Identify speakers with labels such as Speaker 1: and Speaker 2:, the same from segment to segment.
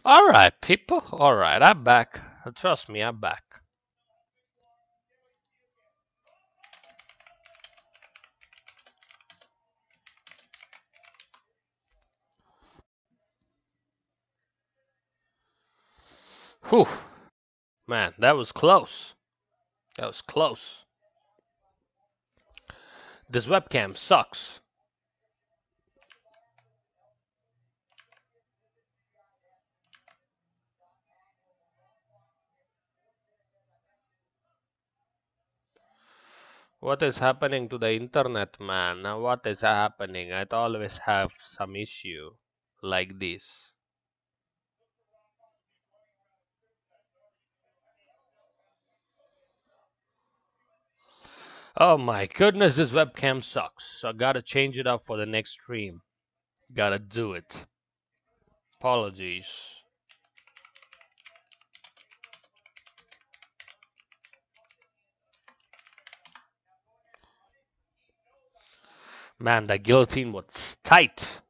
Speaker 1: Alright, people. Alright, I'm back. Trust me, I'm back. Whew. Man, that was close. That was close. This webcam sucks. What is happening to the internet, man? Now, what is happening? I always have some issue like this. Oh my goodness, this webcam sucks. So I gotta change it up for the next stream. Gotta do it. Apologies. Man, the guillotine was tight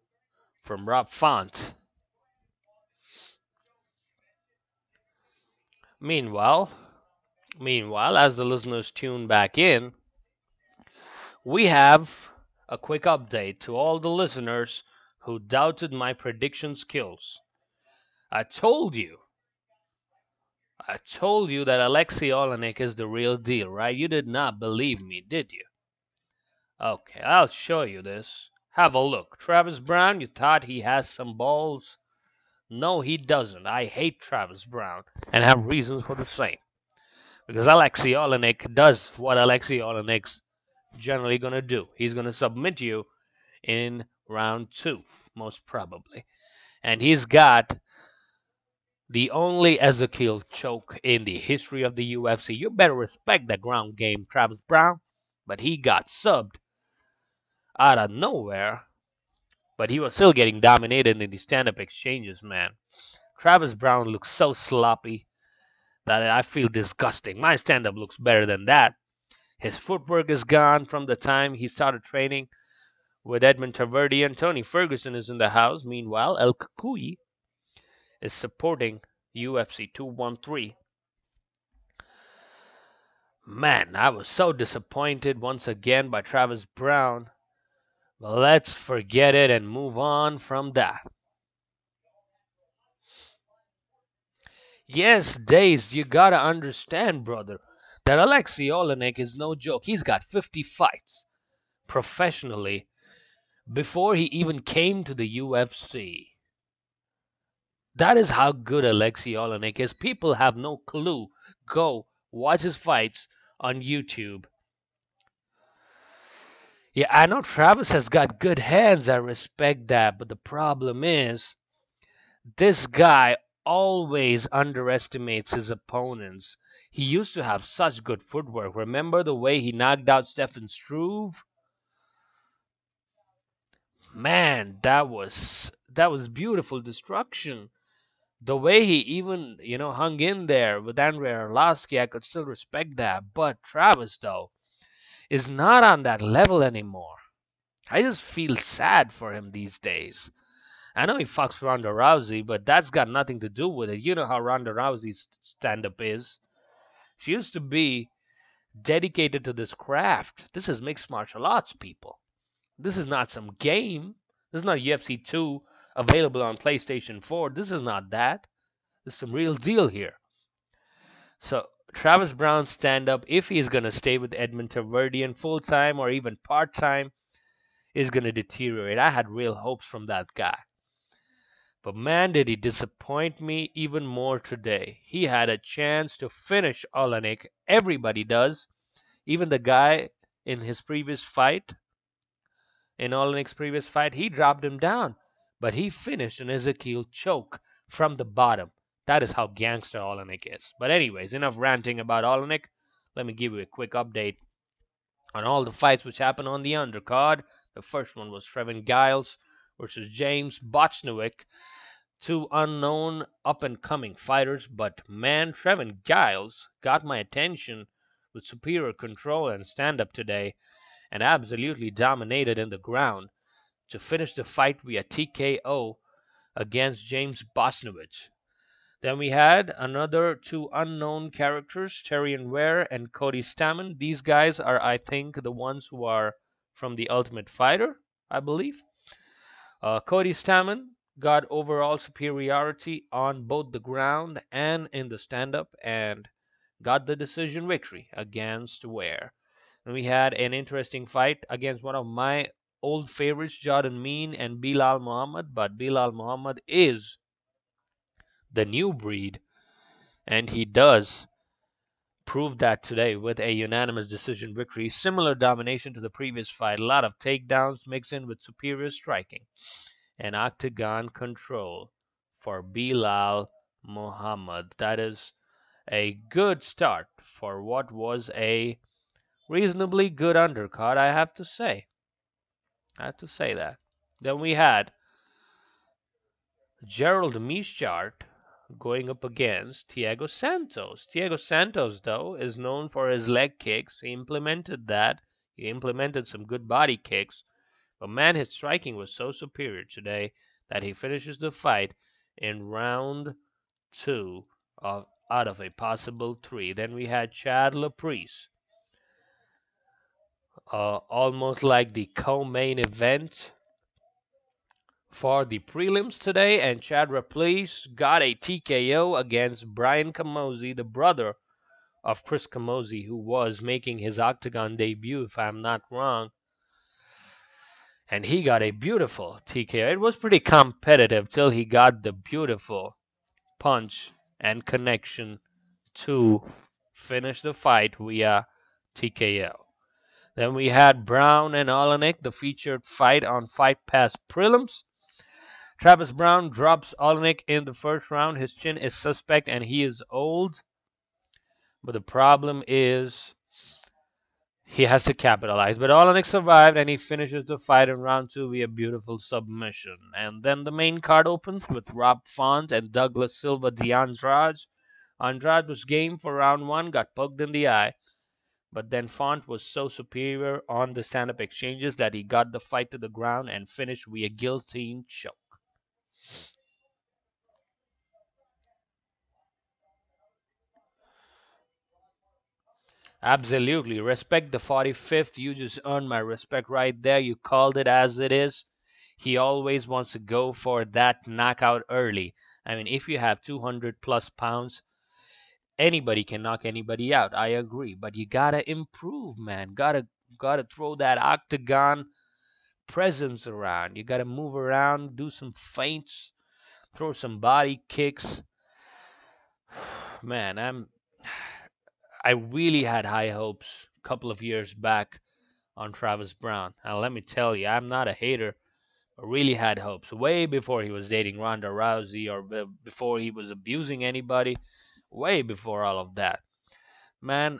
Speaker 1: from Rob Font. Meanwhile, as the listeners tune back in, we have a quick update to all the listeners who doubted my prediction skills. I told you that Alexei Olenik is the real deal, right? You did not believe me, did you? Okay, I'll show you this. Have a look. Travis Brown, you thought he has some balls? No, he doesn't. I hate Travis Brown and have reasons for the same. Because Alexei Olenik does what Alexei Olenik's generally going to do. He's going to submit you in round 2, most probably. And he's got the only Ezekiel choke in the history of the UFC. You better respect the ground game, Travis Brown. But he got subbed out of nowhere. But he was still getting dominated in the stand-up exchanges, man. Travis Brown looks so sloppy that I feel disgusting. My stand-up looks better than that. His footwork is gone from the time he started training with Edmund Taverdian. Tony Ferguson is in the house. Meanwhile, El Kukui is supporting UFC 213. Man, I was so disappointed once again by Travis Brown. But let's forget it and move on from that. Yes, Dazed, you gotta understand, brother, that Alexei Olenik is no joke. He's got 50 fights professionally before he even came to the UFC. That is how good Alexei Olenik is. People have no clue. Go watch his fights on YouTube. Yeah, I know Travis has got good hands. I respect that. But the problem is, this guy always underestimates his opponents. He used to have such good footwork. Remember the way he knocked out Stefan Struve? Man, that was beautiful destruction. The way he even, hung in there with Andrei Arlovsky, I could still respect that. But Travis, though, is not on that level anymore. I just feel sad for him these days. I know he fucks Ronda Rousey, but that's got nothing to do with it. You know how Ronda Rousey's stand-up is. She used to be dedicated to this craft. This is mixed martial arts, people. This is not some game. This is not UFC 2 available on PlayStation 4. This is not that. There's some real deal here. So Travis Brown's stand-up, if he's going to stay with Edmund Taverdian full-time or even part-time, is going to deteriorate. I had real hopes from that guy. But man, did he disappoint me even more today. He had a chance to finish Olenik. Everybody does. Even the guy in his previous fight, in Olenik's previous fight, he dropped him down. But he finished an Ezekiel choke from the bottom. That is how gangster Olenik is. But anyways, enough ranting about Olenik. Let me give you a quick update on all the fights which happened on the undercard. The first one was Trevin Giles versus James Bochniewicz. Two unknown up-and-coming fighters, but man, Trevin Giles got my attention with superior control and stand-up today and absolutely dominated in the ground to finish the fight via TKO against James Bochniewicz. Then we had another two unknown characters, Terrian Ware and Cody Stamann. These guys are, I think, the ones who are from The Ultimate Fighter, I believe. Cody Stamann got overall superiority on both the ground and in the stand-up and got the decision victory against Ware. And we had an interesting fight against one of my old favorites, Jordan Mean and Bilal Muhammad, but Bilal Muhammad is the new breed, and he does prove that today with a unanimous decision victory. Similar domination to the previous fight, a lot of takedowns mixed in with superior striking and octagon control for Bilal Muhammad. That is a good start for what was a reasonably good undercard, I have to say. I have to say that. Then we had Gerald Mischart going up against Thiago Santos. Thiago Santos, though, is known for his leg kicks. He implemented that. He implemented some good body kicks. But man, his striking was so superior today that he finishes the fight in round 2 out of a possible 3. Then we had Chad Laprise. Almost like the co-main event for the prelims today, and Chad Laprise got a TKO against Brian Camozzi, the brother of Chris Camozzi, who was making his octagon debut, if I'm not wrong. And he got a beautiful TKO. It was pretty competitive till he got the beautiful punch and connection to finish the fight via TKO. Then we had Browne and Olenik, the featured fight on Fight Pass prelims. Travis Browne drops Olenik in the first round. His chin is suspect and he is old. But the problem is he has to capitalize. But Olenik survived and he finishes the fight in round 2 via beautiful submission. And then the main card opens with Rob Font and Douglas Silva de Andrade. Andrade was game for round 1, got poked in the eye. But then Font was so superior on the stand-up exchanges that he got the fight to the ground and finished via guillotine choke. Absolutely. Respect the 45th. You just earned my respect right there. You called it as it is. He always wants to go for that knockout early. I mean, if you have 200 plus pounds, anybody can knock anybody out. I agree. But you gotta improve, man. Gotta throw that octagon presence around. You gotta move around, do some feints, throw some body kicks. Man, I really had high hopes a couple of years back on Travis Browne. And let me tell you, I'm not a hater. I really had hopes way before he was dating Ronda Rousey or before he was abusing anybody. Way before all of that. Man,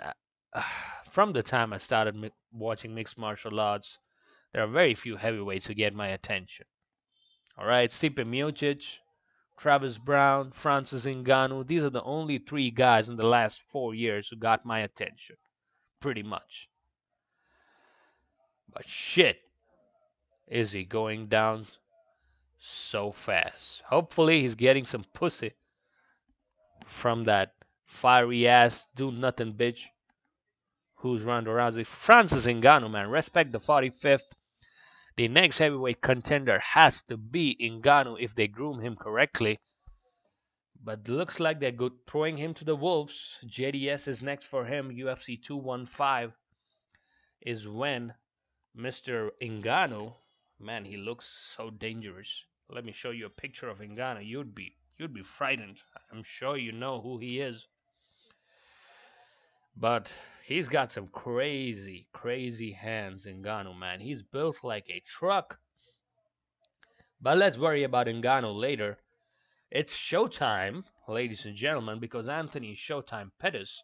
Speaker 1: from the time I started watching mixed martial arts, there are very few heavyweights who get my attention. All right, Stipe Miocic, Travis Browne, Francis Ngannou. These are the only 3 guys in the last 4 years who got my attention. Pretty much. But shit, is he going down so fast. Hopefully he's getting some pussy from that fiery ass do nothing bitch who's Ronda Rousey. Francis Ngannou, man, respect the 45th. The next heavyweight contender has to be Ngannou if they groom him correctly. But looks like they're throwing him to the wolves. JDS is next for him. UFC 215 is when Mr. Ngannou, man, he looks so dangerous. Let me show you a picture of Ngannou. You'd be frightened. I'm sure you know who he is. But he's got some crazy, crazy hands, Ngannou, man. He's built like a truck. But let's worry about Ngannou later. It's showtime, ladies and gentlemen, because Anthony Showtime Pettis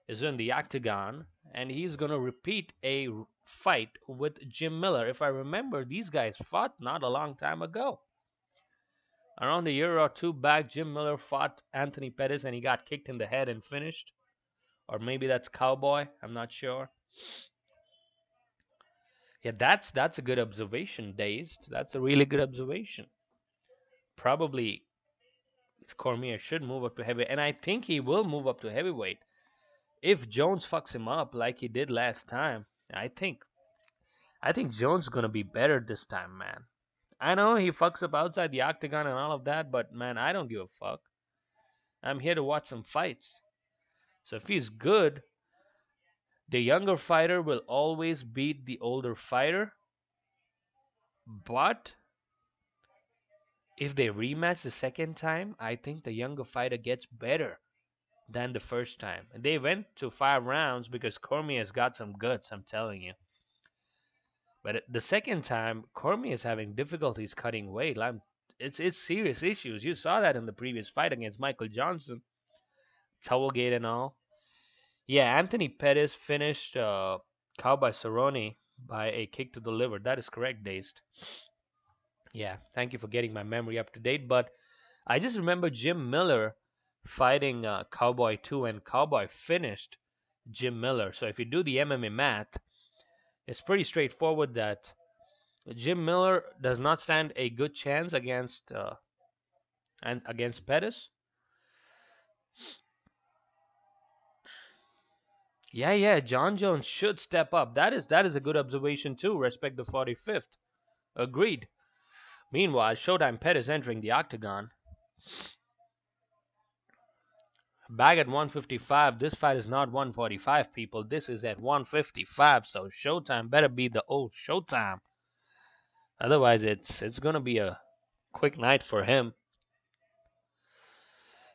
Speaker 1: is in the octagon, and he's going to repeat a fight with Jim Miller. If I remember, these guys fought not a long time ago. Around a year or 2 back, Jim Miller fought Anthony Pettis, and he got kicked in the head and finished. Or maybe that's Cowboy. I'm not sure. Yeah, that's a good observation, Dazed. That's a really good observation. Probably Cormier should move up to heavyweight, and I think he will move up to heavyweight if Jones fucks him up like he did last time. I think Jones is gonna be better this time, man. I know he fucks up outside the octagon and all of that, but man, I don't give a fuck. I'm here to watch some fights. So if he's good, the younger fighter will always beat the older fighter. But if they rematch the second time, I think the younger fighter gets better than the first time. And they went to 5 rounds because Cormier has got some guts, I'm telling you. But the second time, Cormier is having difficulties cutting weight. It's serious issues. You saw that in the previous fight against Michael Johnson. Towelgate and all. Yeah, Anthony Pettis finished Cowboy Cerrone by a kick to the liver. That is correct, Dazed. Yeah, thank you for getting my memory up to date. But I just remember Jim Miller fighting Cowboy 2, and Cowboy finished Jim Miller. So if you do the MMA math, it's pretty straightforward that Jim Miller does not stand a good chance against Pettis. Yeah, John Jones should step up. That is a good observation too. Respect the 45th. Agreed. Meanwhile, Showtime Pettis entering the octagon. Back at 155. This fight is not 145, people. This is at 155. So Showtime better be the old Showtime. Otherwise, it's gonna be a quick night for him.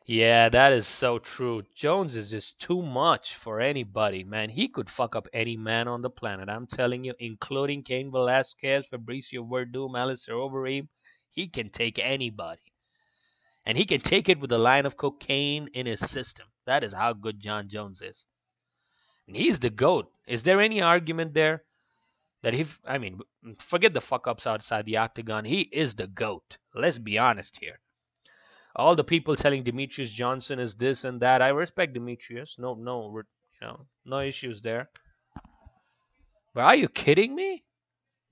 Speaker 1: Yeah, that is so true. Jones is just too much for anybody, man. He could fuck up any man on the planet. I'm telling you, including Cain Velasquez, Fabricio Werdum, Alistair Overeem. He can take anybody. And he can take it with a line of cocaine in his system. That is how good John Jones is. And he's the GOAT. Is there any argument there that forget the fuck-ups outside the octagon. He is the GOAT. Let's be honest here. All the people telling Demetrius Johnson is this and that. I respect Demetrius. No issues there. But are you kidding me?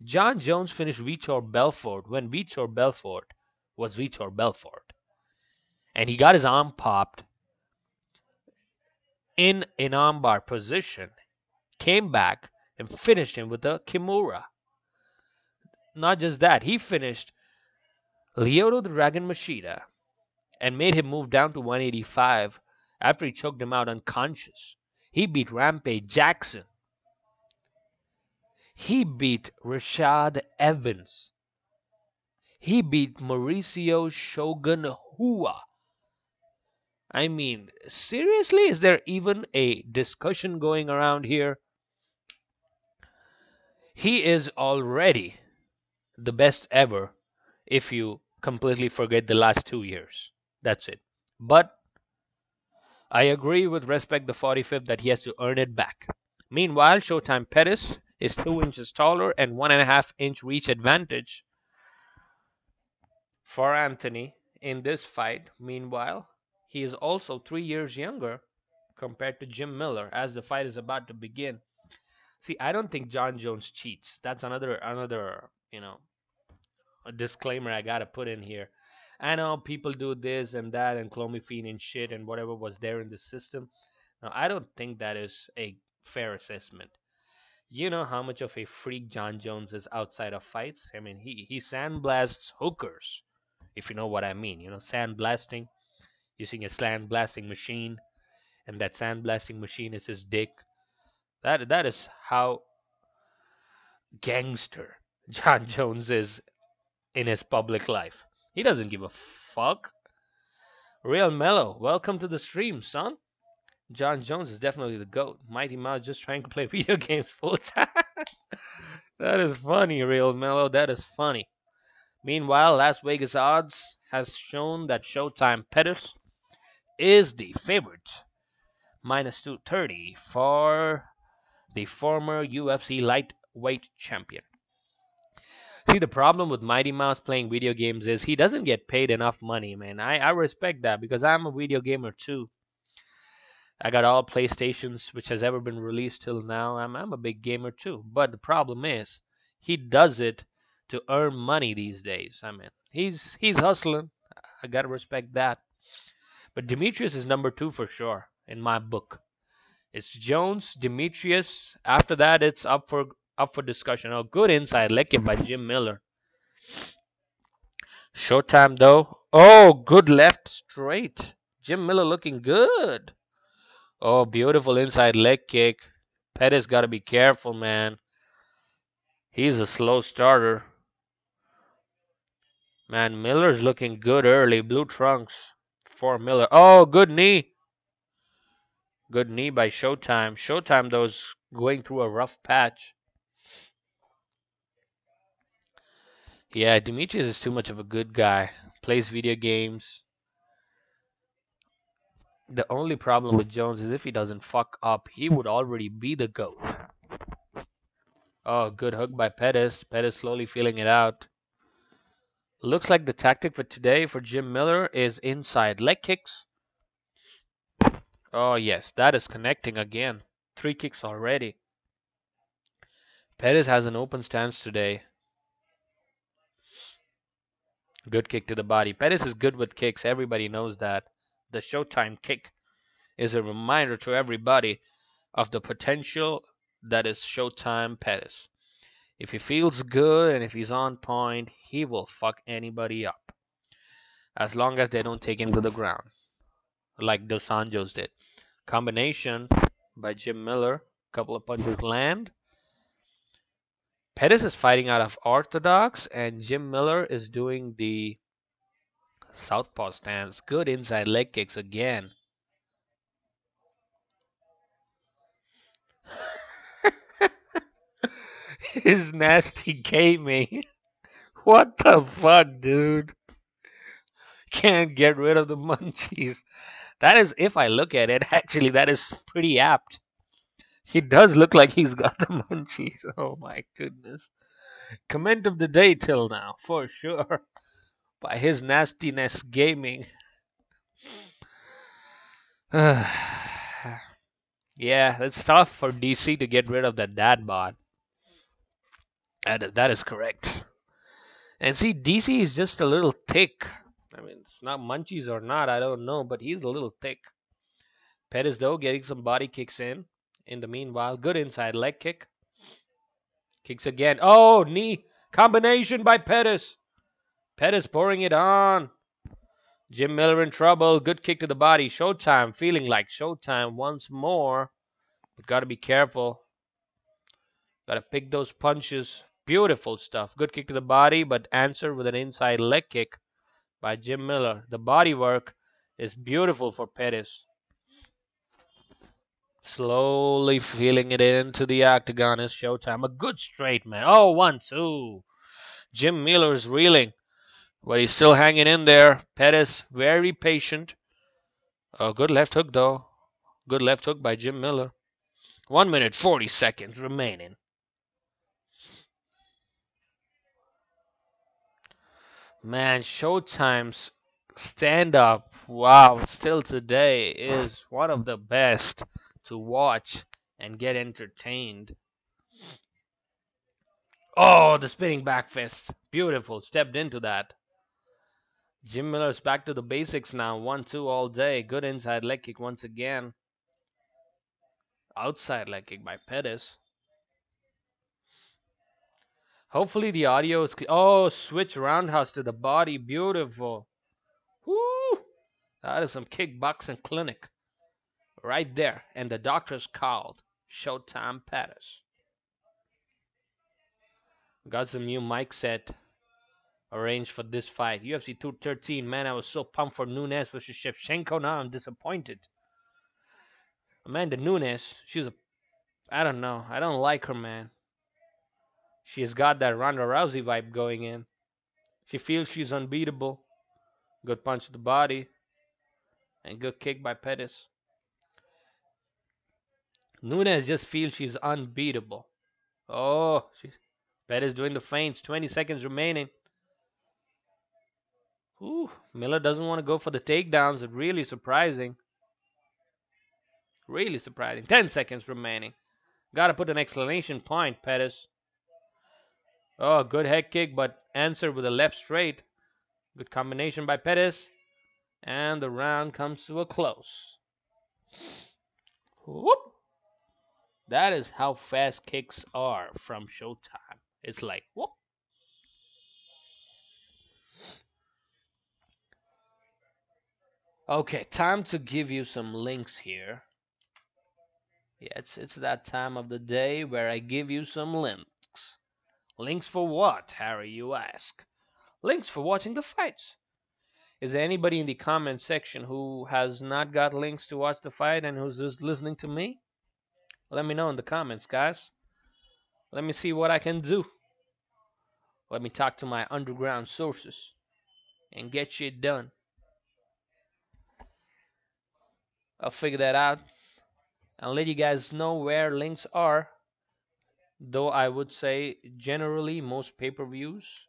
Speaker 1: John Jones finished Vitor Belfort when Vitor Belfort was Vitor Belfort. And he got his arm popped in an armbar position. Came back and finished him with a Kimura. Not just that, he finished Lyoto the Dragon Machida and made him move down to 185 after he choked him out unconscious. He beat Rampage Jackson. He beat Rashad Evans. He beat Mauricio Shogun Hua. I mean, seriously? Is there even a discussion going around here? He is already the best ever if you completely forget the last 2 years. That's it. But I agree with Respect the 45th that he has to earn it back. Meanwhile, Showtime Pettis is 2 inches taller and 1.5 inch reach advantage for Anthony in this fight. Meanwhile, he is also 3 years younger compared to Jim Miller as the fight is about to begin. See, I don't think John Jones cheats. That's another a disclaimer I gotta put in here. I know people do this and that and clomiphene and shit and whatever was there in the system. Now, I don't think that is a fair assessment. You know how much of a freak John Jones is outside of fights? I mean, he sandblasts hookers, if you know what I mean. You know, sandblasting, using a sandblasting machine, and that sandblasting machine is his dick. That is how gangster John Jones is in his public life. He doesn't give a fuck. Real Mellow, welcome to the stream, son. John Jones is definitely the GOAT. Mighty Mouse just trying to play video games full time. That is funny, Real Mellow. That is funny. Meanwhile, Las Vegas odds has shown that Showtime Pettis is the favorite. Minus 230 for the former UFC lightweight champion. See, the problem with Mighty Mouse playing video games is he doesn't get paid enough money, man. I respect that because I'm a video gamer too. I got all PlayStations which has ever been released till now. I'm a big gamer too. But the problem is he does it to earn money these days. I mean, he's hustling. I gotta respect that. But Demetrius is number 2 for sure in my book. It's Jones, Demetrius. After that, it's up for discussion. Oh, good inside leg kick by Jim Miller. Showtime though. Oh, good left straight. Jim Miller looking good. Oh, beautiful inside leg kick. Pettis got to be careful, man. He's a slow starter. Man, Miller's looking good early. Blue trunks for Miller. Oh, good knee. Good knee by Showtime. Showtime, though, is going through a rough patch. Yeah, Demetrius is too much of a good guy. Plays video games. The only problem with Jones is if he doesn't fuck up, he would already be the GOAT. Oh, good hook by Pettis. Pettis slowly feeling it out. Looks like the tactic for today for Jim Miller is inside leg kicks. Oh, yes, that is connecting again. 3 kicks already. Pettis has an open stance today. Good kick to the body. Pettis is good with kicks. Everybody knows that. The Showtime kick is a reminder to everybody of the potential that is Showtime Pettis. If he feels good and if he's on point, he will fuck anybody up. As long as they don't take him to the ground. Like Dos Anjos did. Combination by Jim Miller. Couple of punches land. Pettis is fighting out of orthodox and Jim Miller is doing the southpaw stance. Good inside leg kicks again. His nasty gaming. What the fuck, dude? Can't get rid of the munchies. That is, if I look at it, actually, that is pretty apt. He does look like he's got the munchies. Oh my goodness. Comment of the day till now, for sure. By his nastiness gaming. Yeah, it's tough for DC to get rid of that dad bod. That is correct. And see, DC is just a little thick. I mean, it's not munchies or not, I don't know, but he's a little thick. Pettis, though, getting some body kicks in the meanwhile. Good inside leg kick. Kicks again. Oh, knee combination by Pettis. Pettis pouring it on. Jim Miller in trouble. Good kick to the body. Showtime feeling like Showtime once more. But got to be careful. Got to pick those punches. Beautiful stuff. Good kick to the body, but answered with an inside leg kick by Jim Miller. The body work is beautiful for Pettis. Slowly feeling it into the octagon is Showtime. A good straight, man. Oh, 1-2. Jim Miller is reeling, but he's still hanging in there. Pettis, very patient. Oh, good left hook, though. Good left hook by Jim Miller. 1 minute, 40 seconds remaining. Man, Showtime's stand-up, wow, still today is one of the best to watch and get entertained. Oh, the spinning back fist. Beautiful. Stepped into that. Jim Miller's back to the basics now. 1-2 all day. Good inside leg kick once again. Outside leg kick by Pettis. Hopefully the audio is... Oh, switch roundhouse to the body. Beautiful. Woo! That is some kickboxing clinic. Right there. And the doctor's called Showtime Pettis. Got some new mic set arranged for this fight. UFC 213. Man, I was so pumped for Nunes versus Shevchenko. Now I'm disappointed. Amanda Nunes, she's a... I don't know. I don't like her, man. She has got that Ronda Rousey vibe going in. She feels she's unbeatable. Good punch to the body. And good kick by Pettis. Nunes just feels she's unbeatable. Oh, Pettis doing the feints. 20 seconds remaining. Ooh, Miller doesn't want to go for the takedowns. It's really surprising. Really surprising. 10 seconds remaining. Gotta put an exclamation point, Pettis. Oh, good head kick, but answered with a left straight. Good combination by Pettis. And the round comes to a close. Whoop. That is how fast kicks are from Showtime. It's like, whoop. Okay, time to give you some links here. Yeah, it's that time of the day where I give you some links. Links for what, Harry, you ask? Links for watching the fights. Is there anybody in the comment section who has not got links to watch the fight and who's just listening to me? Let me know in the comments, guys. Let me see what I can do. Let me talk to my underground sources and get shit done. I'll figure that out and let you guys know where links are. Though I would say generally most pay-per-views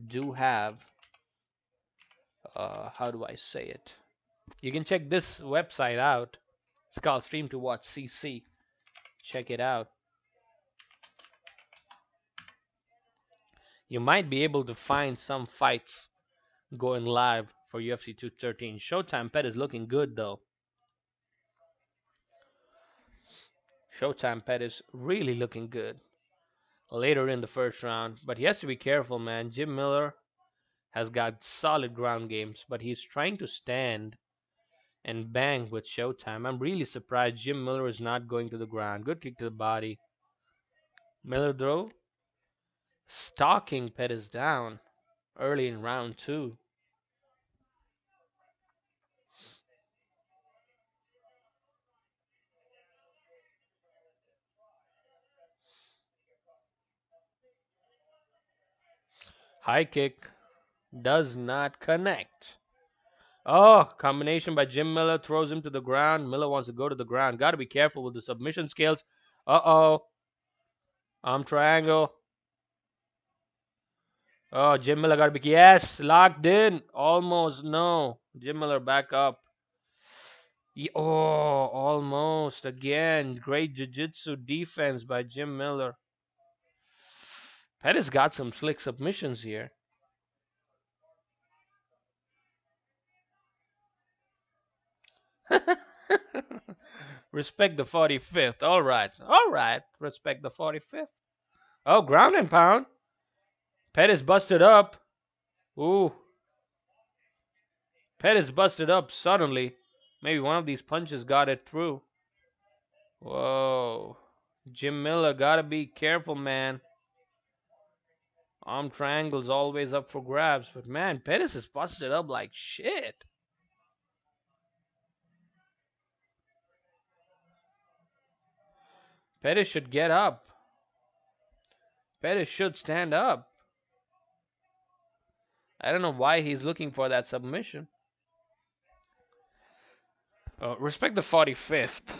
Speaker 1: do have, how do I say it? You can check this website out. It's called Stream to Watch CC. Check it out. You might be able to find some fights going live for UFC 213. Showtime Pettis looking good though. Showtime Pettis really looking good later in the first round. But he has to be careful, man. Jim Miller has got solid ground games, but he's trying to stand and bang with Showtime. I'm really surprised Jim Miller is not going to the ground. Good kick to the body. Miller though stalking Pettis down early in round 2. High kick does not connect. Oh, combination by Jim Miller throws him to the ground. Miller wants to go to the ground. Got to be careful with the submission skills. Uh-oh. Arm triangle. Oh, Jim Miller got to be... Yes, locked in. Almost, no. Jim Miller back up. Oh, almost. Again, great jiu-jitsu defense by Jim Miller. Pettis got some slick submissions here. Respect the 45th. All right. All right. Respect the 45th. Oh, ground and pound. Pettis busted up. Ooh. Pettis busted up suddenly. Maybe one of these punches got it through. Whoa. Jim Miller, gotta be careful, man. Arm triangle's always up for grabs. But, man, Pettis is busted up like shit. Pettis should get up. Pettis should stand up. I don't know why he's looking for that submission. Respect the 45th.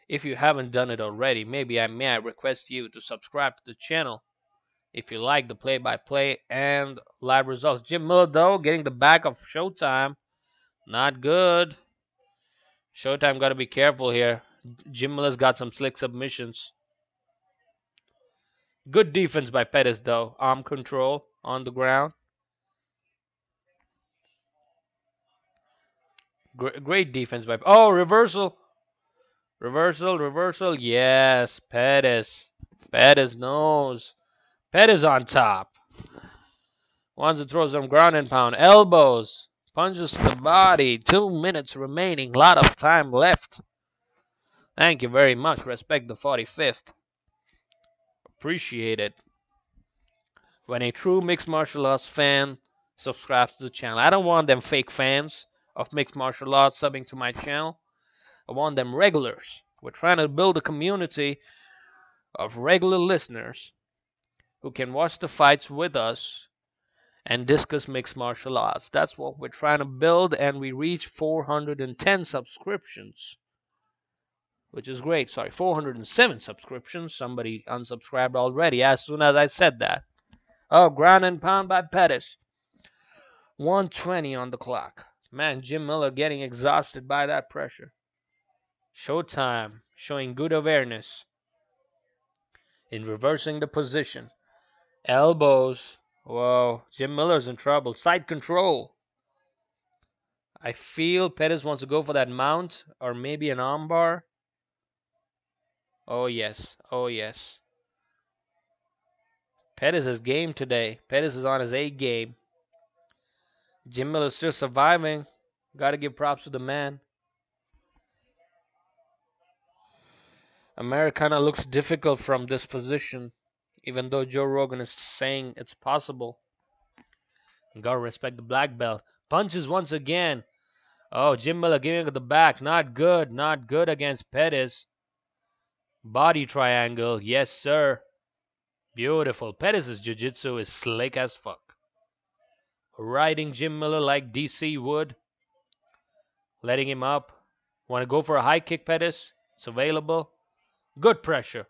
Speaker 1: If you haven't done it already, maybe I request you to subscribe to the channel if you like the play-by-play and live results. Jim Miller, though, getting the back of Showtime. Not good. Showtime got to be careful here. Jim Miller's got some slick submissions. Good defense by Pettis, though. Arm control on the ground. Great defense by... Oh, reversal. Reversal. Yes, Pettis. Pettis knows. Pettis on top. Wants to throw some ground and pound. Elbows. Punches to the body. 2 minutes remaining. Lot of time left. Thank you very much. Respect the 45th. Appreciate it. When a true mixed martial arts fan subscribes to the channel. I don't want them fake fans of mixed martial arts subbing to my channel. I want them regulars. We're trying to build a community of regular listeners who can watch the fights with us and discuss mixed martial arts. That's what we're trying to build, and we reached 410 subscriptions, which is great. Sorry, 407 subscriptions. Somebody unsubscribed already as soon as I said that. Oh, ground and pound by Pettis. 120 on the clock. Man, Jim Miller getting exhausted by that pressure. Showtime showing good awareness in reversing the position. Elbows. Whoa, Jim Miller's in trouble. Side control. I feel Pettis wants to go for that mount or maybe an armbar. Oh yes, oh yes. Pettis is game today. Pettis is on his A game. Jim Miller's still surviving. Gotta give props to the man. Americana looks difficult from this position, even though Joe Rogan is saying it's possible. Gotta respect the black belt. Punches once again. Oh, Jim Miller giving it the back. Not good. Not good against Pettis. Body triangle. Yes, sir. Beautiful. Pettis' jiu-jitsu is slick as fuck. Riding Jim Miller like DC would. Letting him up. Want to go for a high kick, Pettis? It's available. Good pressure.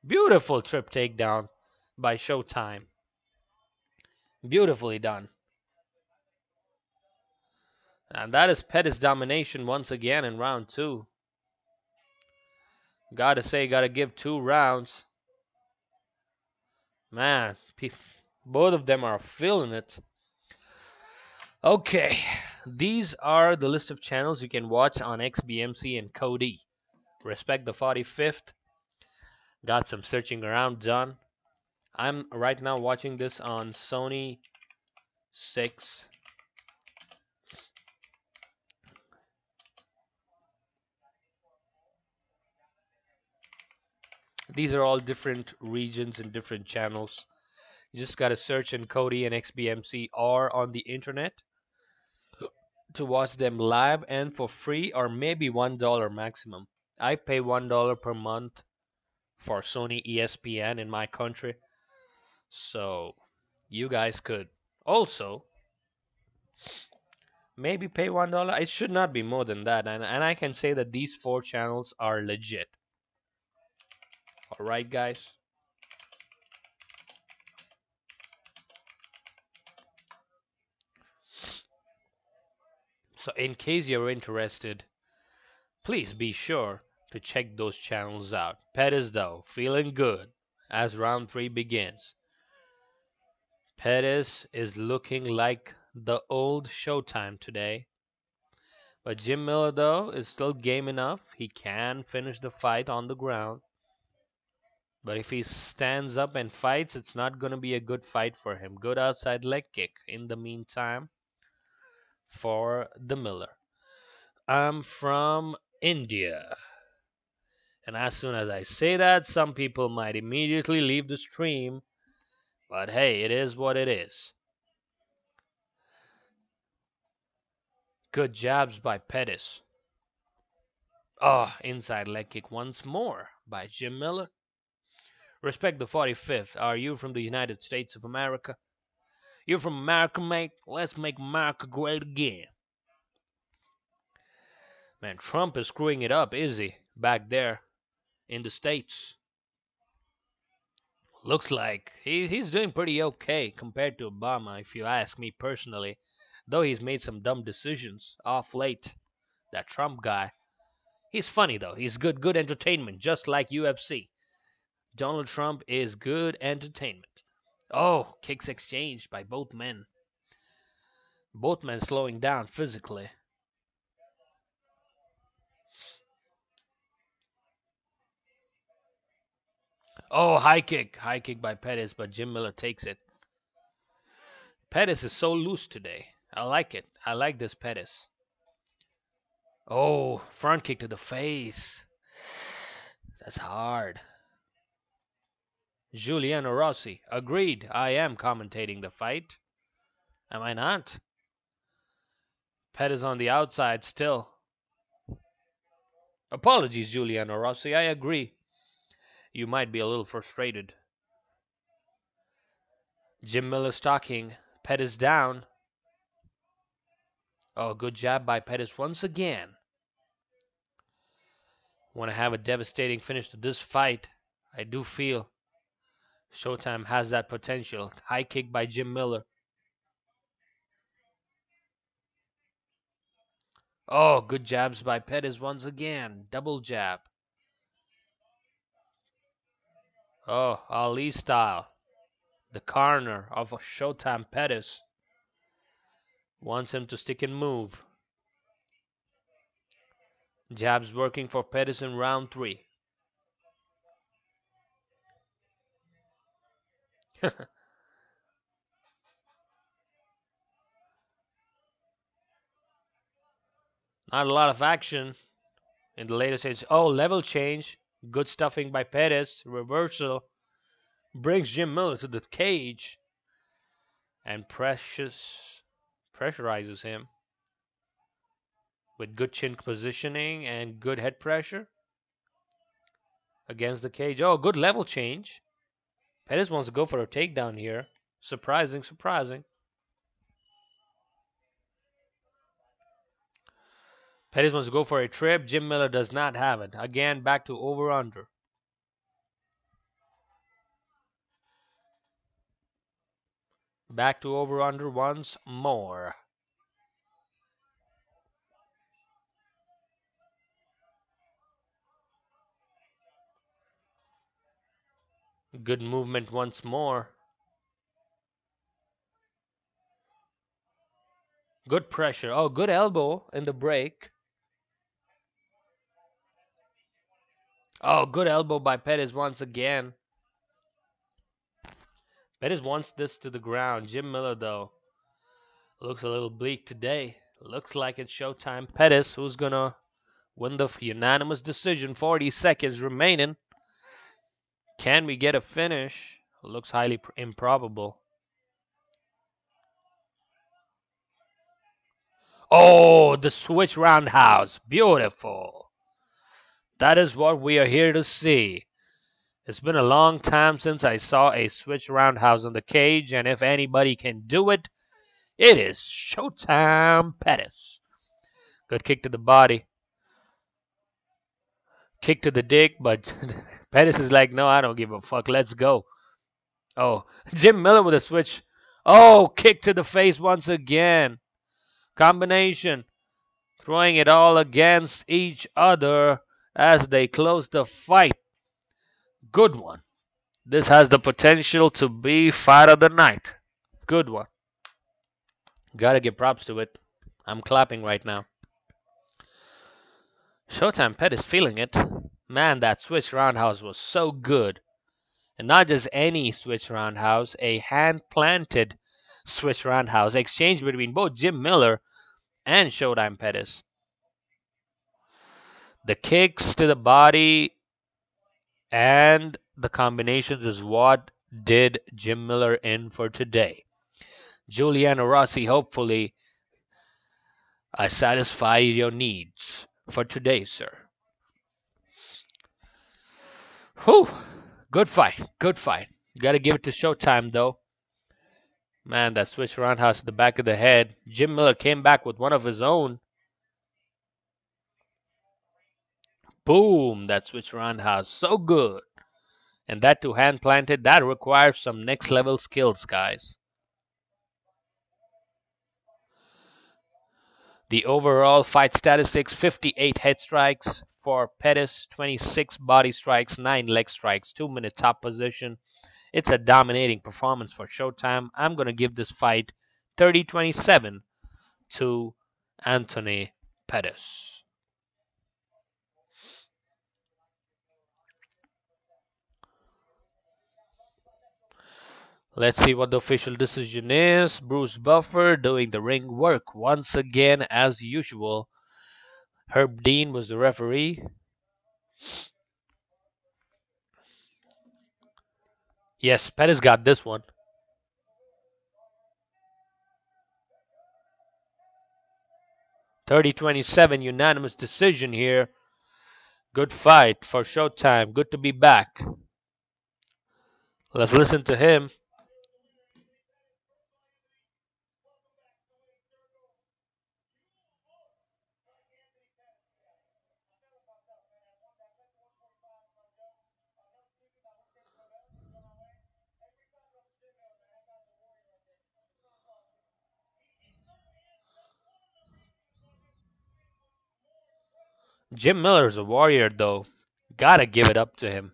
Speaker 1: Beautiful trip takedown by Showtime. Beautifully done. And that is Pettis' domination once again in round 2. Gotta say, gotta give 2 rounds. Man, both of them are feeling it. Okay, these are the list of channels you can watch on XBMC and Cody. Respect the 45th. Got some searching around done. I'm right now watching this on Sony 6. These are all different regions and different channels. You just gotta search in Cody and XBMC or on the internet to watch them live and for free, or maybe $1 maximum. I pay $1 per month for Sony ESPN in my country, so you guys could also maybe pay $1. It should not be more than that, and I can say that these 4 channels are legit. All right, guys. So in case you're interested, please be sure to check those channels out. Pettis, though, feeling good as round 3 begins. Pettis is looking like the old Showtime today. But Jim Miller, though, is still game enough. He can finish the fight on the ground. But if he stands up and fights, it's not going to be a good fight for him. Good outside leg kick in the meantime for the Miller. I'm from India. And as soon as I say that, some people might immediately leave the stream. But hey, it is what it is. Good jabs by Pettis. Oh, inside leg kick once more by Jim Miller. Respect the 45th. Are you from the United States of America? You're from America, mate? Let's make America great again. Man, Trump is screwing it up, is he? Back there in the States. Looks like he's doing pretty okay compared to Obama, if you ask me personally. Though he's made some dumb decisions off late. That Trump guy. He's funny, though. He's good entertainment, just like UFC. Donald Trump is good entertainment. Oh, kicks exchanged by both men. Both men slowing down physically. Oh, high kick. High kick by Pettis, but Jim Miller takes it. Pettis is so loose today. I like it. I like this Pettis. Oh, front kick to the face. That's hard. Giuliano Rossi. Agreed. I am commentating the fight. Am I not? Pettis on the outside still. Apologies, Giuliano Rossi. I agree. You might be a little frustrated. Jim Miller's talking. Pettis down. Oh, good jab by Pettis once again. Want to have a devastating finish to this fight. I do feel Showtime has that potential. High kick by Jim Miller. Oh, good jabs by Pettis once again. Double jab. Oh, Ali style. The corner of Showtime Pettis wants him to stick and move. Jabs working for Pettis in round 3. Not a lot of action in the later stage. Oh, level change. Good stuffing by Pettis. Reversal. Brings Jim Miller to the cage. And pressurizes him with good chin positioning and good head pressure against the cage. Oh, good level change. Pettis wants to go for a takedown here. Surprising, surprising. Pettis wants to go for a trip. Jim Miller does not have it. Again, back to over-under. Back to over-under once more. Good movement once more. Good pressure. Oh, good elbow in the break. Oh, good elbow by Pettis once again. Pettis wants this to the ground. Jim Miller, though, looks a little bleak today. Looks like it's showtime. Pettis, who's going to win the unanimous decision. 40 seconds remaining. Can we get a finish? Looks highly improbable. Oh, the switch roundhouse. Beautiful. That is what we are here to see. It's been a long time since I saw a switch roundhouse on the cage, and if anybody can do it, it is Showtime Pettis. Good kick to the body. Kick to the dick, but Pettis is like, no, I don't give a fuck. Let's go. Oh, Jim Miller with a switch. Oh, kick to the face once again. Combination. Throwing it all against each other as they close the fight. Good one. This has the potential to be fight of the night. Good one. Gotta give props to it. I'm clapping right now. Showtime Pettis feeling it. Man, that switch roundhouse was so good. And not just any switch roundhouse, a hand-planted switch roundhouse exchange between both Jim Miller and Showtime Pettis. The kicks to the body and the combinations is what did Jim Miller in for today. Giuliano Rossi, hopefully I satisfy your needs for today, sir. Whew. Good fight. Good fight. Gotta give it to Showtime, though. Man, that switch roundhouse at the back of the head. Jim Miller came back with one of his own. Boom, that switch roundhouse. So good. And that too hand planted. That requires some next level skills, guys. The overall fight statistics, 58 head strikes for Pettis, 26 body strikes, 9 leg strikes, 2-minute top position. It's a dominating performance for Showtime. I'm going to give this fight 30-27 to Anthony Pettis. Let's see what the official decision is. Bruce Buffer doing the ring work once again as usual. Herb Dean was the referee. Yes, Pettis got this one. 30-27 unanimous decision here. Good fight for Showtime. Good to be back. Let's listen to him. Jim Miller's a warrior, though. Gotta give it up to him.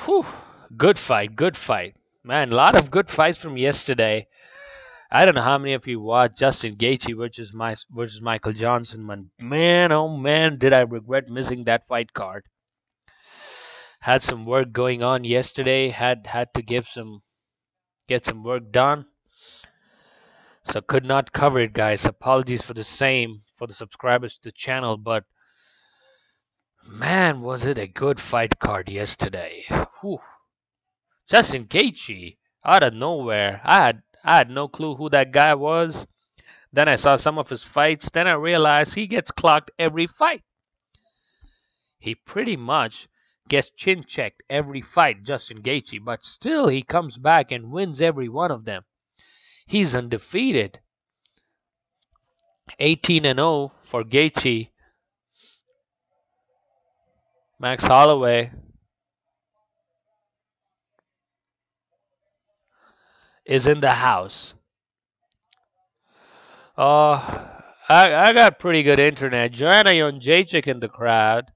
Speaker 1: Whew. Good fight, good fight. Man, a lot of good fights from yesterday. I don't know how many of you watched Justin Gaethje versus Michael Johnson. Man, oh man, did I regret missing that fight card. Had some work going on yesterday. Had to get some work done. So could not cover it, guys. Apologies for the same for the subscribers to the channel, but man, was it a good fight card yesterday. Whew. Justin Gaethje out of nowhere. I had no clue who that guy was. Then I saw some of his fights. Then I realized he gets clocked every fight. He pretty much gets chin checked every fight, Justin Gaethje, but still he comes back and wins every one of them. He's undefeated. 18-0 for Gaethje. Max Holloway is in the house. I got pretty good internet. Joanna Jedrzejczyk in the crowd.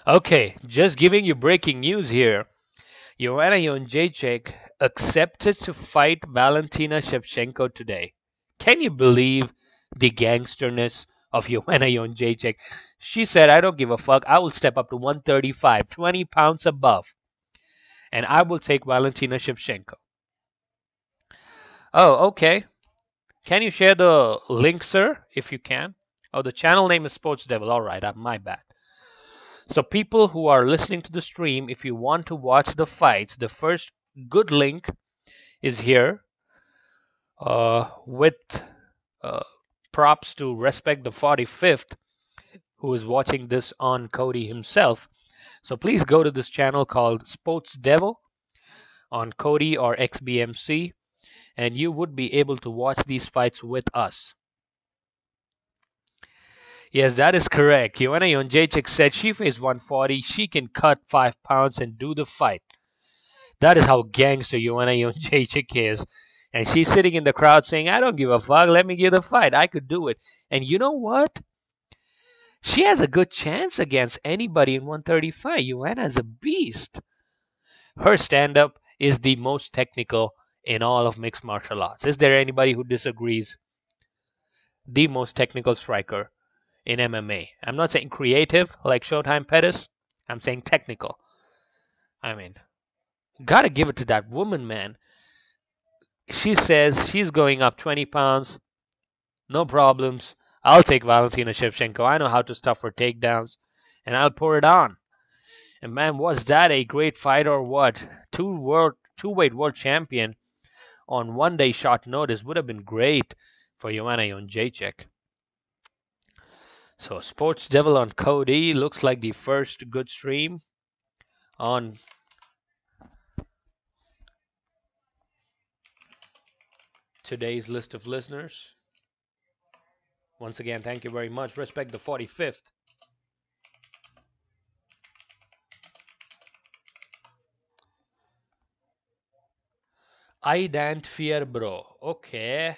Speaker 1: Okay, just giving you breaking news here. Joanna Jedrzejczyk accepted to fight Valentina Shevchenko today. Can you believe the gangsterness of Joanna Jedrzejczyk? She said, I don't give a fuck. I will step up to 135, 20 pounds above, and I will take Valentina Shevchenko. Oh, okay. Can you share the link, sir, if you can? Oh, the channel name is Sports Devil. All right, my bad. So people who are listening to the stream, if you want to watch the fights, the first good link is here with props to Respect the 45th, who is watching this on Cody himself. So please go to this channel called Sports Devil on Cody or XBMC, and you would be able to watch these fights with us. Yes, that is correct. Joanna Jedrzejczyk said she weighs 140. She can cut 5 pounds and do the fight. That is how gangster Joanna Jedrzejczyk is. And she's sitting in the crowd saying, I don't give a fuck. Let me give the fight. I could do it. And you know what? She has a good chance against anybody in 135. Joanna's a beast. Her stand-up is the most technical in all of mixed martial arts. Is there anybody who disagrees? The most technical striker in MMA. I'm not saying creative like Showtime Pettis. I'm saying technical. I mean, gotta give it to that woman, man. She says she's going up 20 pounds. No problems. I'll take Valentina Shevchenko. I know how to stuff her takedowns. And I'll pour it on. And man, was that a great fight or what? Two-weight world champion on 1 day short notice would have been great for Joanna Jedrzejczyk. So Sports Devil on Cody looks like the first good stream on today's list of listeners. Once again, thank you very much. Respect the 45th. I don't fear, bro. Okay.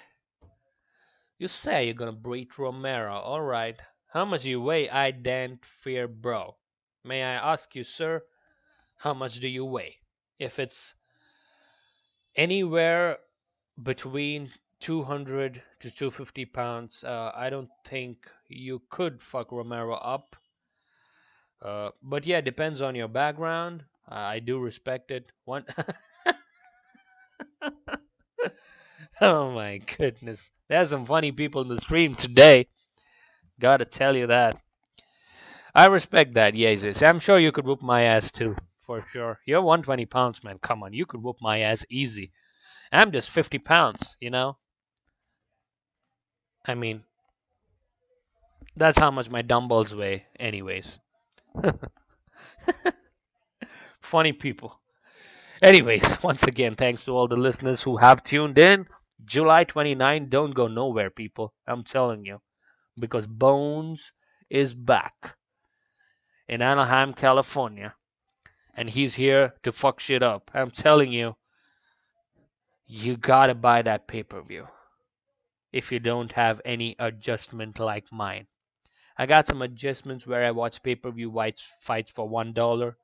Speaker 1: You say you're gonna beat Romero. Alright. How much you weigh? I don't fear, bro. May I ask you, sir, how much do you weigh? If it's anywhere between 200 to 250 pounds, I don't think you could fuck Romero up. But yeah, depends on your background. I do respect it. One. Oh my goodness. There's some funny people in the stream today. Gotta tell you that. I respect that, Jesus. I'm sure you could whoop my ass too, for sure. You're 120 pounds, man. Come on, you could whoop my ass easy. I'm just 50 pounds, you know? I mean, that's how much my dumbbells weigh, anyways. Funny people. Anyways, once again, thanks to all the listeners who have tuned in. July 29, don't go nowhere, people. I'm telling you. Because Bones is back in Anaheim, California. And he's here to fuck shit up. I'm telling you. You gotta buy that pay-per-view if you don't have any adjustment like mine. I got some adjustments where I watch pay-per-view fights for $1.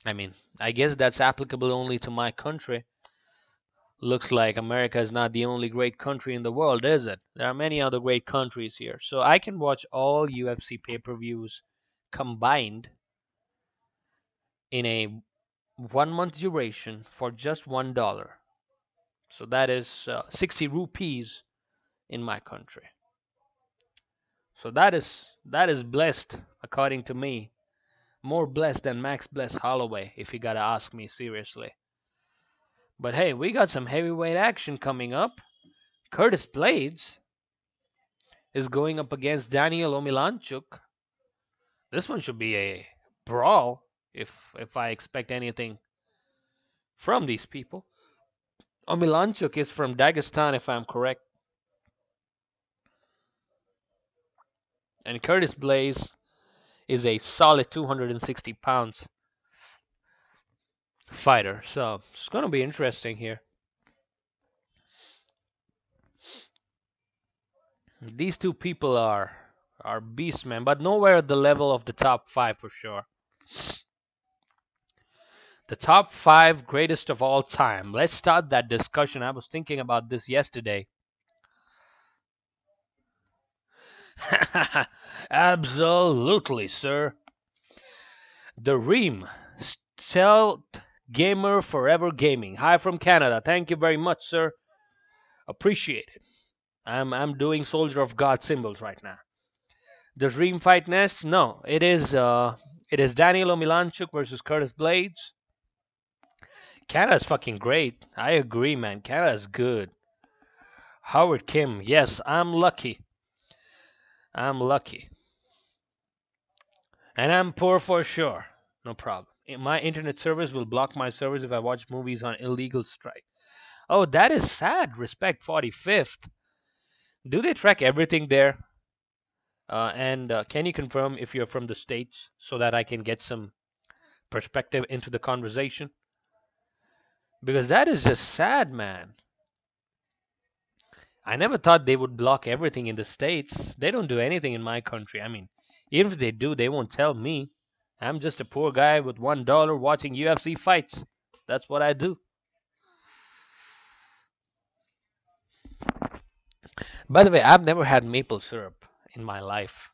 Speaker 1: I mean, I guess that's applicable only to my country. Looks like America is not the only great country in the world, is it? There are many other great countries here. So I can watch all UFC pay-per-views combined in a 1 month duration for just $1. So that is 60 rupees in my country. So that is blessed according to me. More blessed than Max Bless Holloway, if you gotta ask me seriously. But hey, we got some heavyweight action coming up. Curtis Blaydes is going up against Daniel Omielanczuk. This one should be a brawl if I expect anything from these people. Omielanczuk is from Dagestan, if I'm correct. And Curtis Blaydes is a solid 260 pounds fighter. So it's going to be interesting here. These two people are beast, man, but nowhere at the level of the top 5 for sure. The top 5 greatest of all time. Let's start that discussion. I was thinking about this yesterday. Absolutely, sir. The Reem, Stealth Gamer Forever Gaming. Hi from Canada. Thank you very much, sir. Appreciate it. I'm doing Soldier of God symbols right now. The Reem fight next? No, it is Daniel Omielanczuk versus Curtis Blaydes. Canada's fucking great. I agree, man. Canada's good. Howard Kim. Yes, I'm lucky. I'm lucky. And I'm poor for sure. No problem. My internet service will block my service if I watch movies on illegal strike. Oh, that is sad. Respect 45th. Do they track everything there? And can you confirm if you're from the States so that I can get some perspective into the conversation? Because that is just sad, man. I never thought they would block everything in the States. They don't do anything in my country. I mean, even if they do, they won't tell me. I'm just a poor guy with $1 watching UFC fights. That's what I do. By the way, I've never had maple syrup in my life.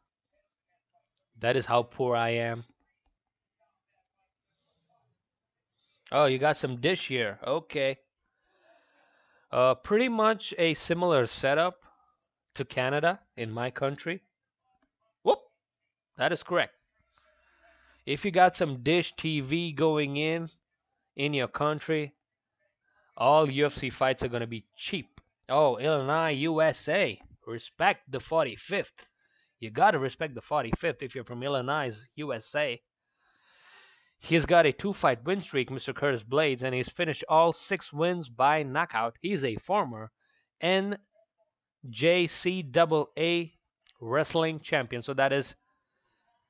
Speaker 1: That is how poor I am. Oh, you got some dish here. Okay. Pretty much a similar setup to Canada in my country. Whoop! That is correct. If you got some dish TV going in your country, all UFC fights are going to be cheap. Oh, Illinois, USA. Respect the 45th. You got to respect the 45th if you're from Illinois, USA. He's got a 2-fight win streak, Mr. Curtis Blaydes, and he's finished all 6 wins by knockout. He's a former NJCAA wrestling champion. So that is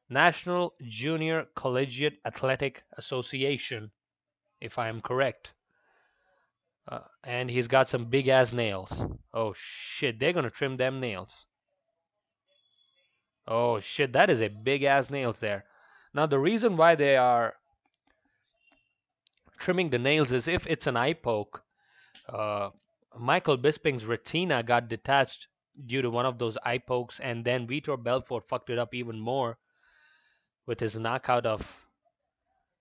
Speaker 1: National Junior Collegiate Athletic Association, if I am correct. And he's got some big ass nails. Oh shit, they're gonna trim them nails. Oh shit, that is a big ass nails there. Now the reason why they are trimming the nails is if it's an eye poke. Michael Bisping's retina got detached due to one of those eye pokes, and then Vitor Belfort fucked it up even more with his knockout of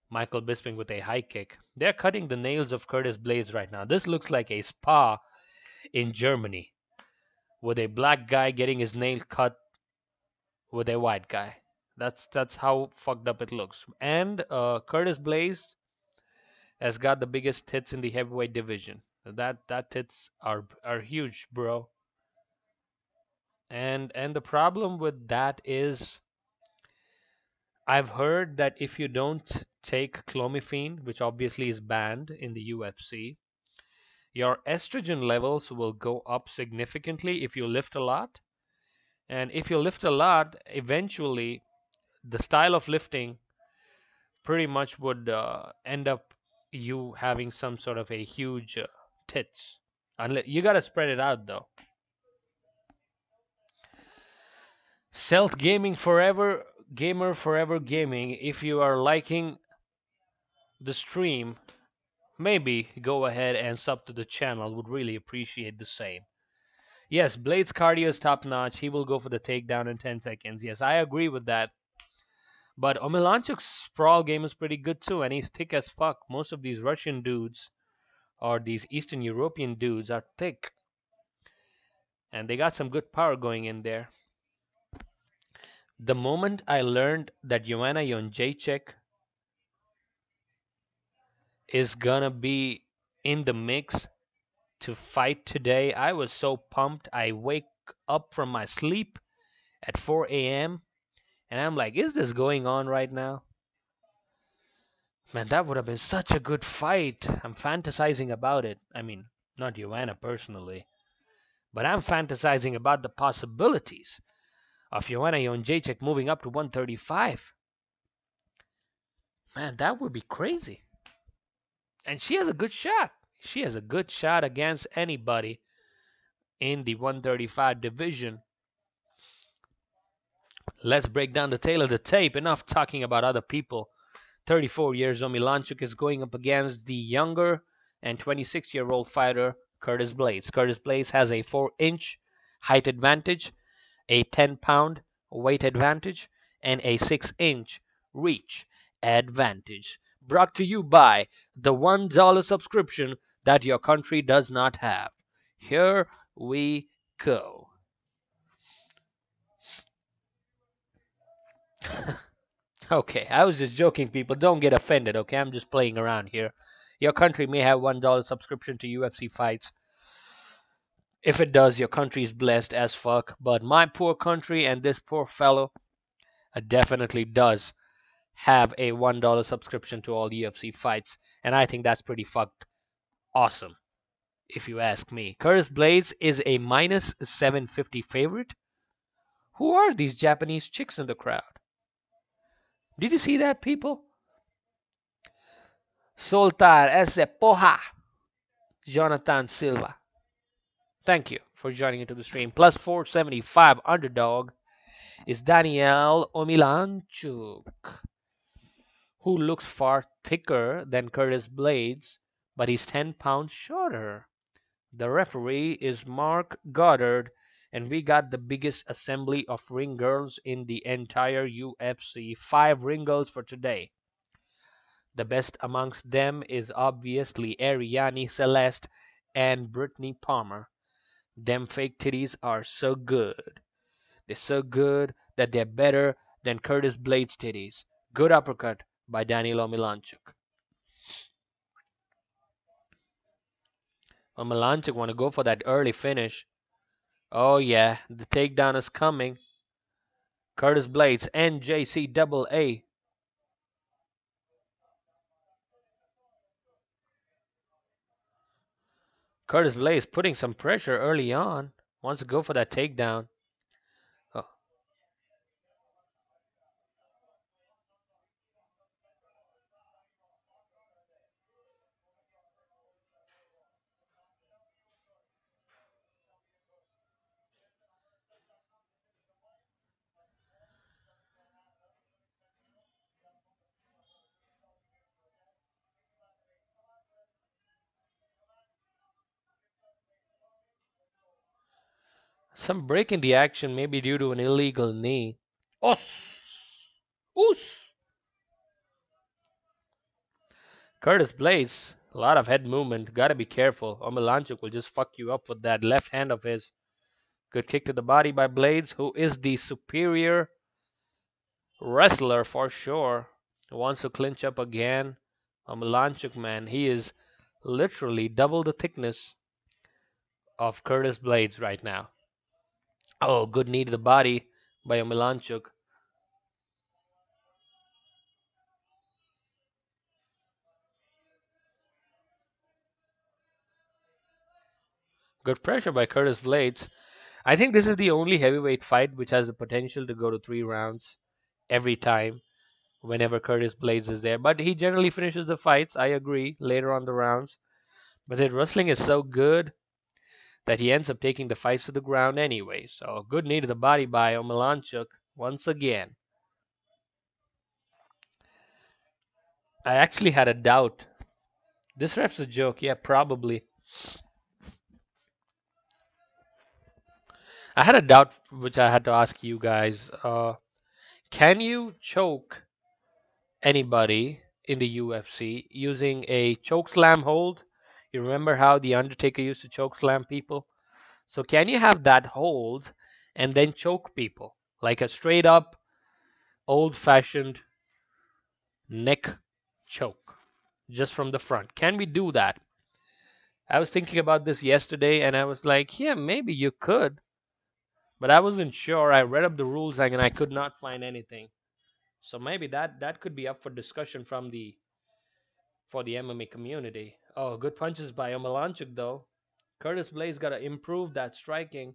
Speaker 1: Michael Bisping with a high kick. They're cutting the nails of Curtis Blaydes right now. This looks like a spa in Germany with a black guy getting his nail cut with a white guy. That's how fucked up it looks. And Curtis Blaydes has got the biggest tits in the heavyweight division. That tits are huge, bro. And the problem with that is I've heard that if you don't take clomiphene, which obviously is banned in the UFC, your estrogen levels will go up significantly if you lift a lot. And if you lift a lot, eventually the style of lifting pretty much would end up you having some sort of a huge tits. Unless you gotta spread it out though. Stealth gaming forever, gamer forever gaming. If you are liking the stream, maybe go ahead and sub to the channel. Would really appreciate the same. Yes, Blade's cardio is top notch. He will go for the takedown in 10 seconds. Yes, I agree with that. But Omielanczuk's sprawl game is pretty good too, and he's thick as fuck. Most of these Russian dudes or these Eastern European dudes are thick. And they got some good power going in there. The moment I learned that Joanna Jedrzejczyk is gonna be in the mix to fight today, I was so pumped. I wake up from my sleep at 4 a.m. and I'm like, is this going on right now? Man, that would have been such a good fight. I'm fantasizing about it. I mean, not Joanna personally, but I'm fantasizing about the possibilities of Joanna Jedrzejczyk moving up to 135. Man, that would be crazy. And she has a good shot. She has a good shot against anybody in the 135 division. Let's break down the tail of the tape. Enough talking about other people. 34 years Omielanczuk is going up against the younger and 26-year-old fighter Curtis Blaydes. Curtis Blaydes has a 4-inch height advantage, a 10-pound weight advantage, and a 6-inch reach advantage. Brought to you by the $1 subscription that your country does not have. Here we go. Okay, I was just joking, people. Don't get offended, okay? I'm just playing around here. Your country may have $1 subscription to UFC fights. If it does, your country is blessed as fuck. But my poor country and this poor fellow definitely does have a $1 subscription to all UFC fights. And I think that's pretty fucked awesome, if you ask me. Curtis Blaydes is a minus 750 favorite. Who are these Japanese chicks in the crowd? Did you see that, people? Soltar esse porra. Jonathan Silva. Thank you for joining into the stream. Plus 475 underdog is Daniel Omielanczuk, who looks far thicker than Curtis Blaydes, but he's 10 pounds shorter. The referee is Mark Goddard, and we got the biggest assembly of ring girls in the entire UFC. 5 ring girls for today. The best amongst them is obviously Ariane Celeste and Brittany Palmer. Them fake titties are so good. They're so good that they're better than Curtis Blaydes' titties. Good uppercut by Daniel Omielanczuk. Omielanczuk want to go for that early finish. Oh yeah, the takedown is coming. Curtis Blaydes, NJCAA. Curtis Blaydes putting some pressure early on. Wants to go for that takedown. Oh. Some break in the action, maybe due to an illegal knee. Os! Oos! Curtis Blaydes, a lot of head movement. Gotta be careful. Omielanczuk will just fuck you up with that left hand of his. Good kick to the body by Blaydes, who is the superior wrestler for sure. Wants to clinch up again. Omielanczuk, man, he is literally double the thickness of Curtis Blaydes right now. Oh, good knee to the body by Omielanczuk. Good pressure by Curtis Blaydes. I think this is the only heavyweight fight which has the potential to go to 3 rounds every time, whenever Curtis Blaydes is there. But he generally finishes the fights, I agree, later on the rounds. But his wrestling is so good that he ends up taking the fights to the ground anyway. So good knee to the body by Omeilanczuk once again. I actually had a doubt. This ref's a joke, yeah, probably. I had a doubt which I had to ask you guys. Can you choke anybody in the UFC using a choke slam hold? You remember how the Undertaker used to choke slam people? So can you have that hold and then choke people like a straight up old fashioned neck choke just from the front? Can we do that? I was thinking about this yesterday and I was like, yeah, maybe you could, but I wasn't sure. I read up the rules and I could not find anything. So maybe that could be up for discussion from the for the MMA community. Oh, good punches by Omielanczuk though. Curtis Blaydes got to improve that striking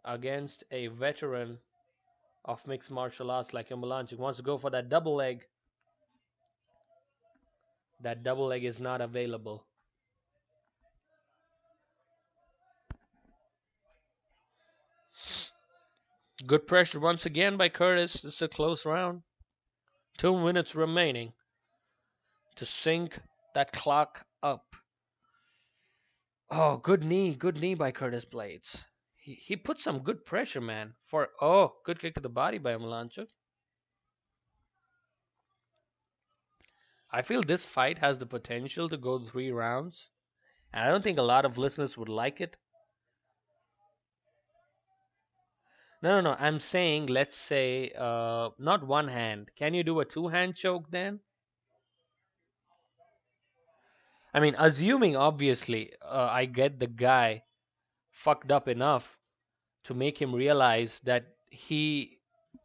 Speaker 1: against a veteran of mixed martial arts like Omielanczuk. Wants to go for that double leg. That double leg is not available. Good pressure once again by Curtis. It's a close round. 2 minutes remaining to sync that clock up. Oh, good knee by Curtis Blaydes. He put some good pressure, man. Good kick to the body by Omielanczuk. I feel this fight has the potential to go 3 rounds, and I don't think a lot of listeners would like it. No. I'm saying, let's say, not one hand. Can you do a 2-hand choke then? I mean, assuming obviously I get the guy fucked up enough to make him realize that he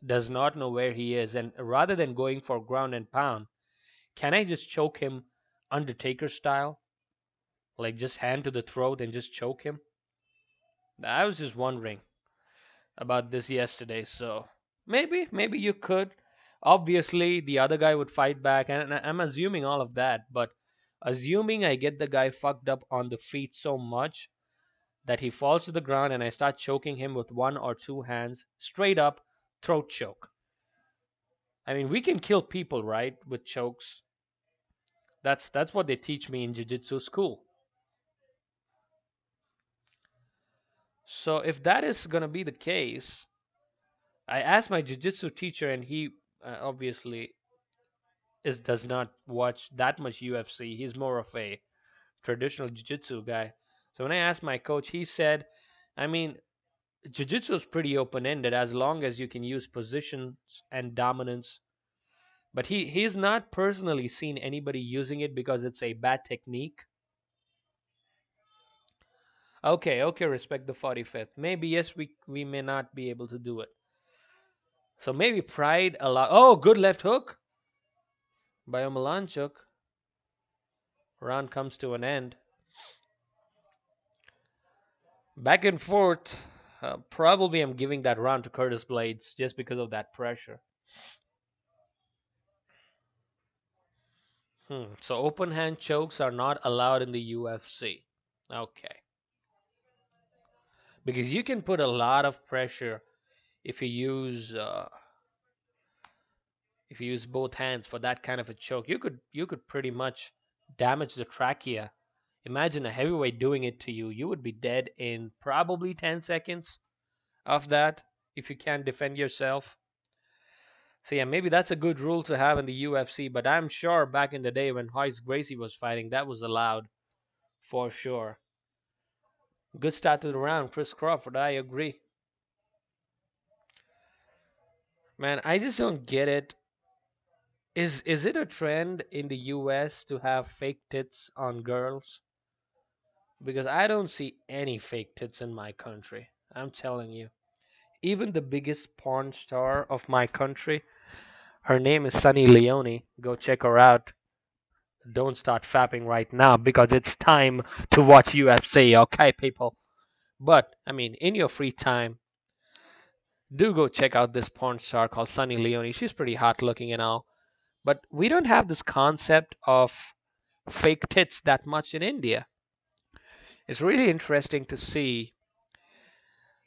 Speaker 1: does not know where he is, and rather than going for ground and pound, can I just choke him Undertaker style? Like just hand to the throat and just choke him? I was just wondering about this yesterday, so maybe you could. Obviously, the other guy would fight back, and I'm assuming all of that, but assuming I get the guy fucked up on the feet so much that he falls to the ground and I start choking him with 1 or 2 hands, straight up throat choke. I mean, we can kill people, right, with chokes. That's what they teach me in jiu-jitsu school. So if that is going to be the case, I asked my jiu-jitsu teacher, and he obviously does not watch that much UFC. He's more of a traditional jiu-jitsu guy. So when I asked my coach, he said, I mean, jiu-jitsu is pretty open-ended as long as you can use positions and dominance. But he's not personally seen anybody using it because it's a bad technique. Okay, respect the 45th. Maybe, yes, we may not be able to do it. So maybe pride allow. Oh, good left hook by Omielanczuk. Round comes to an end. Back and forth. Probably I'm giving that round to Curtis Blaydes just because of that pressure. So open hand chokes are not allowed in the UFC. Okay. Because you can put a lot of pressure if you use both hands for that kind of a choke. You could pretty much damage the trachea. Imagine a heavyweight doing it to you. You would be dead in probably 10 seconds of that if you can't defend yourself. So yeah, maybe that's a good rule to have in the UFC, but I'm sure back in the day when Royce Gracie was fighting, that was allowed for sure. Good start to the round, Chris Crawford, I agree. Man, I just don't get it. Is it a trend in the US to have fake tits on girls? Because I don't see any fake tits in my country. I'm telling you. Even the biggest porn star of my country, her name is Sunny Leone. Go check her out. Don't start fapping right now because it's time to watch UFC, okay, people? But, I mean, in your free time, Do go check out this porn star called Sunny Leone. She's pretty hot looking and all. But we don't have this concept of fake tits that much in India. It's really interesting to see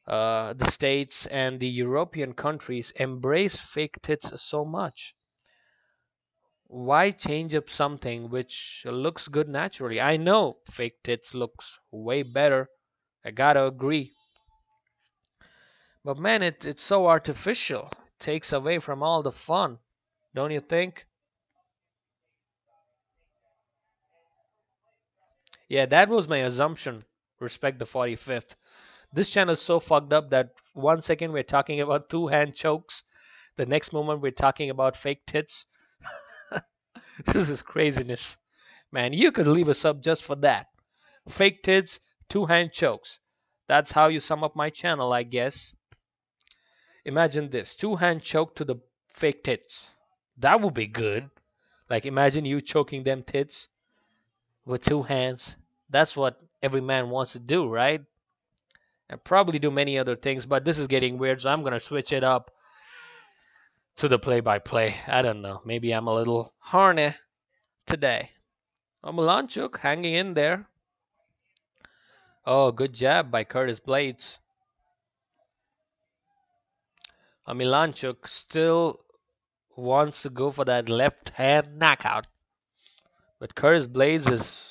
Speaker 1: the States and the European countries embrace fake tits so much. Why change up something which looks good naturally? I know fake tits looks way better. I gotta agree. But man, it's so artificial. It takes away from all the fun, don't you think? Yeah, that was my assumption. Respect the 45th. This channel is so fucked up that 1 second we're talking about two-hand chokes, the next moment we're talking about fake tits. This is craziness. Man, you could leave us up just for that. Fake tits, two-hand chokes. That's how you sum up my channel, I guess. Imagine this, two-hand choke to the fake tits. That would be good. Like imagine you choking them tits with two hands. That's what every man wants to do, right? And probably do many other things, but this is getting weird, so I'm gonna switch it up to the play-by-play. I don't know. Maybe I'm a little horny today. Omeilanczuk hanging in there. Oh, good jab by Curtis Blades. Omeilanczuk still wants to go for that left hand knockout, but Curtis Blades has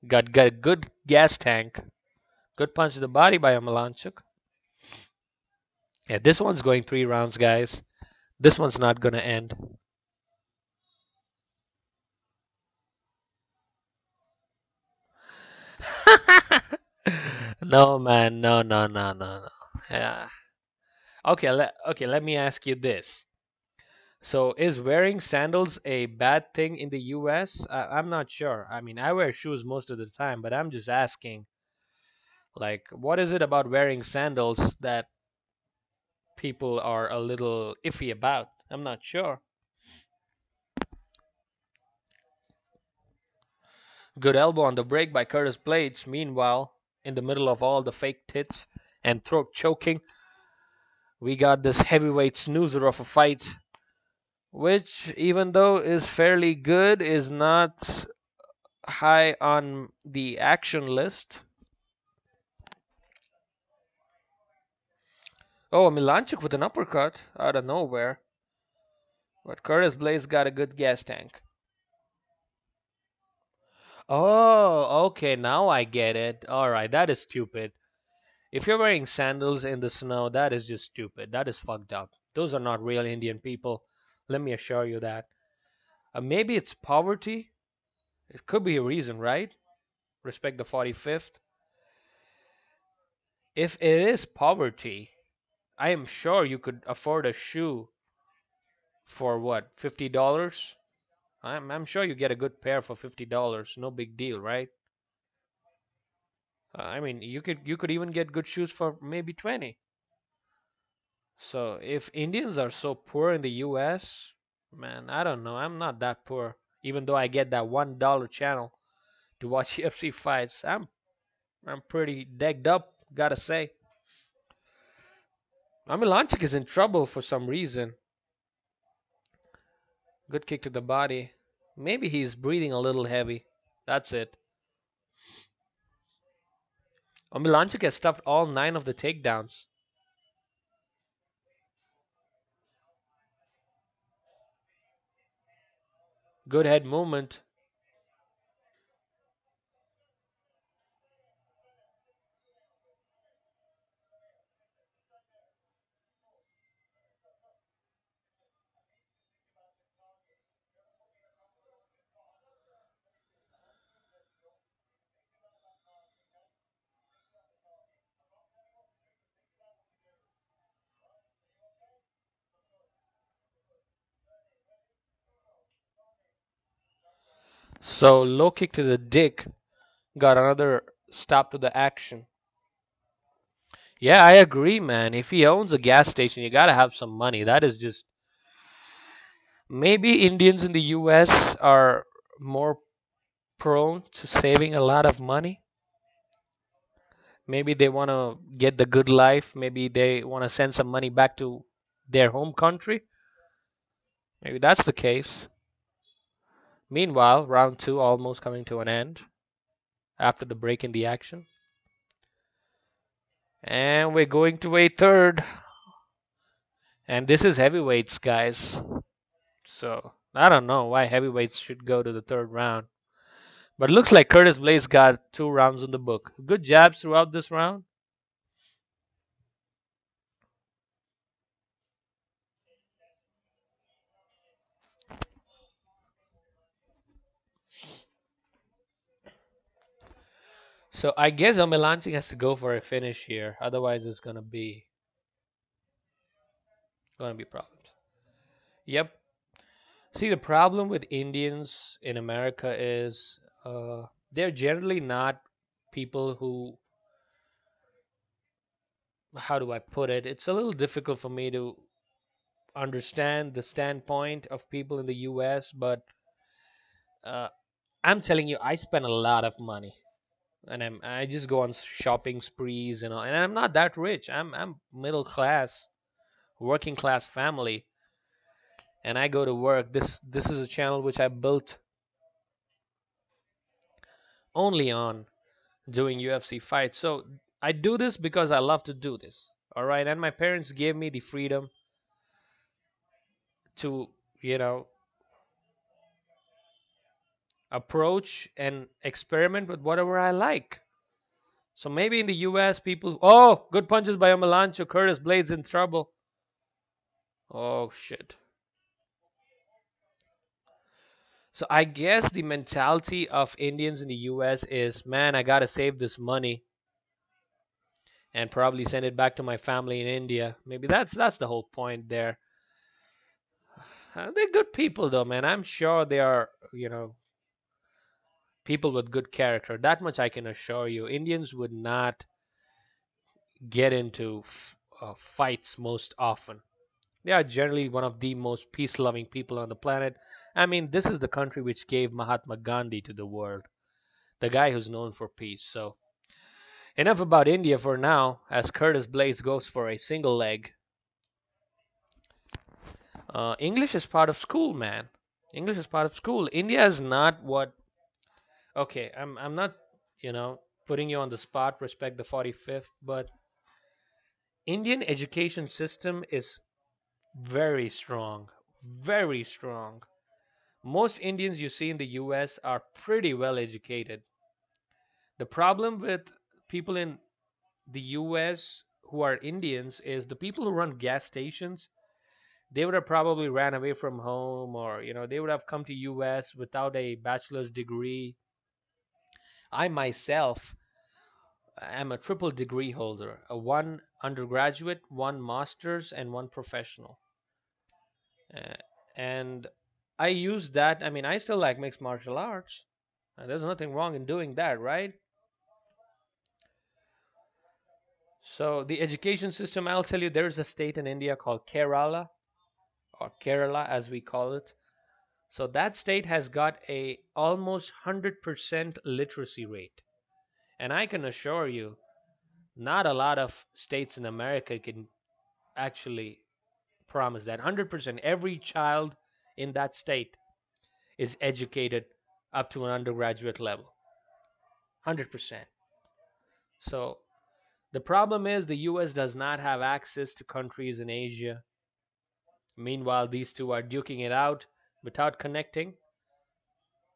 Speaker 1: got a good gas tank. Good punch to the body by Omeilanczuk. Yeah, this one's going 3 rounds, guys. This one's not gonna end. No, man. No, no, no, no, no. Yeah. Okay, let me ask you this. So, is wearing sandals a bad thing in the US? I'm not sure. I mean, I wear shoes most of the time, but I'm just asking, like, what is it about wearing sandals that people are a little iffy about? I'm not sure. Good elbow on the break by Curtis Blades. Meanwhile, in the middle of all the fake tits and throat choking, we got this heavyweight snoozer of a fight, which, even though is fairly good, is not high on the action list. Oh, Milanchuk with an uppercut out of nowhere. But Curtis Blaze got a good gas tank. Oh, okay, now I get it. Alright, that is stupid. If you're wearing sandals in the snow, that is just stupid. That is fucked up. Those are not real Indian people. Let me assure you that. Maybe it's poverty. It could be a reason, right? Respect the 45th. If it is poverty, I am sure you could afford a shoe for what, $50? I'm sure you get a good pair for $50. No big deal, right? I mean, you could even get good shoes for maybe 20. So if Indians are so poor in the US, man, I don't know. I'm not that poor. Even though I get that $1 channel to watch UFC fights, I'm pretty decked up, gotta say. Omielanczuk is in trouble for some reason. Good kick to the body. Maybe he's breathing a little heavy. That's it. Omielanczuk has stuffed all 9 of the takedowns. Good head movement. So low kick to the dick got another stop to the action. Yeah, I agree, man. If he owns a gas station, you gotta have some money. That is just maybe Indians in the US are more prone to saving a lot of money. Maybe they want to get the good life. Maybe they want to send some money back to their home country. Maybe that's the case. Meanwhile, round two almost coming to an end after the break in the action. And we're going to a third. And this is heavyweights, guys. So I don't know why heavyweights should go to the third round. But it looks like Curtis Blaydes got 2 rounds in the book. Good jabs throughout this round. So I guess Omeilanczuk has to go for a finish here. Otherwise, it's gonna be problems. Yep. See, the problem with Indians in America is they're generally not people who. How do I put it? It's a little difficult for me to understand the standpoint of people in the U.S., but uh, I'm telling you, I spend a lot of money, and I just go on shopping sprees, and I'm not that rich. I'm middle class, working class family, and I go to work. This is a channel which I built only on doing UFC fights. So I do this because I love to do this. All right, and my parents gave me the freedom to, you know, approach and experiment with whatever I like. So maybe in the US, people. Oh, good punches by Omeilanczuk. Curtis Blaydes in trouble. Oh, shit. So I guess the mentality of Indians in the US is, man, I gotta save this money and probably send it back to my family in India. Maybe that's the whole point there. They're good people though, man. I'm sure they are, people with good character. That much I can assure you. Indians would not get into fights most often. They are generally one of the most peace loving people on the planet. I mean, this is the country which gave Mahatma Gandhi to the world, the guy who's known for peace. So, enough about India for now, as Curtis Blaydes goes for a single leg. English is part of school, man. English is part of school. India is not what. Okay, I'm not, putting you on the spot. Respect the 45th, but Indian education system is very strong, very strong. Most Indians you see in the US are pretty well educated. The problem with people in the US who are Indians is the people who run gas stations, they would have probably ran away from home, or they would have come to US without a bachelor's degree. I myself am a triple degree holder, a one undergraduate, one master's, and one professional. Uh, and I use that. I mean, I still like mixed martial arts. There's nothing wrong in doing that, right? So the education system, I'll tell you, there's a state in India called Kerala, or Kerala as we call it. So that state has got a almost 100% literacy rate. And I can assure you, not a lot of states in America can actually promise that. 100%, every child in that state is educated up to an undergraduate level. 100%. So the problem is the US does not have access to countries in Asia. Meanwhile, these two are duking it out without connecting.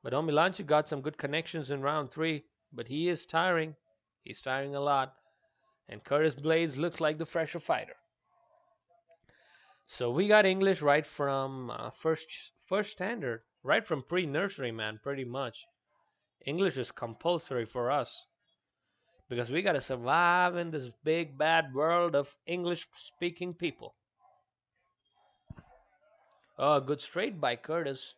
Speaker 1: But Omielanczuk got some good connections in round three, but he is tiring. He's tiring a lot. And Curtis Blaydes looks like the fresher fighter. So we got English right from first standard, right from pre-nursery, man, pretty much. English is compulsory for us because we got to survive in this big bad world of English-speaking people. Oh, good straight by Curtis.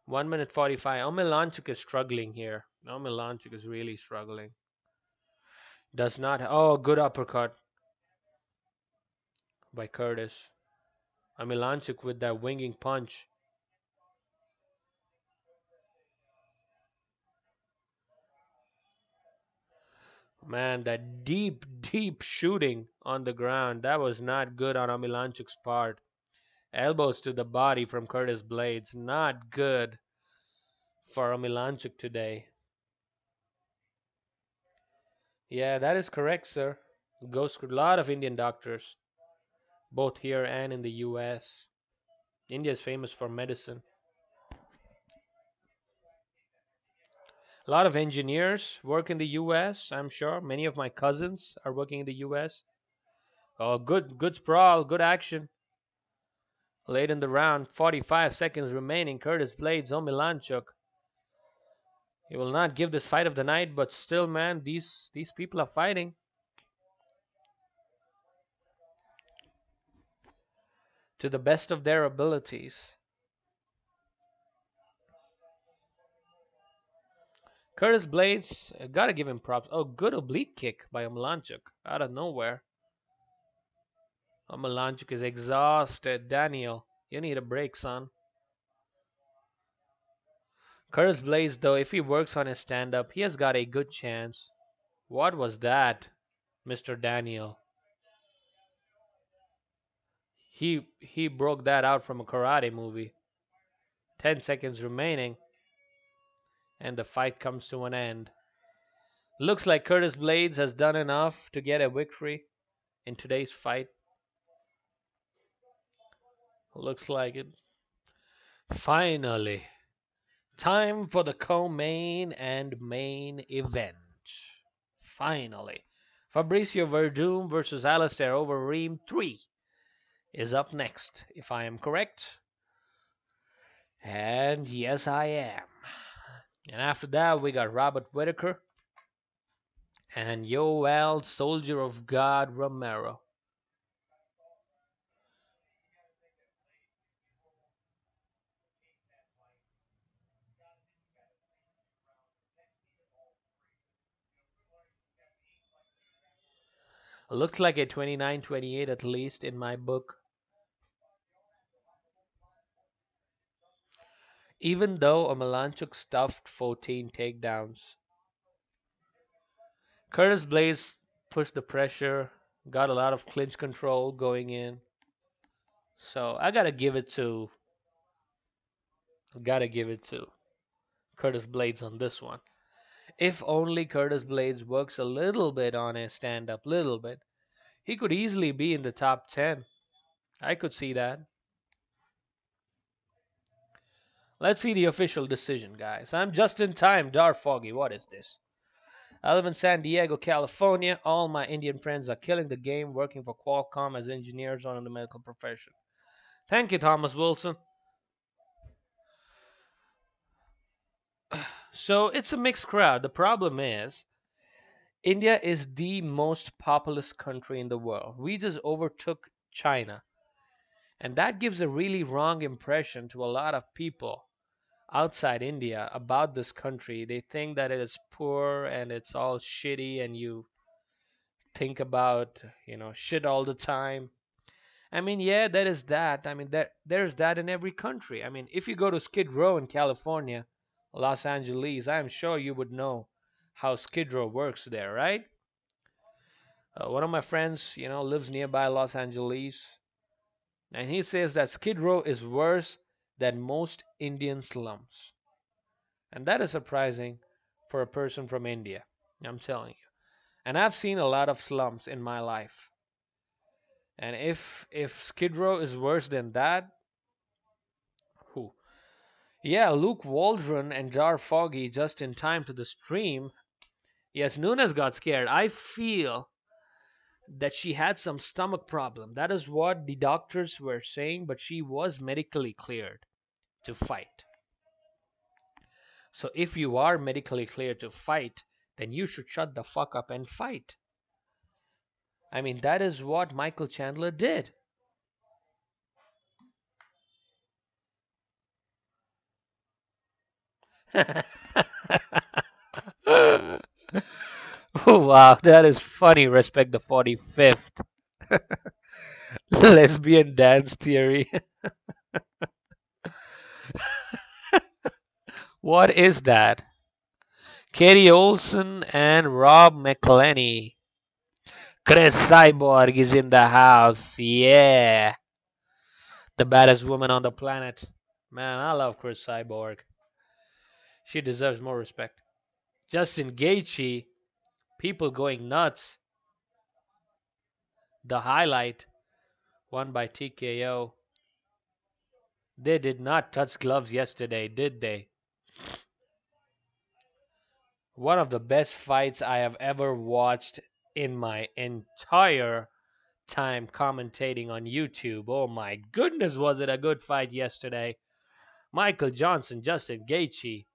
Speaker 1: 1 minute 45. Omeilanczuk is struggling here. Omeilanczuk is really struggling. Does not. Oh, good uppercut by Curtis. Omeilanczuk with that winging punch. Man, that deep shooting on the ground, that was not good on Omielanczuk's part. Elbows to the body from Curtis Blaydes, not good for Omielanczuk today. Yeah, that is correct, sir. Goes to a lot of Indian doctors, both here and in the US. India is famous for medicine. A lot of engineers work in the US, I'm sure. Many of my cousins are working in the US. Oh, good sprawl, good action. Late in the round, 45 seconds remaining. Curtis Blaydes, Omielanczuk. He will not give this fight of the night, but still, man, these people are fighting to the best of their abilities. Curtis Blaydes, gotta give him props. Oh, good oblique kick by Omielanczuk out of nowhere. Omielanczuk is exhausted. Daniel, you need a break, son. Curtis Blaydes, though, if he works on his stand-up, he has got a good chance. What was that, Mr. Daniel? He broke that out from a karate movie. 10 seconds remaining, and the fight comes to an end. Looks like Curtis Blaydes has done enough to get a victory in today's fight. Looks like it. Finally, time for the co-main and main event. Finally, Fabricio Werdum versus Alistair Overeem 3 is up next, if I am correct. And yes, I am. And after that, we got Robert Whittaker and Yoel, Soldier of God, Romero. Looks like a 29-28 at least in my book. Even though Omielanczuk stuffed 14 takedowns. Curtis Blaydes pushed the pressure, got a lot of clinch control going in. So I gotta give it to Curtis Blaydes on this one. If only Curtis Blaydes works a little bit on his stand-up, little bit, he could easily be in the top 10. I could see that. Let's see the official decision, guys. I'm just in time. Dar Foggy, what is this? I live in San Diego, California. All my Indian friends are killing the game, working for Qualcomm as engineers or in the medical profession. Thank you, Thomas Wilson. So it's a mixed crowd. The problem is, India is the most populous country in the world. We just overtook China. And that gives a really wrong impression to a lot of people outside India about this country. They think that it is poor and it's all shitty and you think about, shit all the time. I mean, yeah, there is that. I mean, there's that in every country. I mean, if you go to Skid Row in California, Los Angeles, I'm sure you would know how Skid Row works there, right? One of my friends, lives nearby Los Angeles, and he says that Skid Row is worse than most Indian slums. And that is surprising for a person from India, I'm telling you. And I've seen a lot of slums in my life. And if Skid Row is worse than that, who? Yeah, Luke Waldron and Jar Foggy just in time to the stream. Yes, Nunes got scared. I feel that she had some stomach problem. That is what the doctors were saying, but she was medically cleared to fight. So if you are medically cleared to fight, then you should shut the fuck up and fight. I mean, that is what Michael Chandler did. Wow, that is funny. Respect the 45th. Lesbian dance theory. What is that? Katie Olson and Rob McElhenney. Chris Cyborg is in the house. Yeah. The baddest woman on the planet. Man, I love Chris Cyborg. She deserves more respect. Justin Gaethje, people going nuts. The highlight, won by TKO. They did not touch gloves yesterday, did they? One of the best fights I have ever watched in my entire time commentating on YouTube. Oh my goodness, was it a good fight yesterday? Michael Johnson, Justin Gaethje.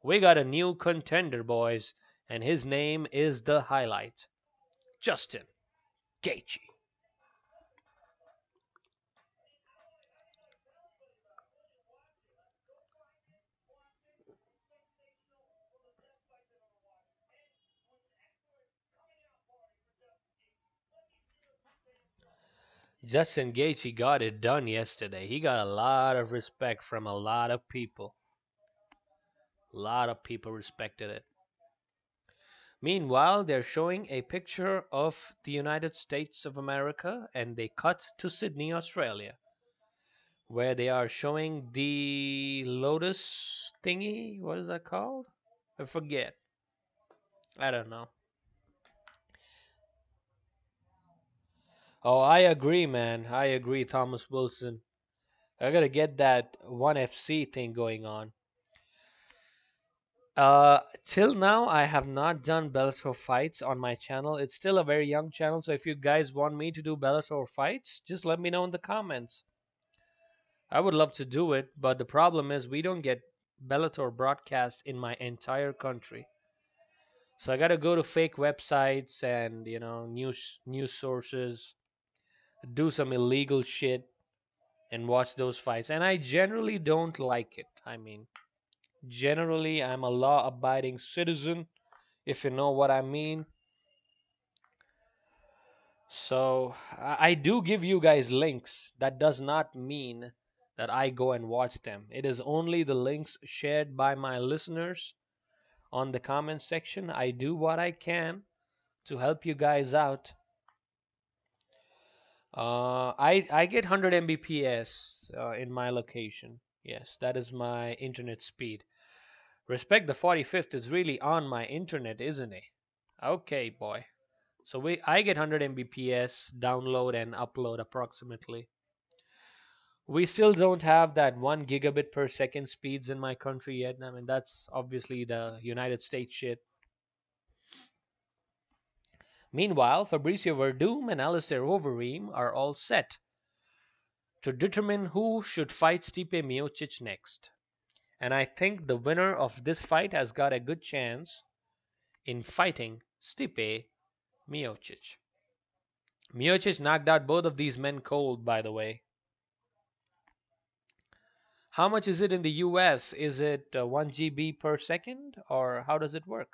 Speaker 1: We got a new contender, boys, and his name is the highlight. Justin Gaethje. Justin Gaethje got it done yesterday. He got a lot of respect from a lot of people. A lot of people respected it. Meanwhile, they're showing a picture of the United States of America and they cut to Sydney, Australia, where they are showing the Lotus thingy. What is that called? I forget. I don't know. Oh, I agree, man. I agree, Thomas Wilson. I gotta get that ONE FC thing going on. Till now, I have not done Bellator fights on my channel. It's still a very young channel, so if you guys want me to do Bellator fights, just let me know in the comments. I would love to do it, but the problem is we don't get Bellator broadcast in my entire country. So I gotta go to fake websites and news sources, do some illegal shit, and watch those fights. And I generally don't like it. I mean, generally, I'm a law-abiding citizen, if you know what I mean. So I do give you guys links. That does not mean that I go and watch them. It is only the links shared by my listeners on the comment section. I do what I can to help you guys out. I get 100 Mbps in my location. Yes, that is my internet speed. Respect the 45th is really on my internet, isn't it? Okay, boy. So I get 100 Mbps download and upload approximately. We still don't have that 1 gigabit per second speeds in my country yet. I mean, that's obviously the United States shit. Meanwhile, Fabricio Werdum and Alistair Overeem are all set to determine who should fight Stipe Miocic next. And I think the winner of this fight has got a good chance in fighting Stipe Miocic. Miocic knocked out both of these men cold, by the way. How much is it in the US? Is it 1 GB per second or how does it work?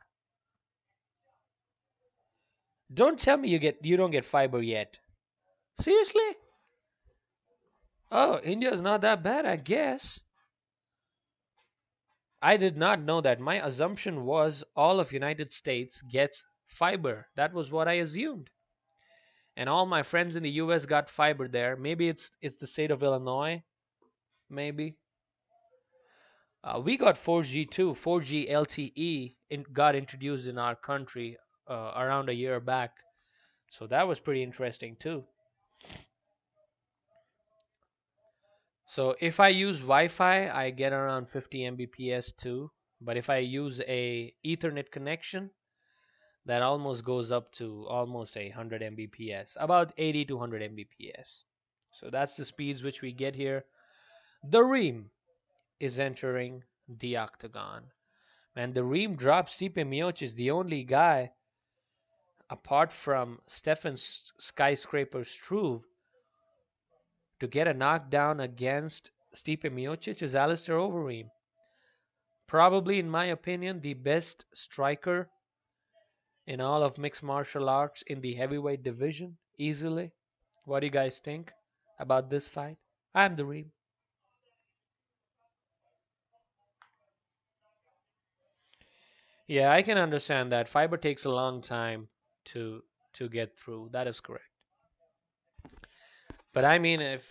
Speaker 1: Don't tell me you don't get fiber yet. Seriously? Oh, India's not that bad, I guess. I did not know that. My assumption was all of United States gets fiber. That was what I assumed. And all my friends in the US got fiber there. Maybe it's the state of Illinois. Maybe. We got 4G too. 4G LTE got introduced in our country around a year back. So that was pretty interesting too. So if I use Wi-Fi, I get around 50 Mbps too. But if I use a Ethernet connection, that almost goes up to almost 100 Mbps, about 80 to 100 Mbps. So that's the speeds which we get here. The Reem is entering the octagon. And the Reem drops Stipe Miocic is the only guy, apart from Stefan Skyscraper Struve, to get a knockdown against Stipe Miocic is Alistair Overeem. Probably, in my opinion, the best striker in all of mixed martial arts in the heavyweight division, easily. What do you guys think about this fight? I'm the Reem. Yeah, I can understand that. Fiber takes a long time to get through. That is correct. But I mean, if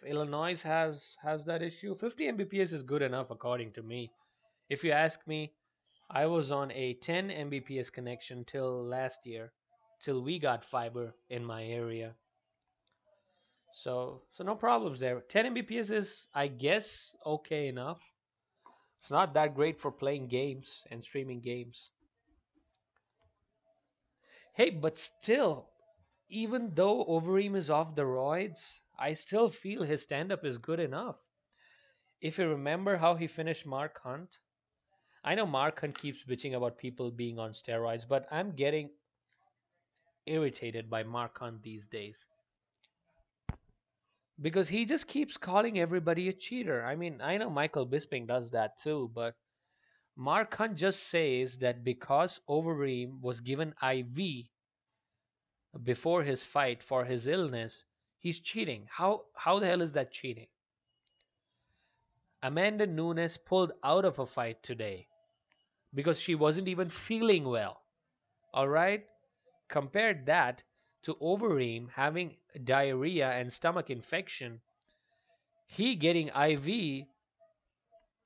Speaker 1: Illinois has that issue, 50 Mbps is good enough according to me. If you ask me, I was on a 10 Mbps connection till last year, till we got fiber in my area. So no problems there. 10 Mbps is, I guess, okay enough. It's not that great for playing games and streaming games. Hey, but still, even though Overeem is off the roids, I still feel his stand-up is good enough. If you remember how he finished Mark Hunt, I know Mark Hunt keeps bitching about people being on steroids, but I'm getting irritated by Mark Hunt these days because he just keeps calling everybody a cheater. I mean, I know Michael Bisping does that too, but Mark Hunt just says that because Overeem was given IV before his fight for his illness, he's cheating. How the hell is that cheating? Amanda Nunes pulled out of a fight today because she wasn't even feeling well. All right? Compared that to Overeem having diarrhea and stomach infection. He getting IV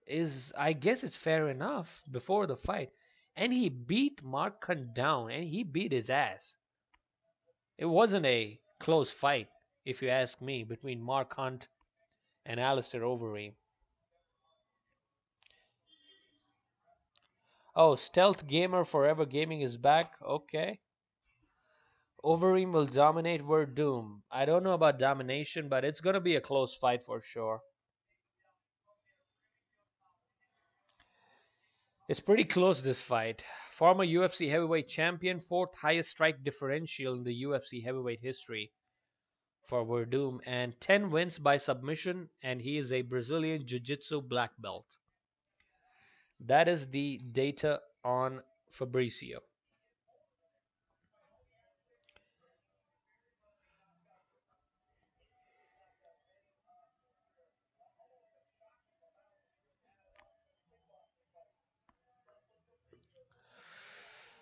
Speaker 1: is, I guess it's fair enough before the fight. And he beat Mark Hunt down and he beat his ass. It wasn't a close fight, if you ask me, between Mark Hunt and Alistair Overeem. Oh, Stealth Gamer Forever Gaming is back. Okay. Overeem will dominate Werdum. I don't know about domination, but it's going to be a close fight for sure. It's pretty close, this fight. Former UFC heavyweight champion, fourth highest strike differential in the UFC heavyweight history for Werdum, and 10 wins by submission, and he is a Brazilian Jiu-Jitsu black belt. That is the data on Fabricio.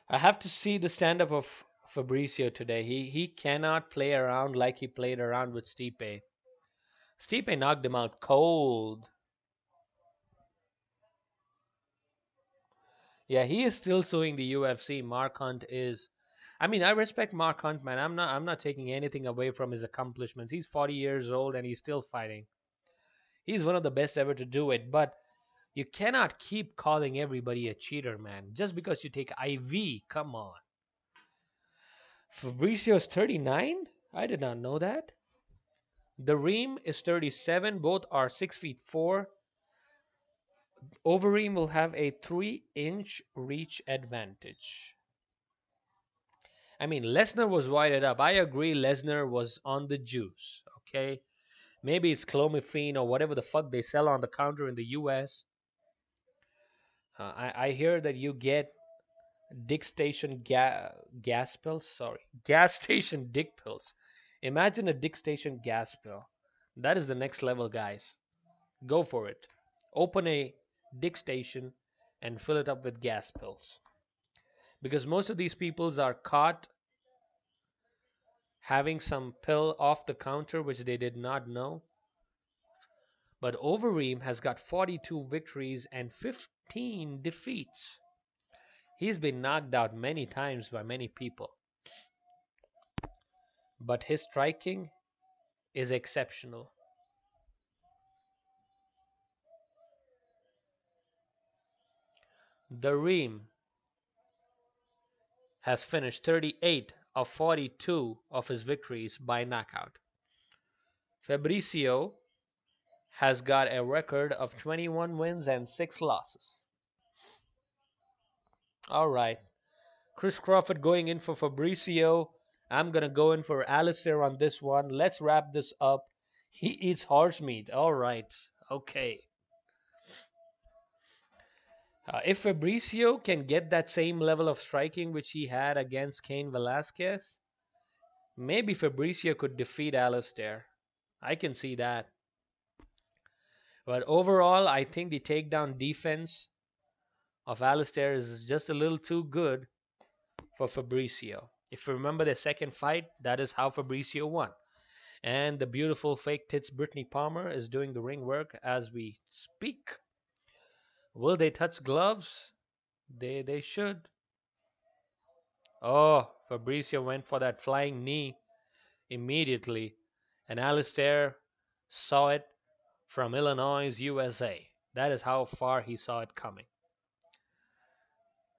Speaker 1: I have to see the stand-up of Fabricio today. He cannot play around like he played around with Stipe. Stipe knocked him out cold. Yeah, he is still suing the UFC. Mark Hunt is. I mean, I respect Mark Hunt, man. I'm not taking anything away from his accomplishments. He's 40 years old and he's still fighting. He's one of the best ever to do it, but you cannot keep calling everybody a cheater, man. Just because you take IV, come on. Fabricio is 39? I did not know that. The Reem is 37. Both are 6 feet 4. Overeem will have a 3-inch reach advantage. I mean, Lesnar was wired up. I agree Lesnar was on the juice, okay? Maybe it's clomiphene or whatever the fuck they sell on the counter in the US. I hear that you get dick station gas pills. Sorry, gas station dick pills. Imagine a dick station gas pill. That is the next level, guys. Go for it. Open a dick station and fill it up with gas pills. Because most of these peoples are caught having some pill off the counter which they did not know. But Overeem has got 42 victories and 15 defeats. He's been knocked out many times by many people. But his striking is exceptional. The Reem has finished 38 of 42 of his victories by knockout. Fabricio has got a record of 21 wins and 6 losses. All right. Chris Crawford going in for Fabricio. I'm going to go in for Alistair on this one. Let's wrap this up. He eats horse meat. All right. Okay. If Fabricio can get that same level of striking which he had against Cain Velasquez, maybe Fabricio could defeat Alistair. I can see that. But overall, I think the takedown defense of Alistair is just a little too good for Fabricio. If you remember the second fight, that is how Fabricio won. And the beautiful fake tits Brittany Palmer is doing the ring work as we speak. Will they touch gloves? They should. Oh, Fabricio went for that flying knee immediately, and Alistair saw it from Illinois, USA. That is how far he saw it coming.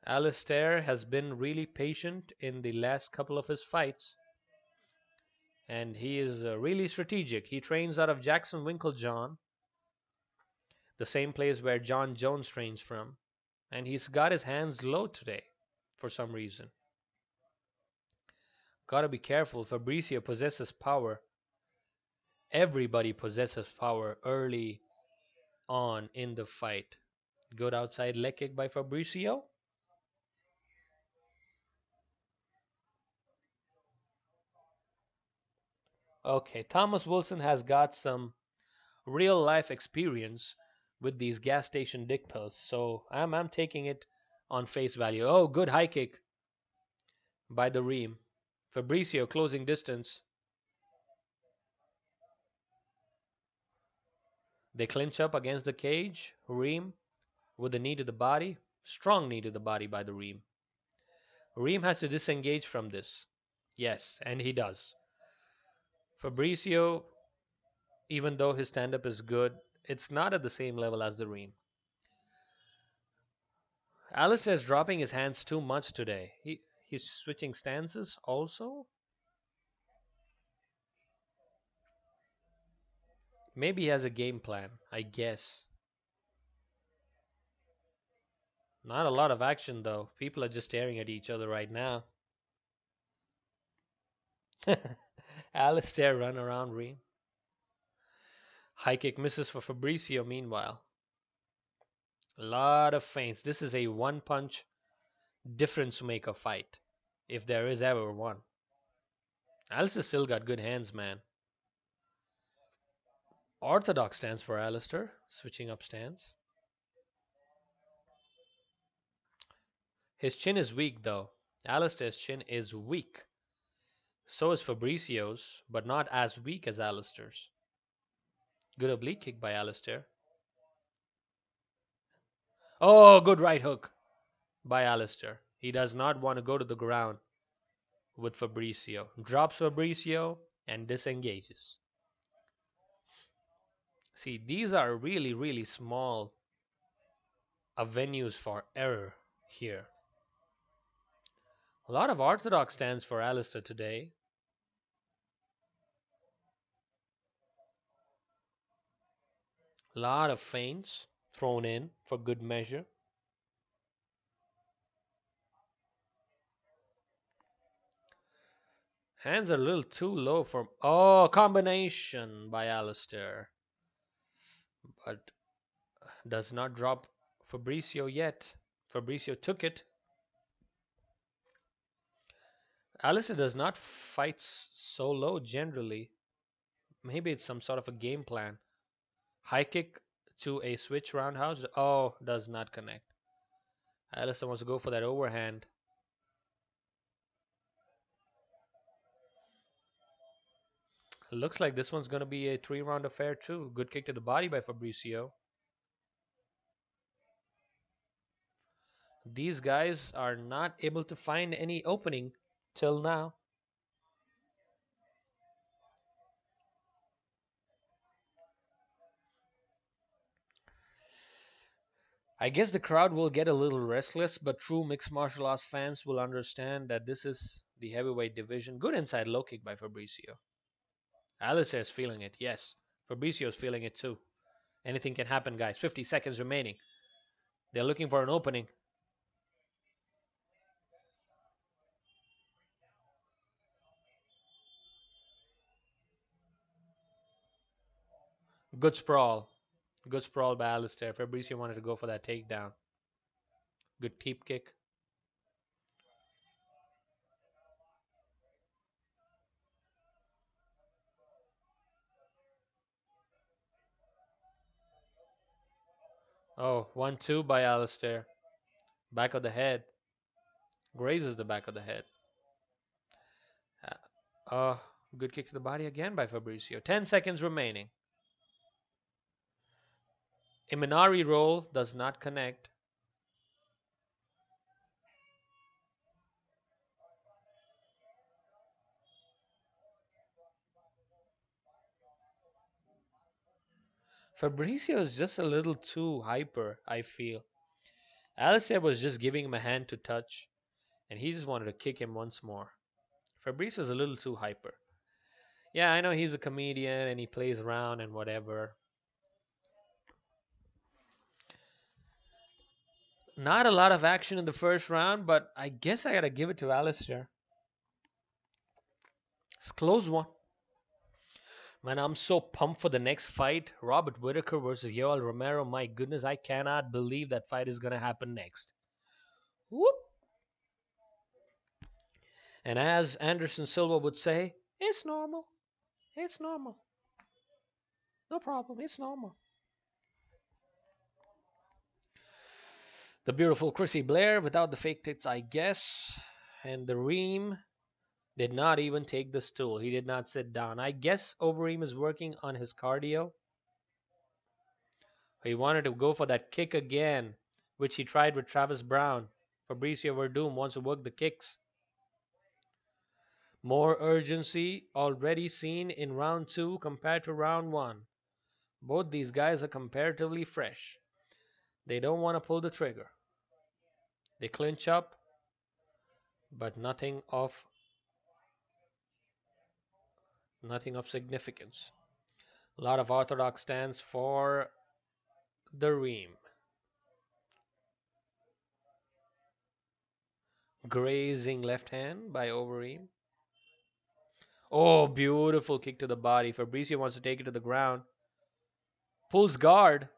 Speaker 1: Alistair has been really patient in the last couple of his fights, and he is really strategic. He trains out of Jackson Winklejohn, the same place where John Jones trains from, and he's got his hands low today for some reason. Gotta be careful. Fabricio possesses power. Everybody possesses power early on in the fight. Good outside leg kick by Fabricio. Okay, Thomas Wilson has got some real life experience with these gas station dick pills, so I'm taking it on face value. Oh, good high kick by the Reem. Fabricio closing distance. They clinch up against the cage. Reem with a knee to the body. Strong knee to the body by the Reem. Reem has to disengage from this. Yes, and he does. Fabricio, even though his stand-up is good, it's not at the same level as the Reem. Alistair is dropping his hands too much today. He's switching stances also. Maybe he has a game plan, I guess. Not a lot of action though. People are just staring at each other right now. Alistair run around Reem. High kick misses for Fabricio meanwhile. A lot of feints. This is a one punch difference maker fight, if there is ever one. Alistair still got good hands, man. Orthodox stance for Alistair. Switching up stance. His chin is weak though. Alistair's chin is weak. So is Fabricio's, but not as weak as Alistair's. Good oblique kick by Alistair. Oh, good right hook by Alistair. He does not want to go to the ground with Fabricio. Drops Fabricio and disengages. See, these are really, really small avenues for error here. A lot of orthodox stands for Alistair today. A lot of feints thrown in for good measure. Hands are a little too low for... Oh, combination by Alistair. But does not drop Fabricio yet. Fabricio took it. Alistair does not fight so low generally. Maybe it's some sort of a game plan. High kick to a switch roundhouse. Oh, does not connect. Alistair wants to go for that overhand. Looks like this one's going to be a 3-round affair too. Good kick to the body by Fabricio. These guys are not able to find any opening till now. I guess the crowd will get a little restless, but true mixed martial arts fans will understand that this is the heavyweight division. Good inside low kick by Fabricio. Alistair is feeling it, yes. Fabricio is feeling it too. Anything can happen, guys. 50 seconds remaining. They're looking for an opening. Good sprawl. Good sprawl by Alistair. Fabricio wanted to go for that takedown. Good keep kick. Oh, 1-2 by Alistair. Back of the head. Grazes the back of the head. Uh, Good kick to the body again by Fabricio. 10 seconds remaining. Imanari roll does not connect. Fabricio is just a little too hyper, I feel. Alistair was just giving him a hand to touch, and he just wanted to kick him once more. Fabricio is a little too hyper. Yeah, I know he's a comedian and he plays around and whatever. Not a lot of action in the first round, but I guess I gotta give it to Alistair. It's a close one. Man, I'm so pumped for the next fight. Robert Whittaker versus Yoel Romero. My goodness, I cannot believe that fight is gonna happen next. Whoop! And as Anderson Silva would say, it's normal. It's normal. No problem. It's normal. The beautiful Chrissy Blair without the fake tits, I guess. And the Reem did not even take the stool. He did not sit down. I guess Overeem is working on his cardio. He wanted to go for that kick again, which he tried with Travis Brown. Fabricio Werdum wants to work the kicks. More urgency already seen in round 2 compared to round 1. Both these guys are comparatively fresh. They don't want to pull the trigger. They clinch up, but nothing of significance. A lot of orthodox stance for the Reem. Grazing left hand by Overeem. Oh, beautiful kick to the body. Fabricio wants to take it to the ground. Pulls guard.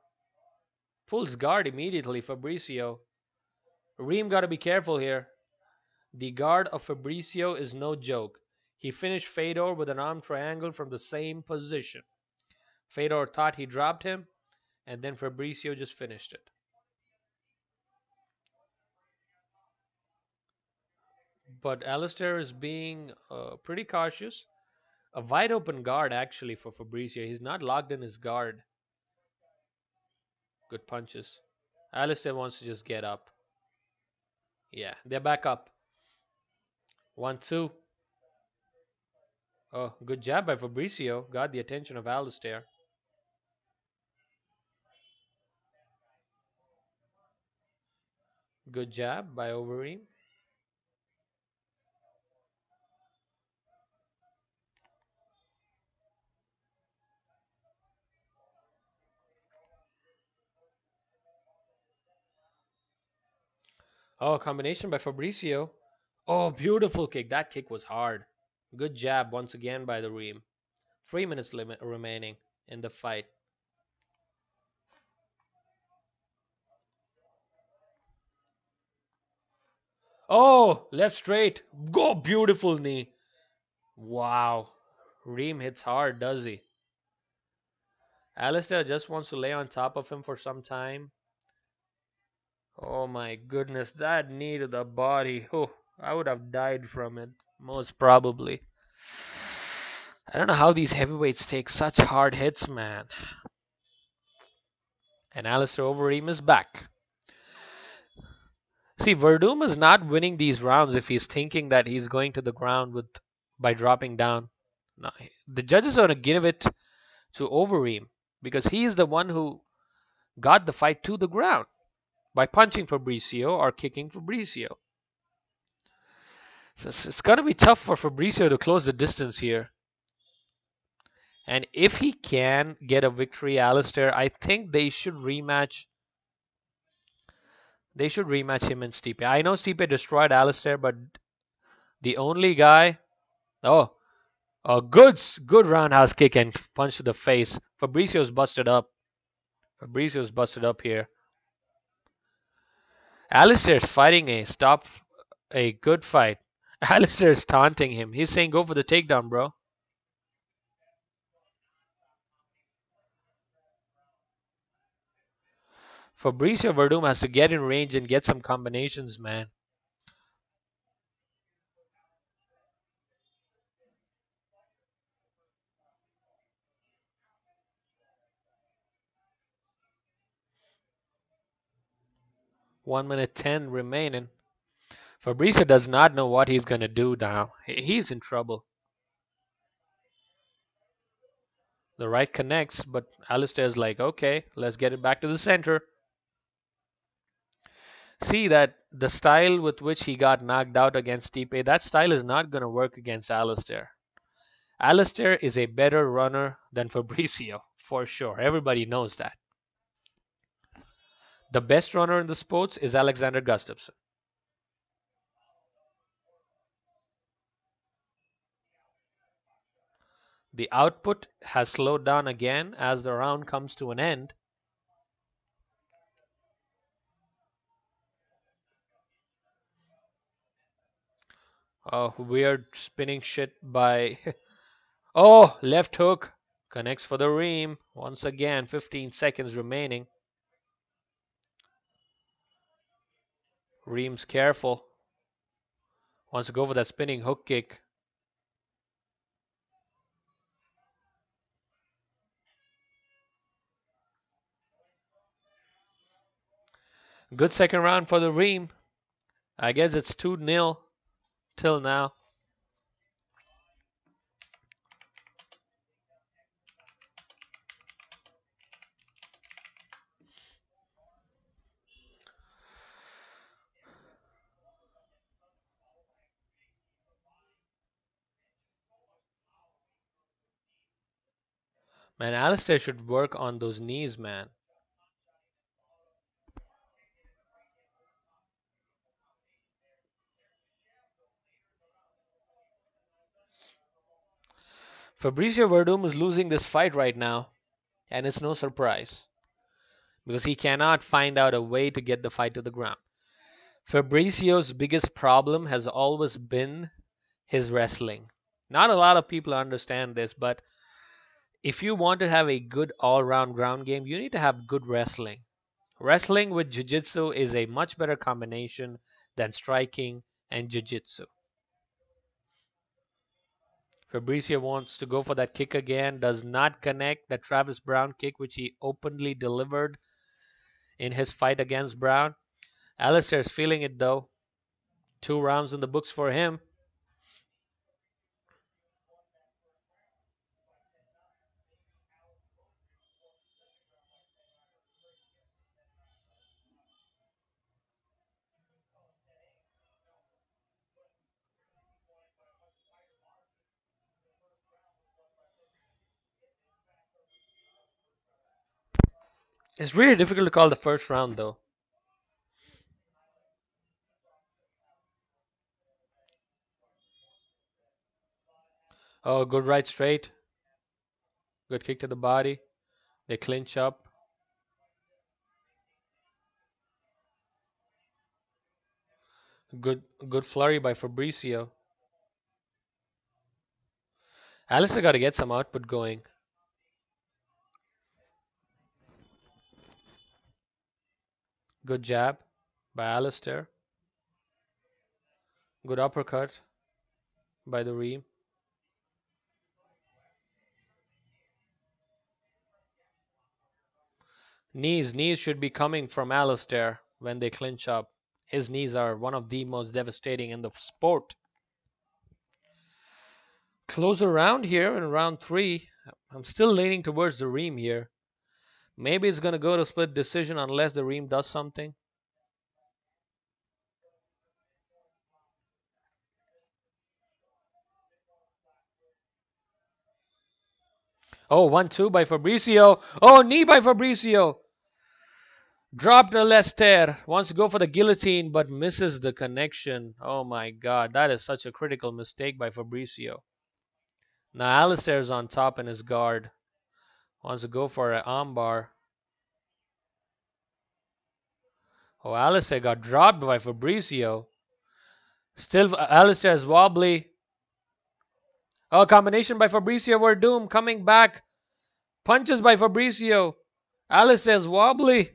Speaker 1: Pulls guard immediately, Fabricio. Reem got to be careful here. The guard of Fabricio is no joke. He finished Fedor with an arm triangle from the same position. Fedor thought he dropped him, and then Fabricio just finished it. But Alistair is being pretty cautious. A wide open guard actually for Fabricio. He's not locked in his guard. Good punches. Alistair wants to just get up. Yeah, they're back up. 1-2. Oh, good jab by Fabricio. Got the attention of Alistair. Good jab by Overeem. Oh, combination by Fabricio. Oh, beautiful kick. That kick was hard. Good jab once again by the Reem. 3 minutes limit remaining in the fight. Oh, left straight. Go, beautiful knee. Wow. Reem hits hard, does he? Alistair just wants to lay on top of him for some time. Oh my goodness, that knee to the body. Oh, I would have died from it, most probably. I don't know how these heavyweights take such hard hits, man. And Alistair Overeem is back. See, Werdum is not winning these rounds if he's thinking that he's going to the ground by dropping down. No, the judges are going to give it to Overeem because he's the one who got the fight to the ground by punching Fabricio or kicking Fabricio. So it's going to be tough for Fabricio to close the distance here. And if he can get a victory, Alistair, I think they should rematch. They should rematch him and Stipe. I know Stipe destroyed Alistair, but the only guy... Oh, a good roundhouse kick and punch to the face. Fabricio's busted up. Fabricio's busted up here. Alistair's fighting a good fight. Alistair's taunting him. He's saying, go for the takedown, bro. Fabricio Werdum has to get in range and get some combinations, man. (1 minute 10 remaining. Fabricio does not know what he's going to do now. He's in trouble. The right connects, but Alistair's like, okay, let's get it back to the center. See that the style with which he got knocked out against Stipe, that style is not going to work against Alistair. Alistair is a better runner than Fabricio, for sure. Everybody knows that. The best runner in the sports is Alexander Gustafsson. The output has slowed down again as the round comes to an end. Oh, weird spinning shit by... Oh, left hook. Connects for the ream. Once again, 15 seconds remaining. Ream's careful. Wants to go for that spinning hook kick. Good second round for the Ream. I guess it's 2-0 till now. Man, Alistair should work on those knees, man. Fabricio Werdum is losing this fight right now, and it's no surprise because he cannot find out a way to get the fight to the ground. Fabricio's biggest problem has always been his wrestling. Not a lot of people understand this, but if you want to have a good all-round ground game, you need to have good wrestling. Wrestling with jiu-jitsu is a much better combination than striking and jiu-jitsu. Fabricio wants to go for that kick again, does not connect the Travis Browne kick, which he openly delivered in his fight against Browne. Alistair's feeling it though. 2 rounds in the books for him. It's really difficult to call the first round though. Oh, good right straight. Good kick to the body. They clinch up. Good flurry by Fabricio. Alistair got to get some output going. Good jab by Alistair. Good uppercut by the Ream. Knees should be coming from Alistair when they clinch up. His knees are one of the most devastating in the sport. Closer round here in round 3. I'm still leaning towards the Ream here. Maybe it's going to go to split decision unless the Ream does something. Oh, 1-2 by Fabricio. Oh, knee by Fabricio. Dropped Alistair. Wants to go for the guillotine, but misses the connection. Oh my god, that is such a critical mistake by Fabricio. Now Alistair's on top in his guard. Wants to go for an armbar. Oh, Alistair got dropped by Fabricio. Still, Alistair is wobbly. Oh, combination by Fabricio Werdum coming back. Punches by Fabricio. Alistair's wobbly.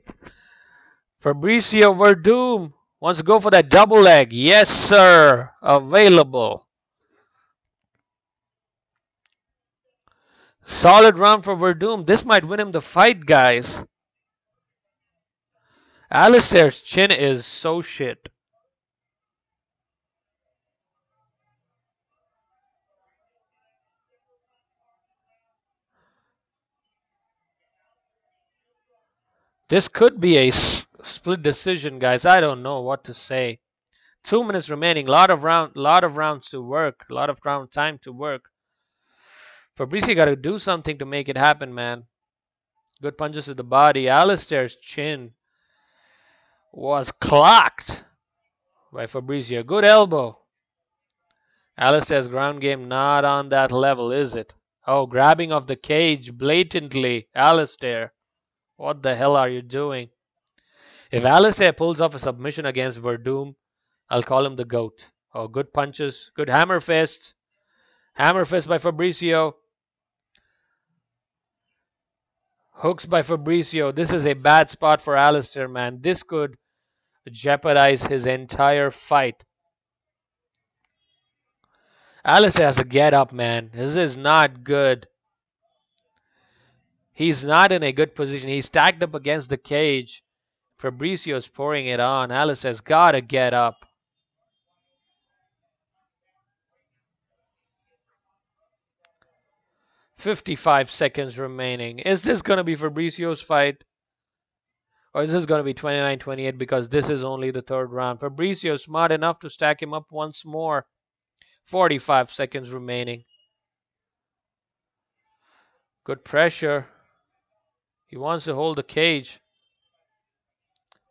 Speaker 1: Fabricio Werdum wants to go for that double leg. Yes, sir. Available. Solid round for Werdum. This might win him the fight, guys. Alistair's chin is so shit. This could be a split decision, guys. I don't know what to say. 2 minutes remaining. Lot of rounds to work. A lot of round time to work. Fabricio got to do something to make it happen, man. Good punches to the body. Alistair's chin was clocked by Fabricio. Good elbow. Alistair's ground game not on that level, is it? Oh, grabbing of the cage blatantly. Alistair, what the hell are you doing? If Alistair pulls off a submission against Werdum, I'll call him the GOAT. Oh, good punches. Good hammer fists. Hammer fist by Fabricio. Hooks by Fabricio. This is a bad spot for Alistair, man. This could jeopardize his entire fight. Alistair has to get up, man. This is not good. He's not in a good position. He's stacked up against the cage. Fabricio's pouring it on. Alistair's got to get up. "55 seconds remaining. Is this going to be Fabricio's fight? Or is this going to be 29-28 because this is only the third round? Fabricio's smart enough to stack him up once more. 45 seconds remaining. Good pressure. He wants to hold the cage.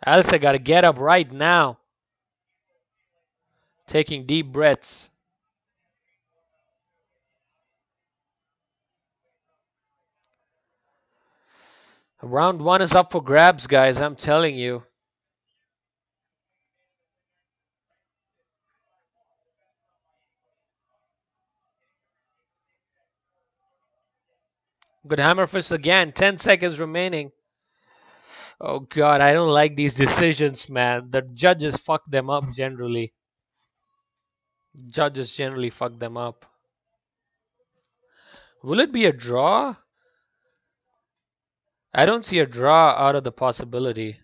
Speaker 1: Alistair got to get up right now. Taking deep breaths. Round one is up for grabs, guys. I'm telling you. Good hammer fist again. 10 seconds remaining. Oh, God. I don't like these decisions, man. The judges fuck them up generally. Judges generally fuck them up. Will it be a draw? I don't see a draw out of the possibility.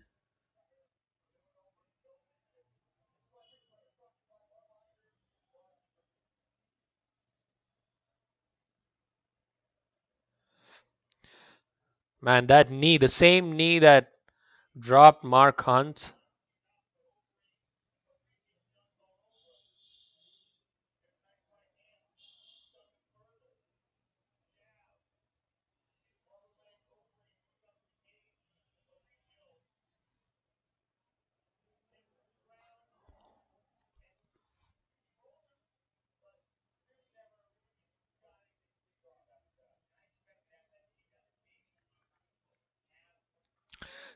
Speaker 1: Man, that knee, the same knee that dropped Mark Hunt.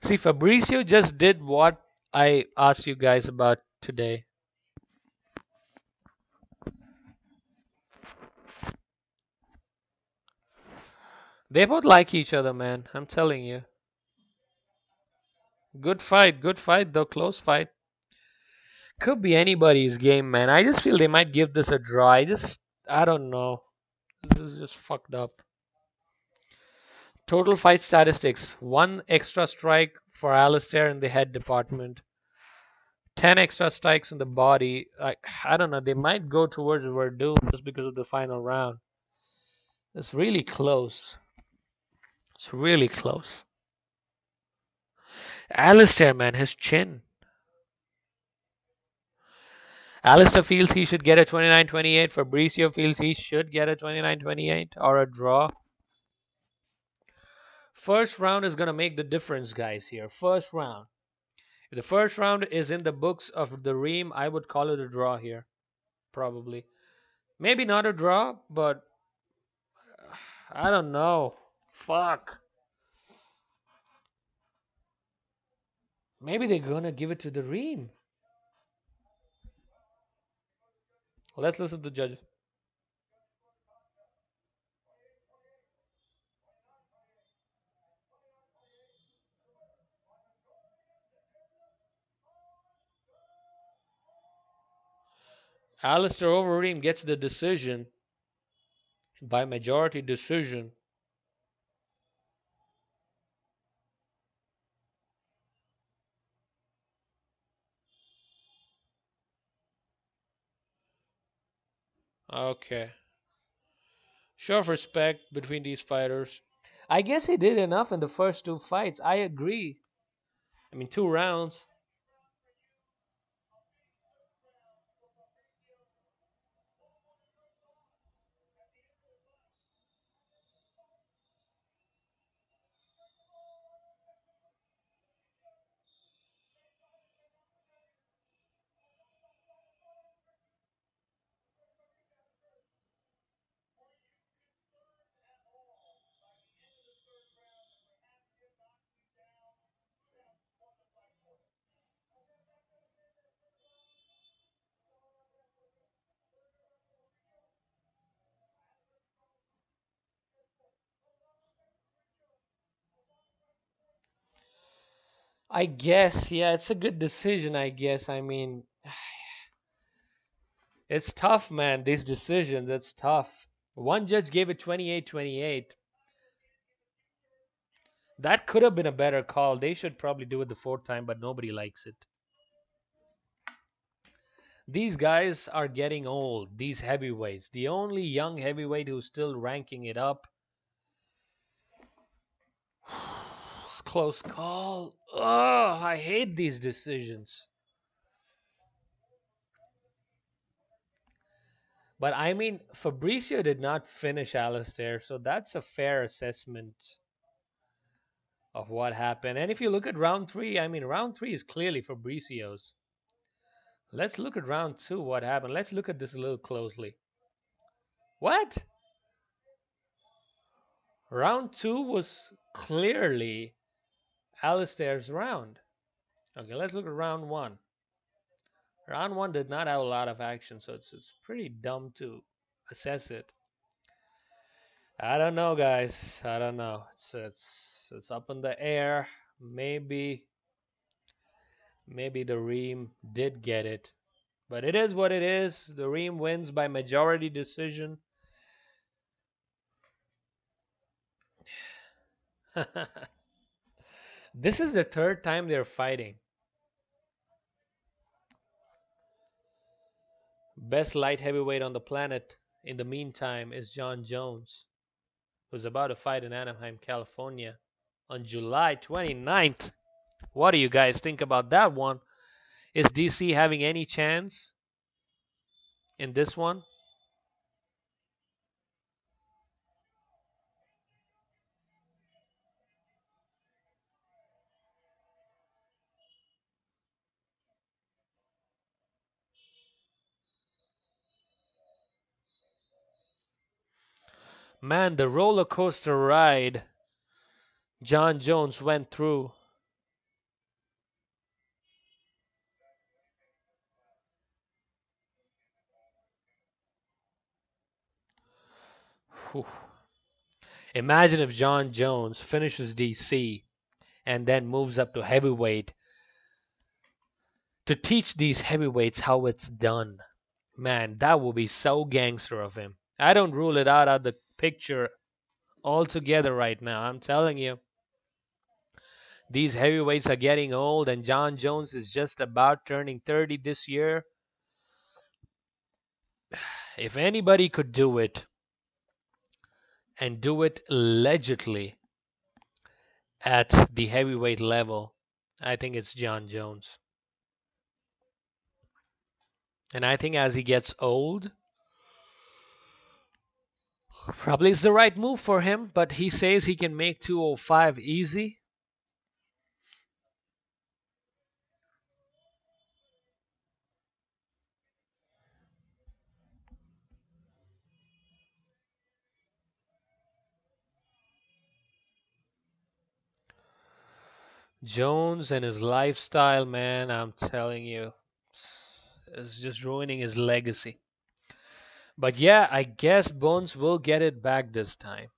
Speaker 1: See, Fabricio just did what I asked you guys about today. They both like each other, man. I'm telling you. Good fight though, close fight. Could be anybody's game, man. I just feel they might give this a draw. I don't know. This is just fucked up. Total fight statistics: 1 extra strike for Alistair in the head department. 10 extra strikes in the body. I don't know. They might go towards Werdum just because of the final round. It's really close. It's really close. Alistair, man, his chin. Alistair feels he should get a 29-28. Fabricio feels he should get a 29-28 or a draw. First round is going to make the difference, guys, here. First round. If the first round is in the books of the Reem, I would call it a draw here. Probably. Maybe not a draw, but I don't know. Fuck. Maybe they're going to give it to the Reem. Let's listen to the judges. Alistair Overeem gets the decision by majority decision. Okay. Show of respect between these fighters. I guess he did enough in the first two fights. I agree. I mean, 2 rounds. I guess, yeah, it's a good decision, I guess. I mean, it's tough, man, these decisions. It's tough. One judge gave it 28-28. That could have been a better call. They should probably do it the fourth time, but nobody likes it. These guys are getting old, these heavyweights. The only young heavyweight who's still ranking it up. It's close call. Oh, I hate these decisions. But I mean, Fabricio did not finish Alistair, so that's a fair assessment of what happened. And if you look at round three, I mean, round three is clearly Fabricio's. Let's look at round two, what happened. Let's look at this a little closely. What? Round two was clearly Alistair's round. Okay, let's look at round one. Round one did not have a lot of action, so it's pretty dumb to assess it. I don't know, guys. I don't know. It's up in the air. Maybe the Reem did get it, but it is what it is. The Reem wins by majority decision. This is the third time they're fighting. Best light heavyweight on the planet in the meantime is Jon Jones, who's about to fight in Anaheim, California on July 29th. What do you guys think about that one? Is DC having any chance in this one? Man, the roller coaster ride Jon Jones went through. Whew. Imagine if Jon Jones finishes DC and then moves up to heavyweight to teach these heavyweights how it's done. Man, that would be so gangster of him. I don't rule it out of the picture altogether right now. I'm telling you. These heavyweights are getting old, and Jon Jones is just about turning 30 this year. If anybody could do it, and do it legitimately at the heavyweight level, I think it's Jon Jones. And I think as he gets old, probably it's the right move for him, but he says he can make 205 easy. Jones and his lifestyle, man, I'm telling you, is just ruining his legacy. But yeah, I guess Bones will get it back this time.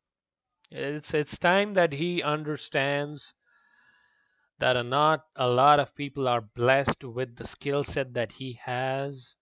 Speaker 1: It's time that he understands that not a lot of people are blessed with the skill set that he has.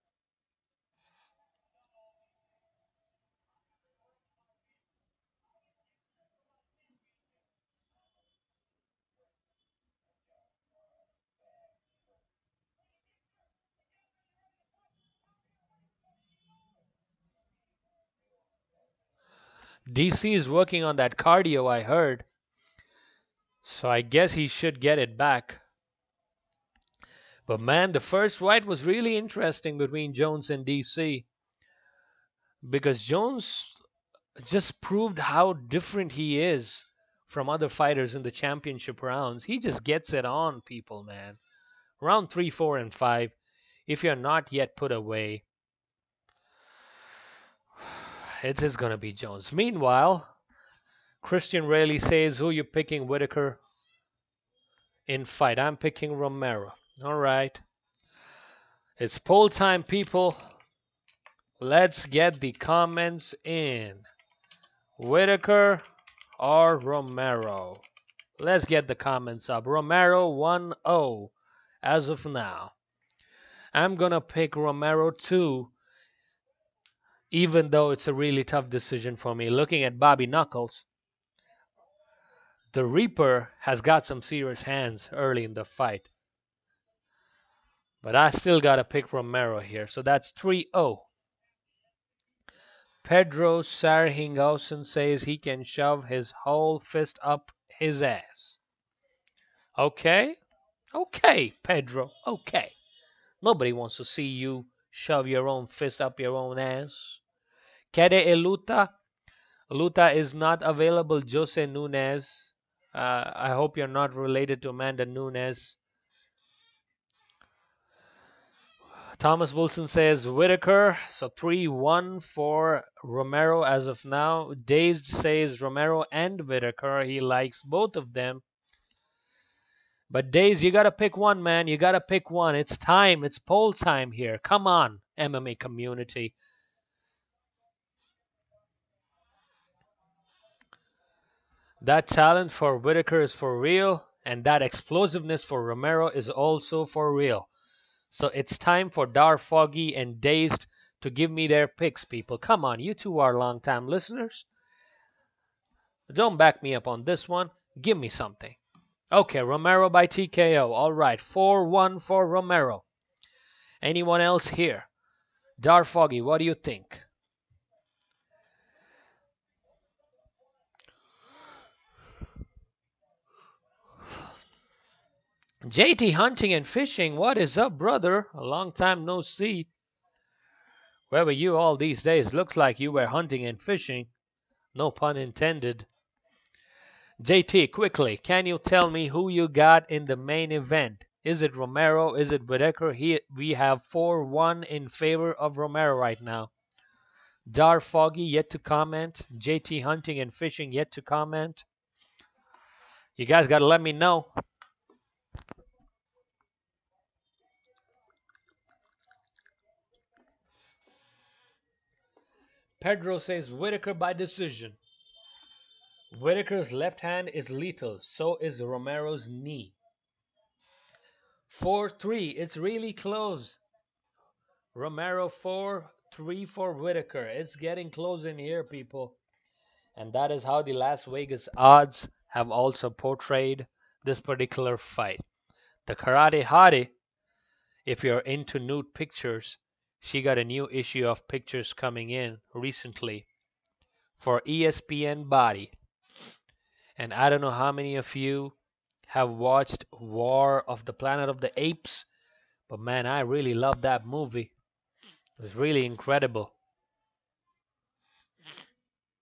Speaker 1: DC is working on that cardio, I heard. So I guess he should get it back. But man, the first fight was really interesting between Jones and DC. Because Jones just proved how different he is from other fighters in the championship rounds. He just gets it on people, man. Round 3, 4, and 5. If you're not yet put away, it's just going to be Jones. Meanwhile, Christian Rayleigh says, who you picking, Whittaker in fight? I'm picking Romero. All right. It's poll time, people. Let's get the comments in. Whittaker or Romero? Let's get the comments up. Romero 1-0 as of now. I'm going to pick Romero 2, even though it's a really tough decision for me. Looking at Bobby Knuckles, the Reaper has got some serious hands early in the fight. But I still got to pick Romero here. So that's 3-0. Pedro Sarhinghausen says he can shove his whole fist up his ass. Okay? Okay, Pedro. Okay. Nobody wants to see you shove your own fist up your own ass. Kede Eluta. Luta is not available. Jose Nunez. I hope you're not related to Amanda Nunes. Thomas Wilson says Whittaker. So 3-1 for Romero as of now. Dazed says Romero and Whittaker. He likes both of them. But Dazed, you got to pick one, man. You got to pick one. It's time. It's poll time here. Come on, MMA community. That talent for Whittaker is for real. And that explosiveness for Romero is also for real. So it's time for Dar Foggy and Dazed to give me their picks, people. Come on, you two are long-time listeners. Don't back me up on this one. Give me something. Okay, Romero by TKO. All right, 4-1 for Romero. Anyone else here? Dar Foggy, what do you think? JT Hunting and Fishing, what is up, brother? A long time no see. Where were you all these days? Looks like you were hunting and fishing. No pun intended. JT, quickly, can you tell me who you got in the main event? Is it Romero? Is it Whittaker? We have 4-1 in favor of Romero right now. Dar Foggy, yet to comment. JT Hunting and Fishing, yet to comment. You guys got to let me know. Pedro says Whittaker by decision. Whittaker's left hand is lethal. So is Romero's knee. 4-3. It's really close. Romero 4-3 for Whittaker. It's getting close in here, people. And that is how the Las Vegas odds have also portrayed this particular fight. The Karate Hottie, if you're into nude pictures, she got a new issue of pictures coming in recently for ESPN Body. And I don't know how many of you have watched War of the Planet of the Apes, but man, I really love that movie. It was really incredible.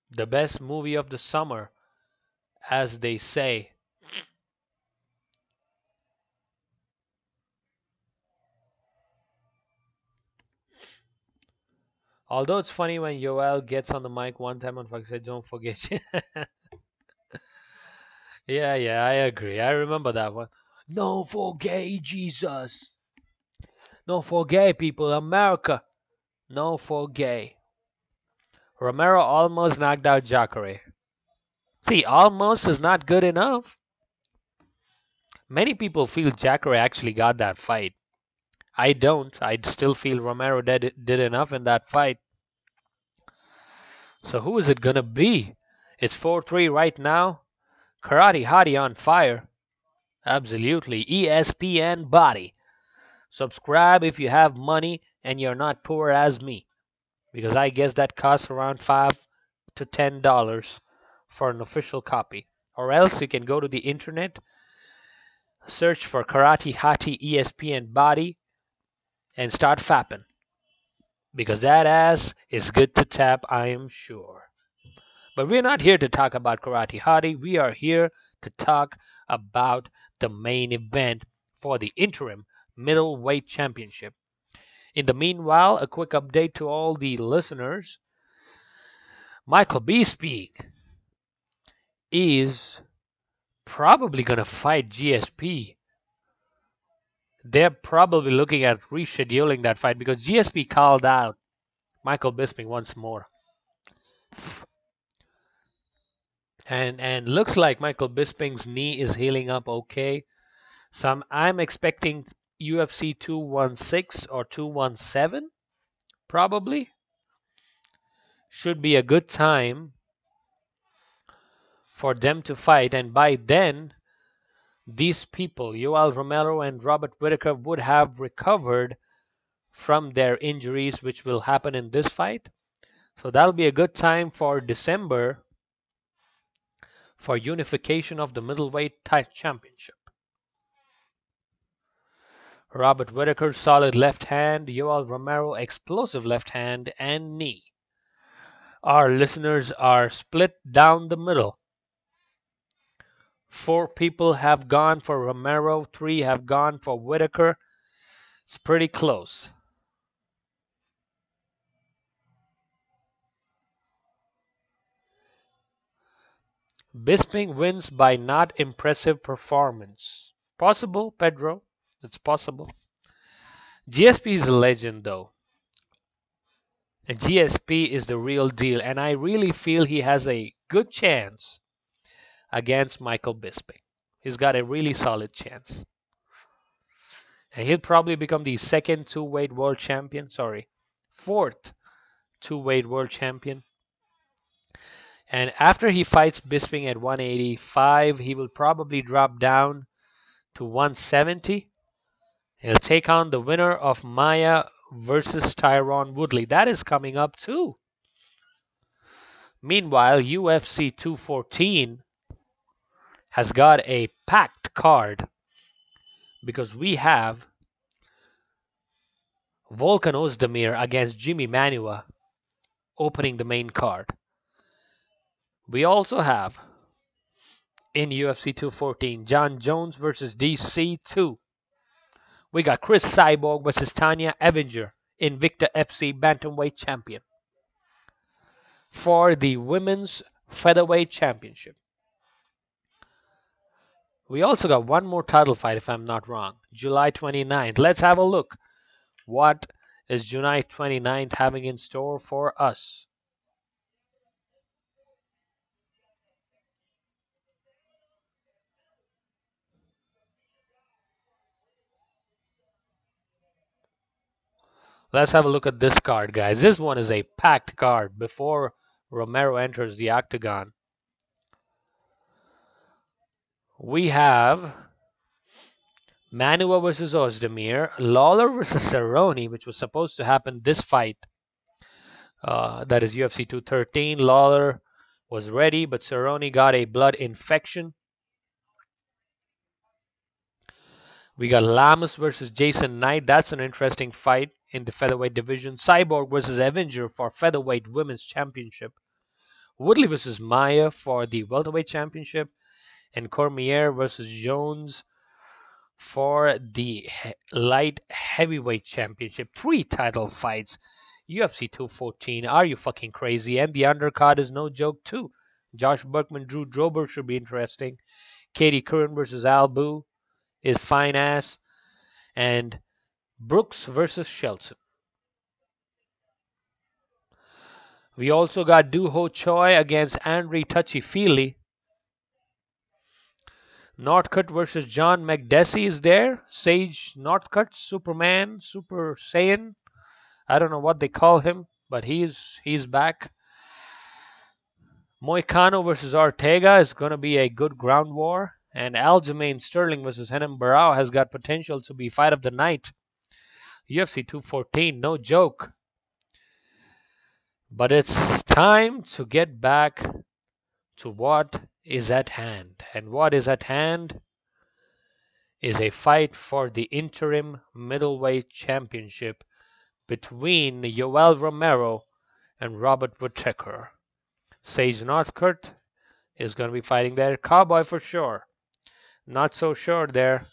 Speaker 1: The best movie of the summer, as they say. Although it's funny when Yoel gets on the mic one time and said, "Don't forget." Yeah, I agree. I remember that one. No forget Jesus. No forget people, America. No forget. Romero almost knocked out Jacare. See, almost is not good enough. Many people feel Jacare actually got that fight. I don't. I still feel Romero did enough in that fight. So who is it going to be? It's 4-3 right now. Karate Hottie on fire. Absolutely. ESPN Body. Subscribe if you have money and you're not poor as me. Because I guess that costs around $5 to $10 for an official copy. Or else you can go to the internet, search for Karate Hottie ESPN Body, and start fapping. Because that ass is good to tap, I am sure. But we're not here to talk about Karate Hottie. We are here to talk about the main event for the interim middleweight championship. In the meanwhile, a quick update to all the listeners. Michael Bisping is probably going to fight GSP. They're probably looking at rescheduling that fight because GSP called out Michael Bisping once more. And looks like Michael Bisping's knee is healing up okay. So I'm expecting UFC 216 or 217, probably. Should be a good time for them to fight. And by then, these people, Yoel Romero and Robert Whittaker, would have recovered from their injuries, which will happen in this fight. So that'll be a good time for December for unification of the middleweight championship. Robert Whittaker, solid left hand. Yoel Romero, explosive left hand and knee. Our listeners are split down the middle. 4 people have gone for Romero, 3 have gone for Whittaker. It's pretty close. Bisping wins by not impressive performance. Possible, Pedro. It's possible. GSP is a legend, though. And GSP is the real deal. And I really feel he has a good chance against Michael Bisping. He's got a really solid chance. And he'll probably become the second two-weight world champion. Sorry, 4th two-weight world champion. And after he fights Bisping at 185, he will probably drop down to 170. He'll take on the winner of Maia versus Tyron Woodley. That is coming up too. Meanwhile, UFC 214 has got a packed card because we have Volkan Ozdemir against Jimmy Manuwa opening the main card. We also have, in UFC 214, John Jones versus DC2. We got Chris Cyborg versus Tanya Evinger, Invicta FC Bantamweight Champion, for the Women's Featherweight Championship. We also got one more title fight, if I'm not wrong, July 29th. Let's have a look. What is July 29th having in store for us? Let's have a look at this card, guys. This one is a packed card before Romero enters the octagon. We have Manuwa versus Ozdemir, Lawler versus Cerrone, which was supposed to happen this fight. That is UFC 213. Lawler was ready, but Cerrone got a blood infection. We got Lamas versus Jason Knight. That's an interesting fight in the featherweight division. Cyborg versus Avenger for featherweight women's championship. Woodley versus Maia for the welterweight championship. And Cormier versus Jones for the light heavyweight championship. 3 title fights. UFC 214. Are you fucking crazy? And the undercard is no joke too. Josh Burkman, Drew Drober should be interesting. Katie Curran versus Albu is fine ass. And Brooks versus Shelton. We also got Du Ho Choi against Andre Touchy-Feely. Northcutt versus John McDessie is there. Sage Northcutt, Superman, Super Saiyan. I don't know what they call him, but he's back. Moicano versus Ortega is going to be a good ground war. And Aljamain Sterling versus Henan Barao has got potential to be fight of the night. UFC 214, no joke. But it's time to get back to what is at hand. And what is at hand is a fight for the interim middleweight championship between Yoel Romero and Robert Whittaker. Sage Northcutt is going to be fighting there. Cowboy for sure. Not so sure there.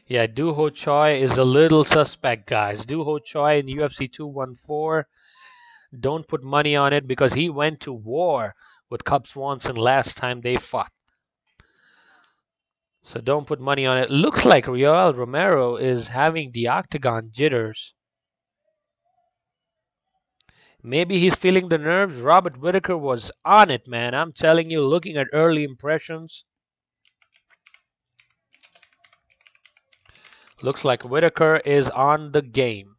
Speaker 1: Yeah, Doo Ho Choi is a little suspect, guys. Doo Ho Choi in UFC 214. Don't put money on it because he went to war with Cub Swanson last time they fought. So don't put money on it. Looks like Yoel Romero is having the octagon jitters. Maybe he's feeling the nerves. Robert Whittaker was on it, man. I'm telling you, looking at early impressions. Looks like Whittaker is on the game.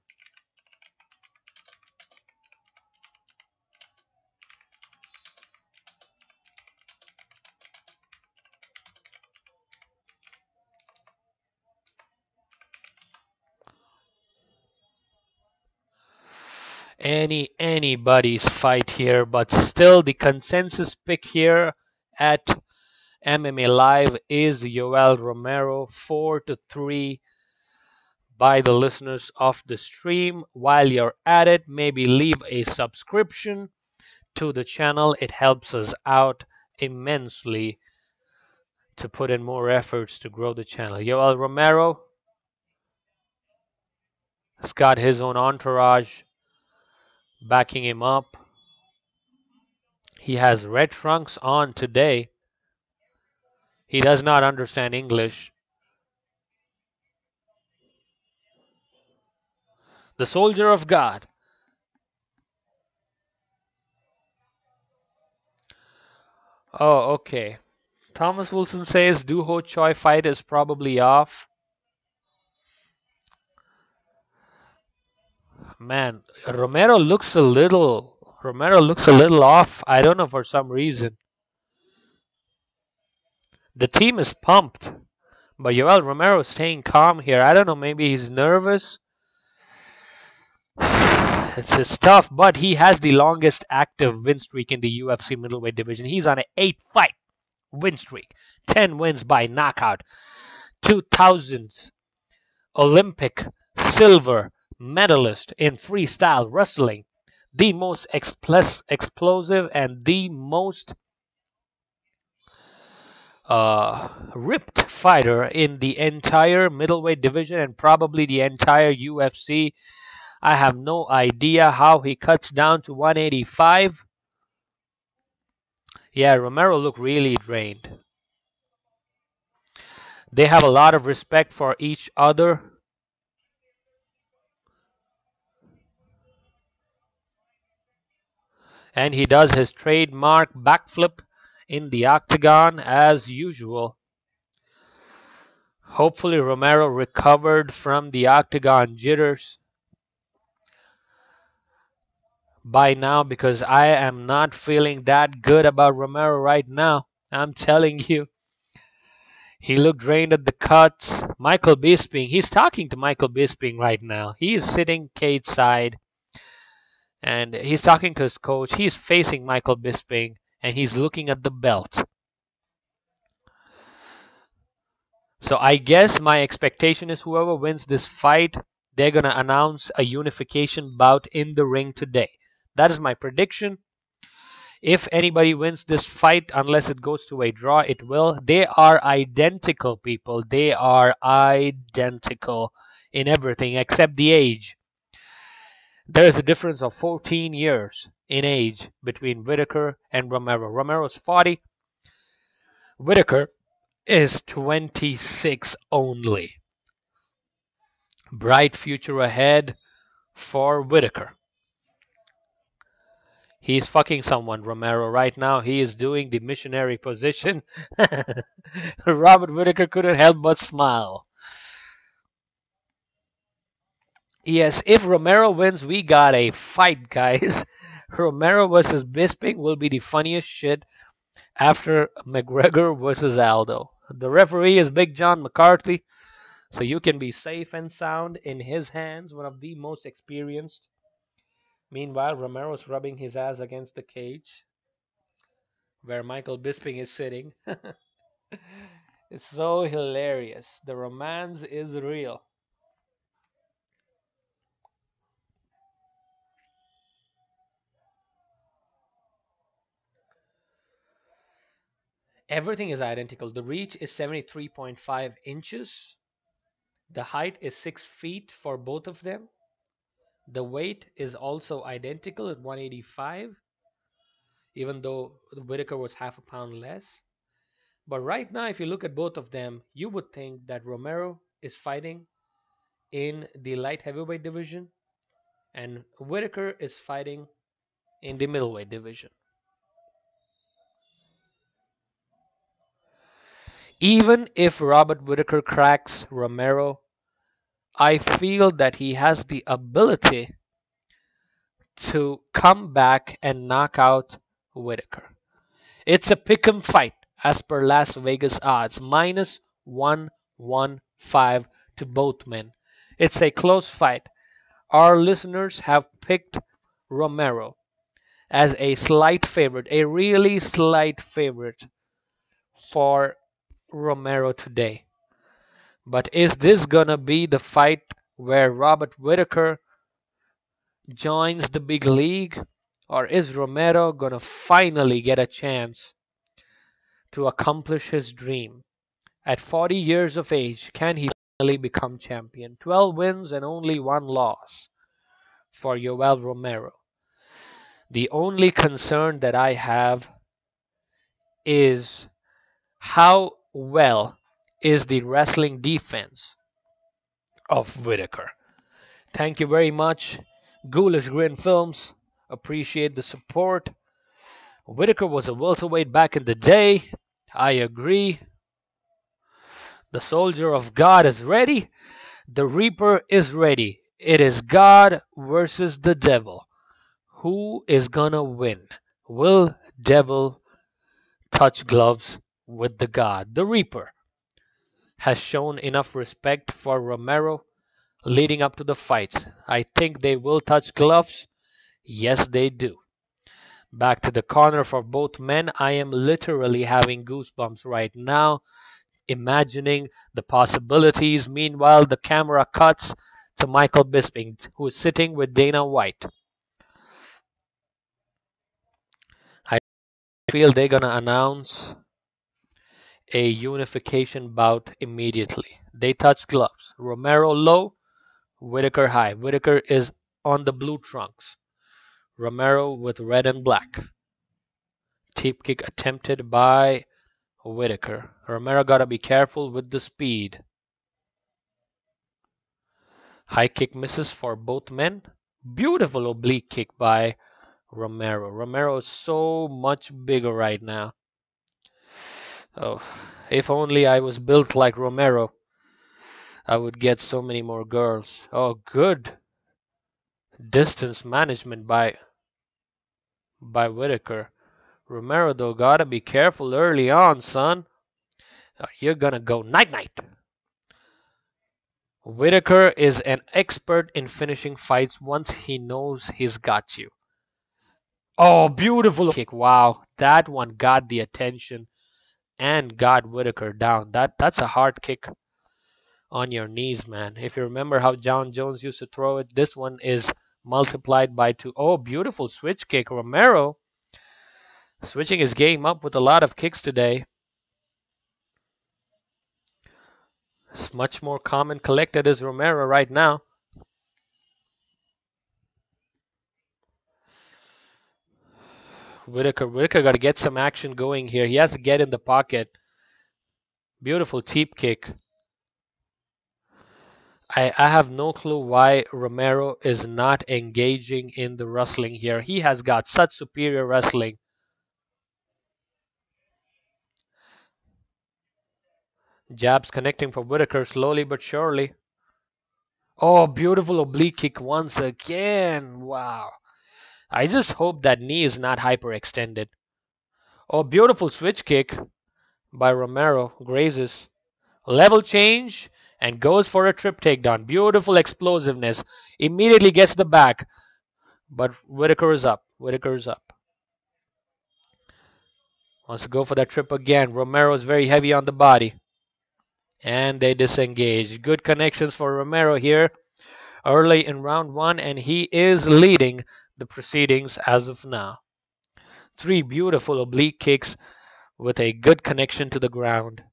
Speaker 1: Anybody's fight here, but still the consensus pick here at MMA Live is Yoel Romero 4-3 by the listeners of the stream. While you're at it, maybe leave a subscription to the channel. It helps us out immensely to put in more efforts to grow the channel. Yoel Romero has got his own entourage backing him up. He has red trunks on today. He does not understand English. The soldier of God. Oh, okay. Thomas Wilson says Doo Ho Choi fight is probably off. Man, Romero looks a little off. I don't know, for some reason. The team is pumped, but Yoel Romero is staying calm here. I don't know, maybe he's nervous. It's tough, but he has the longest active win streak in the UFC middleweight division. He's on an 8-fight win streak, 10 wins by knockout, 2000 Olympic silver medalist in freestyle wrestling, the most explosive and the most ripped fighter in the entire middleweight division and probably the entire UFC. I have no idea how he cuts down to 185. Yeah, Romero looked really drained. They have a lot of respect for each other. And he does his trademark backflip in the octagon as usual. Hopefully Romero recovered from the octagon jitters by now, because I am not feeling that good about Romero right now. I'm telling you. He looked drained at the cuts. Michael Bisping, he's talking to Michael Bisping right now. He is sitting cage side and he's talking to his coach. He's facing Michael Bisping and he's looking at the belt. So I guess my expectation is whoever wins this fight, they're going to announce a unification bout in the ring today. That is my prediction. If anybody wins this fight, unless it goes to a draw, it will. They are identical, people. They are identical in everything except the age. There is a difference of 14 years in age between Whittaker and Romero. Romero's 40. Whittaker is 26 only. Bright future ahead for Whittaker. He's fucking someone, Romero, right now. He is doing the missionary position. Robert Whittaker couldn't help but smile. Yes, if Romero wins, we got a fight, guys. Romero versus Bisping will be the funniest shit after McGregor versus Aldo. The referee is Big John McCarthy. So you can be safe and sound in his hands, one of the most experienced. Meanwhile, Romero's rubbing his ass against the cage where Michael Bisping is sitting. It's so hilarious. The romance is real. Everything is identical. The reach is 73.5 inches. The height is 6 feet for both of them. The weight is also identical at 185, even though Whittaker was half a pound less. But right now, if you look at both of them, you would think that Romero is fighting in the light heavyweight division and Whittaker is fighting in the middleweight division. Even if Robert Whittaker cracks Romero, I feel that he has the ability to come back and knock out Whittaker. It's a pick'em fight as per Las Vegas odds, minus 115 to both men. It's a close fight. Our listeners have picked Romero as a slight favorite, a really slight favorite for Romero today. But is this gonna be the fight where Robert Whittaker joins the big league? Or is Romero gonna finally get a chance to accomplish his dream? At 40 years of age, can he finally become champion? 12 wins and only 1 loss for Yoel Romero. The only concern that I have is how well is the wrestling defense of Whittaker. Thank you very much, Ghoulish Grin Films. Appreciate the support. Whittaker was a welterweight back in the day. I agree. The soldier of God is ready. The Reaper is ready. It is God versus the devil. Who is gonna win? Will devil touch gloves with the God? The Reaper has shown enough respect for Romero leading up to the fights. I think they will touch gloves. Yes, they do. Back to the corner for both men. I am literally having goosebumps right now, imagining the possibilities. Meanwhile, the camera cuts to Michael Bisping, who is sitting with Dana White. I feel they're going to announce a unification bout immediately. They touch gloves. Romero low, Whittaker high. Whittaker is on the blue trunks. Romero with red and black. Teep kick attempted by Whittaker. Romero gotta be careful with the speed. High kick misses for both men. Beautiful oblique kick by Romero. Romero is so much bigger right now. Oh, if only I was built like Romero, I would get so many more girls. Oh, good distance management by Whittaker. Romero, though, gotta be careful early on, son. You're gonna go night-night. Whittaker is an expert in finishing fights once he knows he's got you. Oh, beautiful kick. Wow, that one got the attention and got Whittaker down. That's a hard kick on your knees, man. If you remember how John Jones used to throw it, this one is multiplied by 2. Oh, beautiful switch kick. Romero switching his game up with a lot of kicks today. It's much more calm and collected as Romero right now. Whittaker got to get some action going here. He has to get in the pocket. Beautiful teep kick. I have no clue why Romero is not engaging in the wrestling here. He has got such superior wrestling. Jabs connecting for Whittaker slowly but surely. Oh, beautiful oblique kick once again. Wow. I just hope that knee is not hyperextended. Oh, beautiful switch kick by Romero. Grazes. Level change and goes for a trip takedown. Beautiful explosiveness. Immediately gets the back. But Whittaker is up. Whittaker is up. Wants to go for that trip again. Romero is very heavy on the body. And they disengage. Good connections for Romero here early in round one, and he is leading the proceedings as of now. 3 beautiful oblique kicks with a good connection to the ground.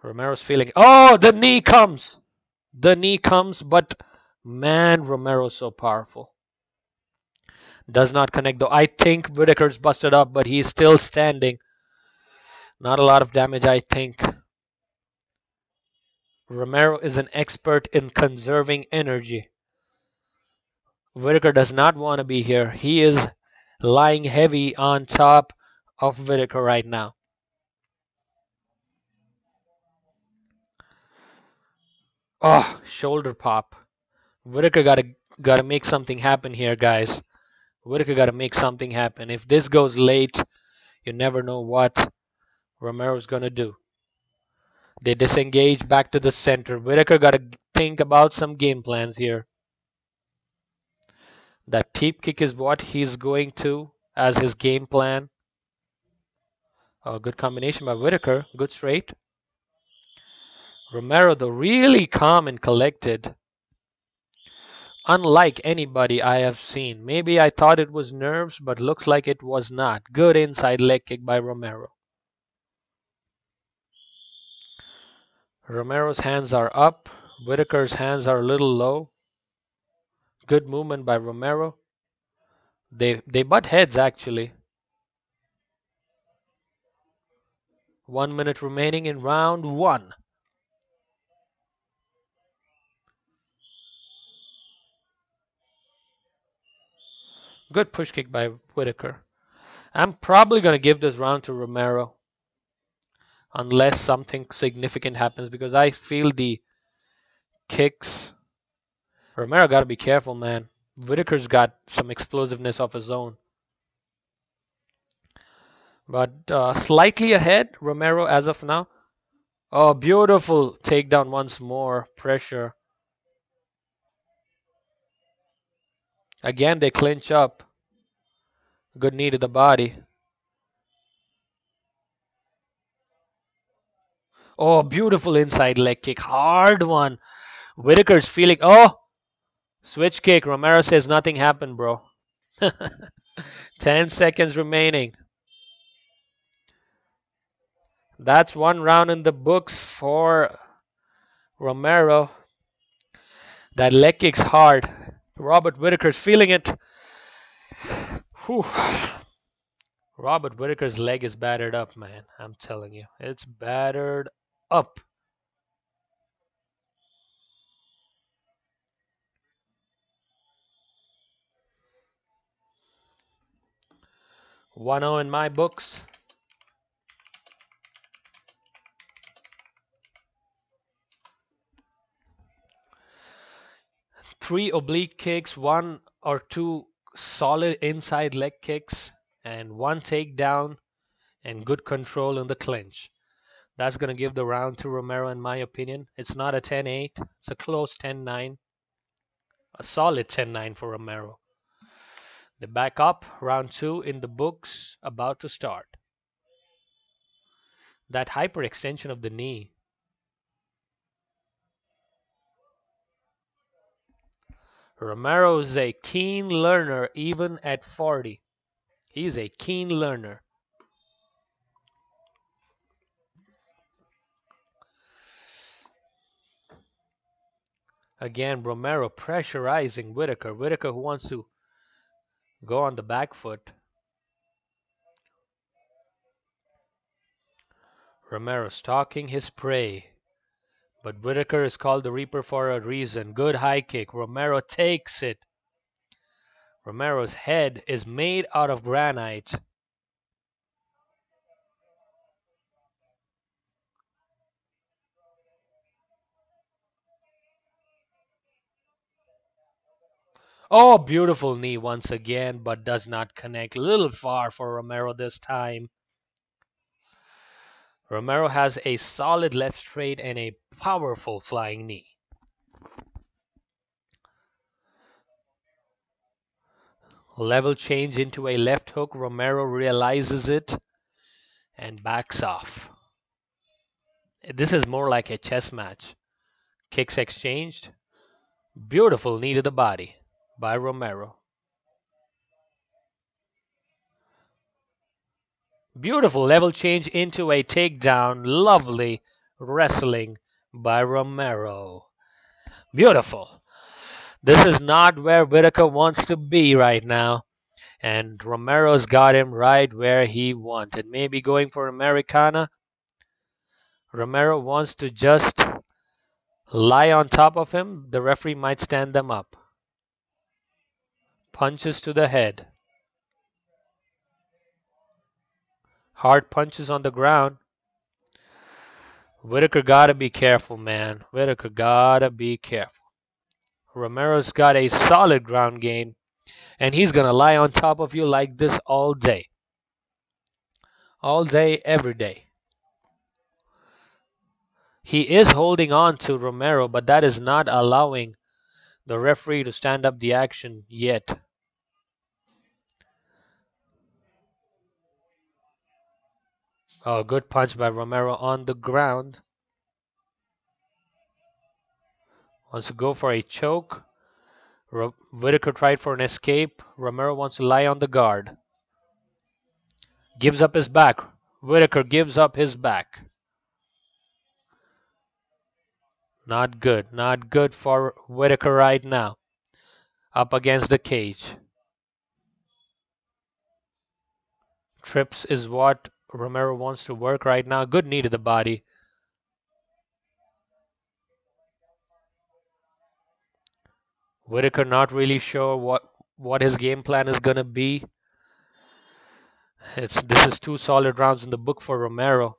Speaker 1: Romero's feeling, oh, the knee comes. The knee comes, but man, Romero's so powerful. Does not connect though. I think Whittaker's busted up, but he's still standing. Not a lot of damage, I think. Romero is an expert in conserving energy. Whittaker does not want to be here. He is lying heavy on top of Whittaker right now. Oh, shoulder pop. Whittaker gotta make something happen here, guys. Whittaker gotta make something happen. If this goes late, you never know what Romero's gonna do. They disengage back to the center. Whittaker gotta think about some game plans here. That teep kick is what he's going to as his game plan. Oh, good combination by Whittaker. Good straight. Romero, though, really calm and collected. Unlike anybody I have seen. Maybe I thought it was nerves, but looks like it was not. Good inside leg kick by Romero. Romero's hands are up. Whittaker's hands are a little low. Good movement by Romero. They butt heads actually. 1 minute remaining in round one. Good push kick by Whittaker. I'm probably going to give this round to Romero. Unless something significant happens, because I feel the kicks. Romero got to be careful, man. Whittaker's got some explosiveness of his own. But slightly ahead, Romero as of now. Oh, beautiful takedown once more. Pressure. Again, they clinch up. Good knee to the body. Oh, beautiful inside leg kick. Hard one. Whittaker's feeling. Oh, switch kick. Romero says nothing happened, bro. 10 seconds remaining. That's one round in the books for Romero. That leg kick's hard. Robert Whittaker's feeling it. Whew. Robert Whittaker's leg is battered up, man. I'm telling you. It's battered up. One 0 in my books. Three oblique kicks, one or two solid inside leg kicks, and one takedown, and good control in the clinch. That's going to give the round to Romero, in my opinion. It's not a 10-8. It's a close 10-9. A solid 10-9 for Romero. They back up. Round two in the books, about to start. That hyperextension of the knee. Romero is a keen learner even at 40. He's a keen learner. Again, Romero pressurizing Whittaker. Whittaker who wants to go on the back foot. Romero stalking his prey. But Whittaker is called the Reaper for a reason. Good high kick. Romero takes it. Romero's head is made out of granite. Oh, beautiful knee once again, but does not connect. A little far for Romero this time. Romero has a solid left straight and a powerful flying knee. Level change into a left hook. Romero realizes it and backs off. This is more like a chess match. Kicks exchanged. Beautiful knee to the body by Romero. Beautiful level change into a takedown. Lovely wrestling by Romero. Beautiful. This is not where Whittaker wants to be right now. And Romero's got him right where he wanted. Maybe going for Americana. Romero wants to just lie on top of him. The referee might stand them up. Punches to the head. Hard punches on the ground. Whittaker gotta be careful, man. Whittaker gotta be careful. Romero's got a solid ground game, and he's gonna lie on top of you like this all day. All day, every day. He is holding on to Romero, but that is not allowing the referee to stand up the action yet. Oh, good punch by Romero on the ground. Wants to go for a choke. Whittaker tried for an escape. Romero wants to lie on the guard. Gives up his back. Whittaker gives up his back. Not good. Not good for Whittaker right now. Up against the cage. Trips is what Romero wants to work right now. Good knee to the body. Whittaker not really sure what his game plan is gonna be. This is 2 solid rounds in the book for Romero.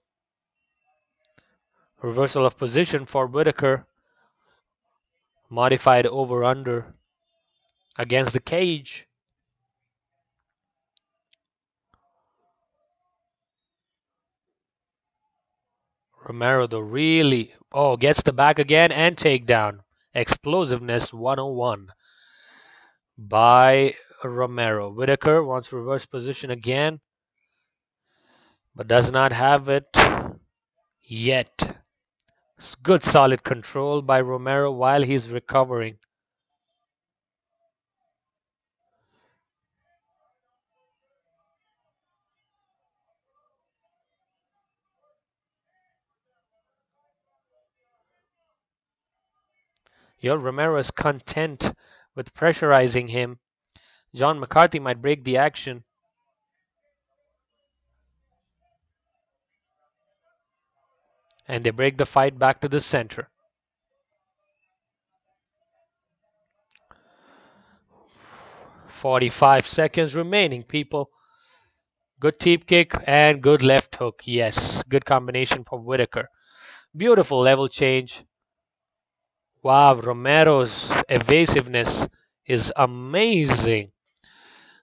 Speaker 1: Reversal of position for Whittaker. Modified over-under against the cage. Romero though really gets the back again and takedown. Explosiveness 101 by Romero. Whittaker wants reverse position again, but does not have it yet. Good solid control by Romero while he's recovering. Romero is content with pressurizing him. John McCarthy might break the action. And they break the fight back to the center. "45 seconds remaining, people." Good teep kick and good left hook. Yes, good combination for Whittaker. Beautiful level change. Wow, Romero's evasiveness is amazing.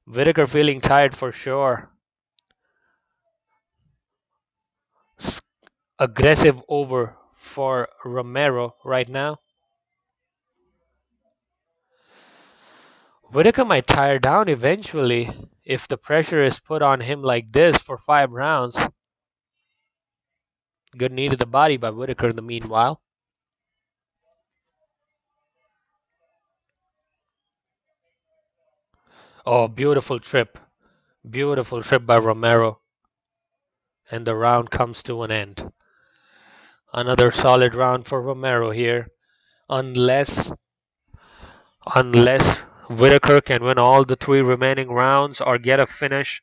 Speaker 1: Whittaker feeling tired for sure. Aggressive over for Romero right now. Whittaker might tire down eventually if the pressure is put on him like this for 5 rounds. Good knee to the body by Whittaker in the meanwhile. Oh, beautiful trip. Beautiful trip by Romero. And the round comes to an end. Another solid round for Romero here. Unless Whittaker can win all the 3 remaining rounds or get a finish.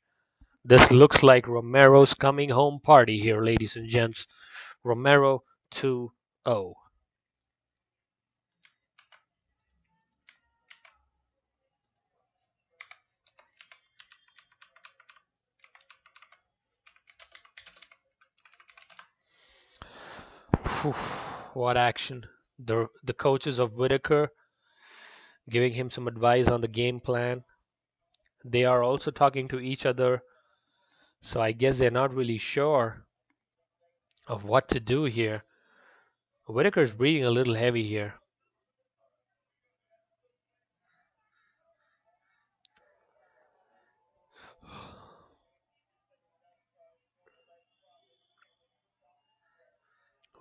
Speaker 1: This looks like Romero's coming home party here, ladies and gents. Romero 2-0. What action. The coaches of Whittaker giving him some advice on the game plan. They are also talking to each other, so I guess they're not really sure of what to do here. Whittaker's breathing a little heavy here.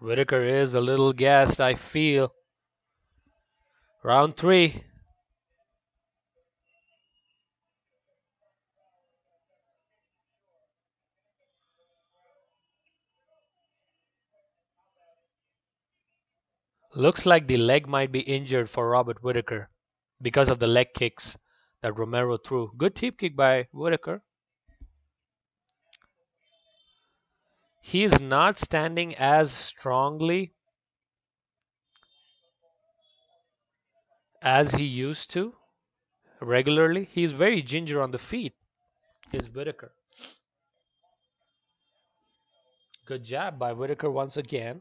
Speaker 1: Whittaker is a little gassed, I feel. Round 3. Looks like the leg might be injured for Robert Whittaker because of the leg kicks that Romero threw. Good teep kick by Whittaker. He is not standing as strongly as he used to regularly. He's very ginger on the feet. Here's Whittaker. Good jab by Whittaker once again.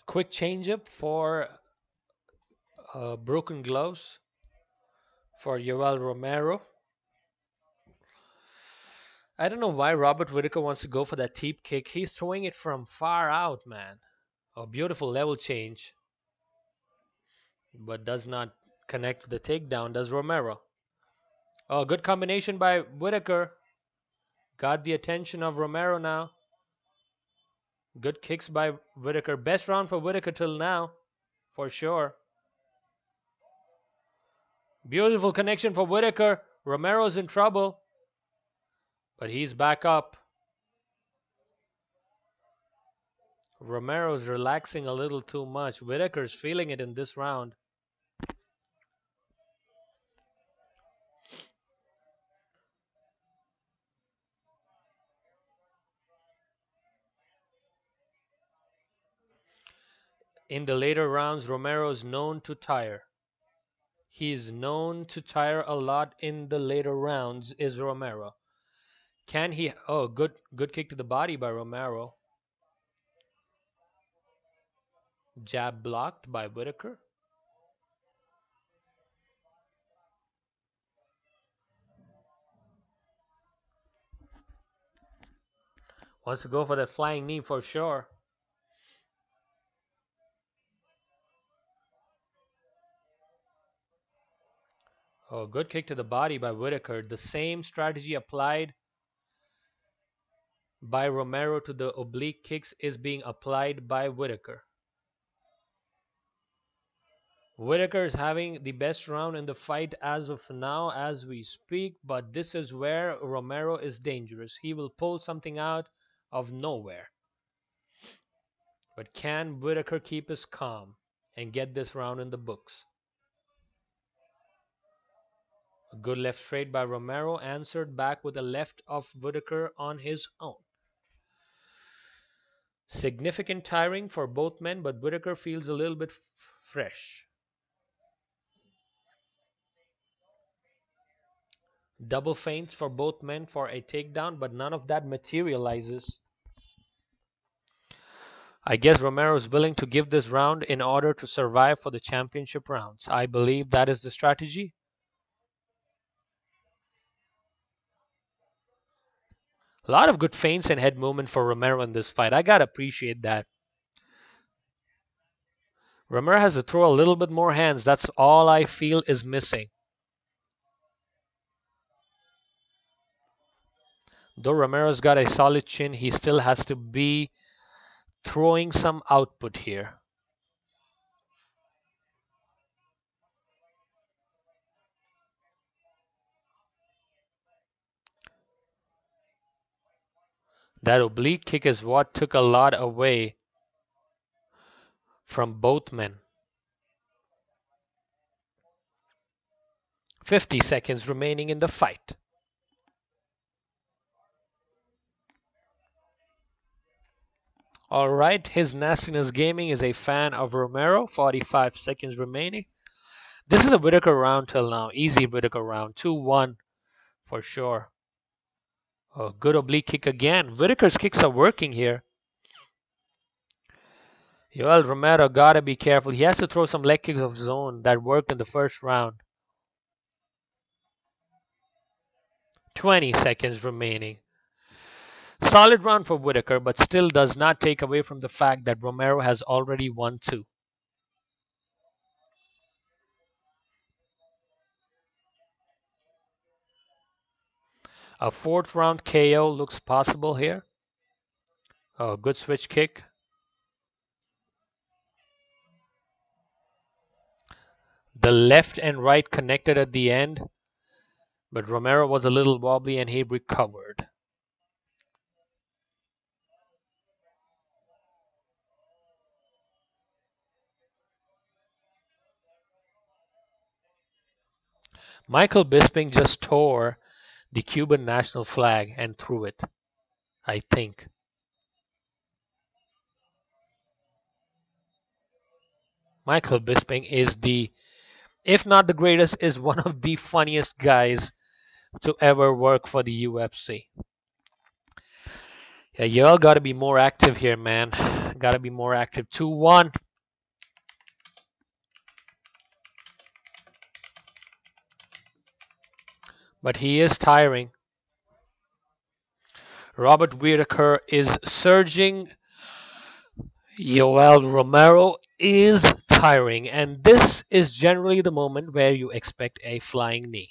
Speaker 1: Quick changeup for broken gloves for Yoel Romero. I don't know why Robert Whittaker wants to go for that teep kick. He's throwing it from far out, man. A beautiful level change, but does not connect with the takedown, does Romero. Oh, good combination by Whittaker. Got the attention of Romero now. Good kicks by Whittaker. Best round for Whittaker till now, for sure. Beautiful connection for Whittaker. Romero's in trouble, but he's back up. Romero's relaxing a little too much. Whittaker's feeling it in this round. In the later rounds, Romero is known to tire. He's known to tire a lot in the later rounds, is Romero. Can he... Oh, good kick to the body by Romero. Jab blocked by Whittaker. Wants to go for that flying knee for sure. Oh, good kick to the body by Whittaker. The same strategy applied by Romero to the oblique kicks is being applied by Whittaker. Whittaker is having the best round in the fight as of now as we speak, but this is where Romero is dangerous. He will pull something out of nowhere. But can Whittaker keep his calm and get this round in the books? A good left straight by Romero, answered back with a left of Whittaker on his own. Significant tiring for both men, but Whittaker feels a little bit fresh. Double feints for both men for a takedown, but none of that materializes. I guess Romero is willing to give this round in order to survive for the championship rounds. I believe that is the strategy. A lot of good feints and head movement for Romero in this fight. I gotta appreciate that. Romero has to throw a little bit more hands. That's all I feel is missing. Though Romero's got a solid chin, he still has to be throwing some output here. That oblique kick is what took a lot away from both men. 50 seconds remaining in the fight. All right, his nastiness gaming is a fan of Romero. 45 seconds remaining. This is a Whittaker round till now. Easy Whittaker round. 2-1 for sure. Oh, good oblique kick again. Whittaker's kicks are working here. Yoel Romero gotta be careful. He has to throw some leg kicks of his own that worked in the first round. 20 seconds remaining. Solid round for Whittaker, but still does not take away from the fact that Romero has already won 2. A 4th round KO looks possible here. Oh, good switch kick. The left and right connected at the end, but Romero was a little wobbly and he recovered. Michael Bisping just tore the Cuban national flag and threw it, I think. Michael Bisping is if not the greatest, is one of the funniest guys to ever work for the UFC. Yeah, y'all gotta be more active here, man. Gotta be more active. 2-1. But he is tiring. Robert Whittaker is surging. Yoel Romero is tiring. And this is generally the moment where you expect a flying knee.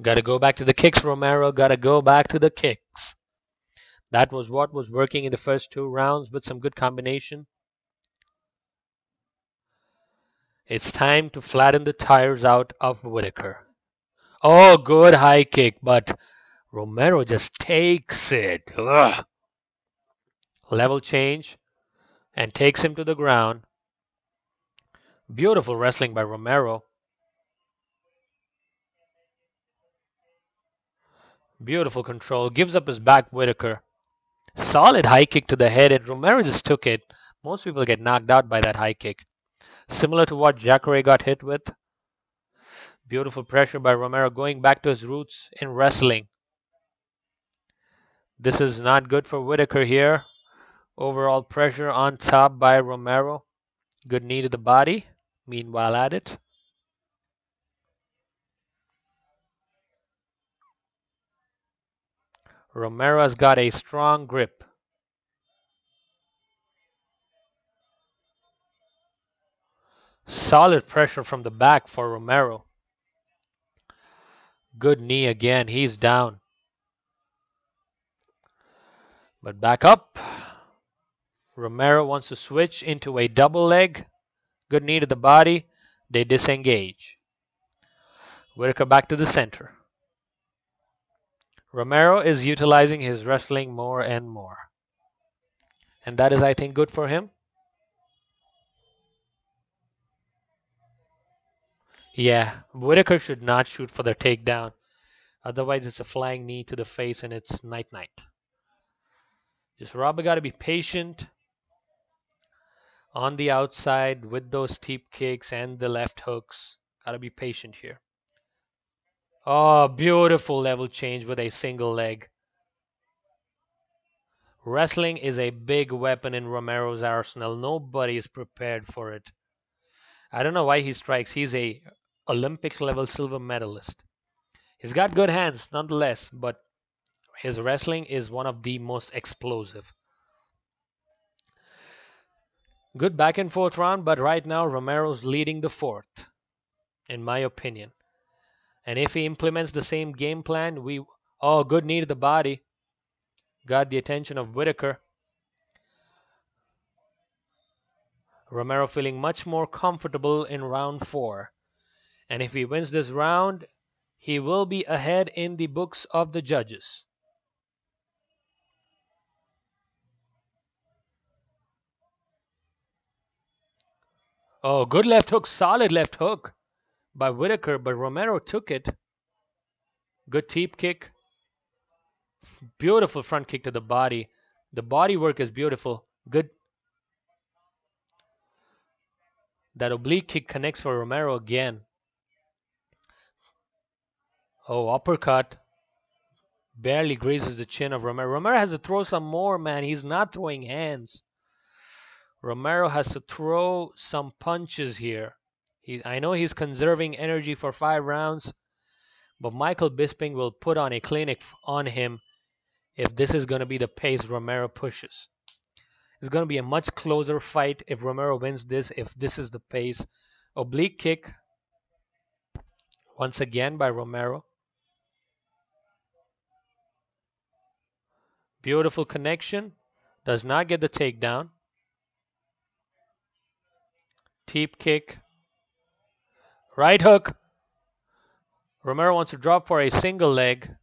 Speaker 1: Gotta go back to the kicks, Romero. Gotta go back to the kicks. That was what was working in the first 2 rounds with some good combination. It's time to flatten the tires out of Whittaker. Oh, good high kick, but Romero just takes it. Ugh. Level change and takes him to the ground. Beautiful wrestling by Romero. Beautiful control. Gives up his back, Whittaker. Solid high kick to the head, and Romero just took it. Most people get knocked out by that high kick. Similar to what Jacare got hit with. Beautiful pressure by Romero, going back to his roots in wrestling. This is not good for Whittaker here. Overall pressure on top by Romero. Good knee to the body. Meanwhile at it. Romero has got a strong grip. Solid pressure from the back for Romero. Good knee again. He's down. But back up. Romero wants to switch into a double leg. Good knee to the body. They disengage. Whittaker back to the center. Romero is utilizing his wrestling more and more. And that is, I think, good for him. Yeah, Whittaker should not shoot for the takedown. Otherwise, it's a flying knee to the face and it's night-night. Just Robert got to be patient on the outside with those steep kicks and the left hooks. Got to be patient here. Oh, beautiful level change with a single leg. Wrestling is a big weapon in Romero's arsenal. Nobody is prepared for it. I don't know why he strikes. He's a Olympic level silver medalist. He's got good hands nonetheless, but his wrestling is one of the most explosive. Good back and forth round, but right now Romero's leading the 4th, in my opinion. And if he implements the same game plan, oh, good knee to the body. Got the attention of Whittaker. Romero feeling much more comfortable in round 4. And if he wins this round, he will be ahead in the books of the judges. Oh, good left hook, solid left hook by Whittaker, but Romero took it. Good teep kick. Beautiful front kick to the body. The body work is beautiful. Good. That oblique kick connects for Romero again. Oh, uppercut. Barely grazes the chin of Romero. Romero has to throw some more, man. He's not throwing hands. Romero has to throw some punches here. I know he's conserving energy for 5 rounds, but Michael Bisping will put on a clinic on him if this is going to be the pace Romero pushes. It's going to be a much closer fight if Romero wins this, if this is the pace. Oblique kick once again by Romero. Beautiful connection. Does not get the takedown. Teep kick. Right hook. Romero wants to drop for a single leg.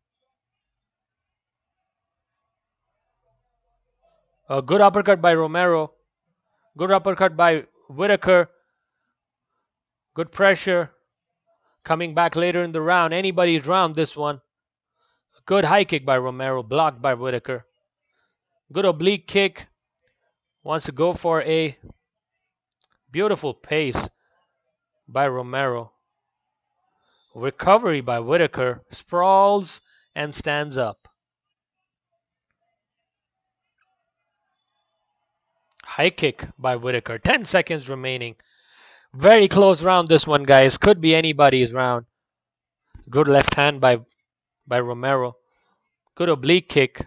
Speaker 1: A good uppercut by Romero. Good uppercut by Whittaker. Good pressure. Coming back later in the round. Anybody's round, this one. Good high kick by Romero. Blocked by Whittaker. Good oblique kick. Wants to go for a beautiful pace by Romero. Recovery by Whittaker. Sprawls and stands up. High kick by Whittaker. 10 seconds remaining. Very close round this one, guys. Could be anybody's round. Good left hand by Romero. Good oblique kick.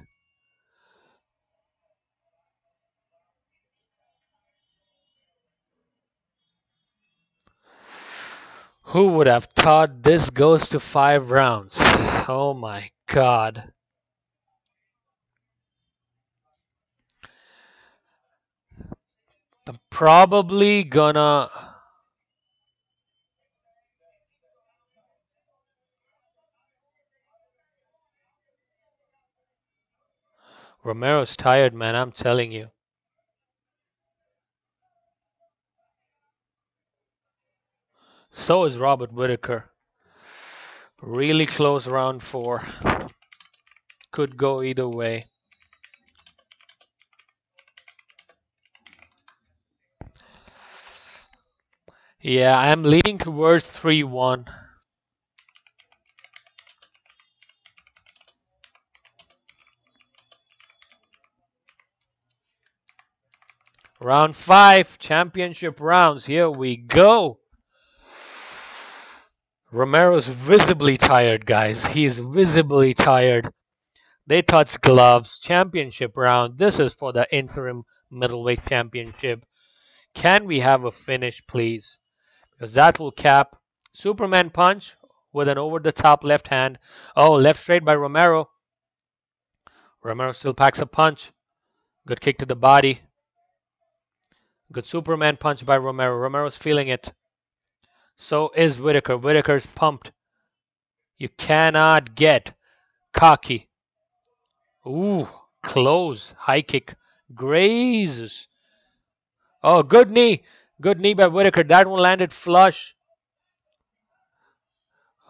Speaker 1: Who would have thought this goes to 5 rounds? Oh my God. I'm probably gonna... Romero's tired, man, I'm telling you. So is Robert Whittaker. Really close round 4. Could go either way. Yeah, I'm leaning towards 3-1. Round 5, championship rounds. Here we go. Romero's visibly tired, guys. He's visibly tired. They touch gloves. Championship round. This is for the interim middleweight championship. Can we have a finish, please? Because that will cap. Superman punch with an over-the-top left hand. Oh, left straight by Romero. Romero still packs a punch. Good kick to the body. Good Superman punch by Romero. Romero's feeling it. So is Whittaker. Whittaker's pumped. You cannot get cocky. Ooh, close. High kick. Grazes. Oh, good knee. Good knee by Whittaker. That one landed flush.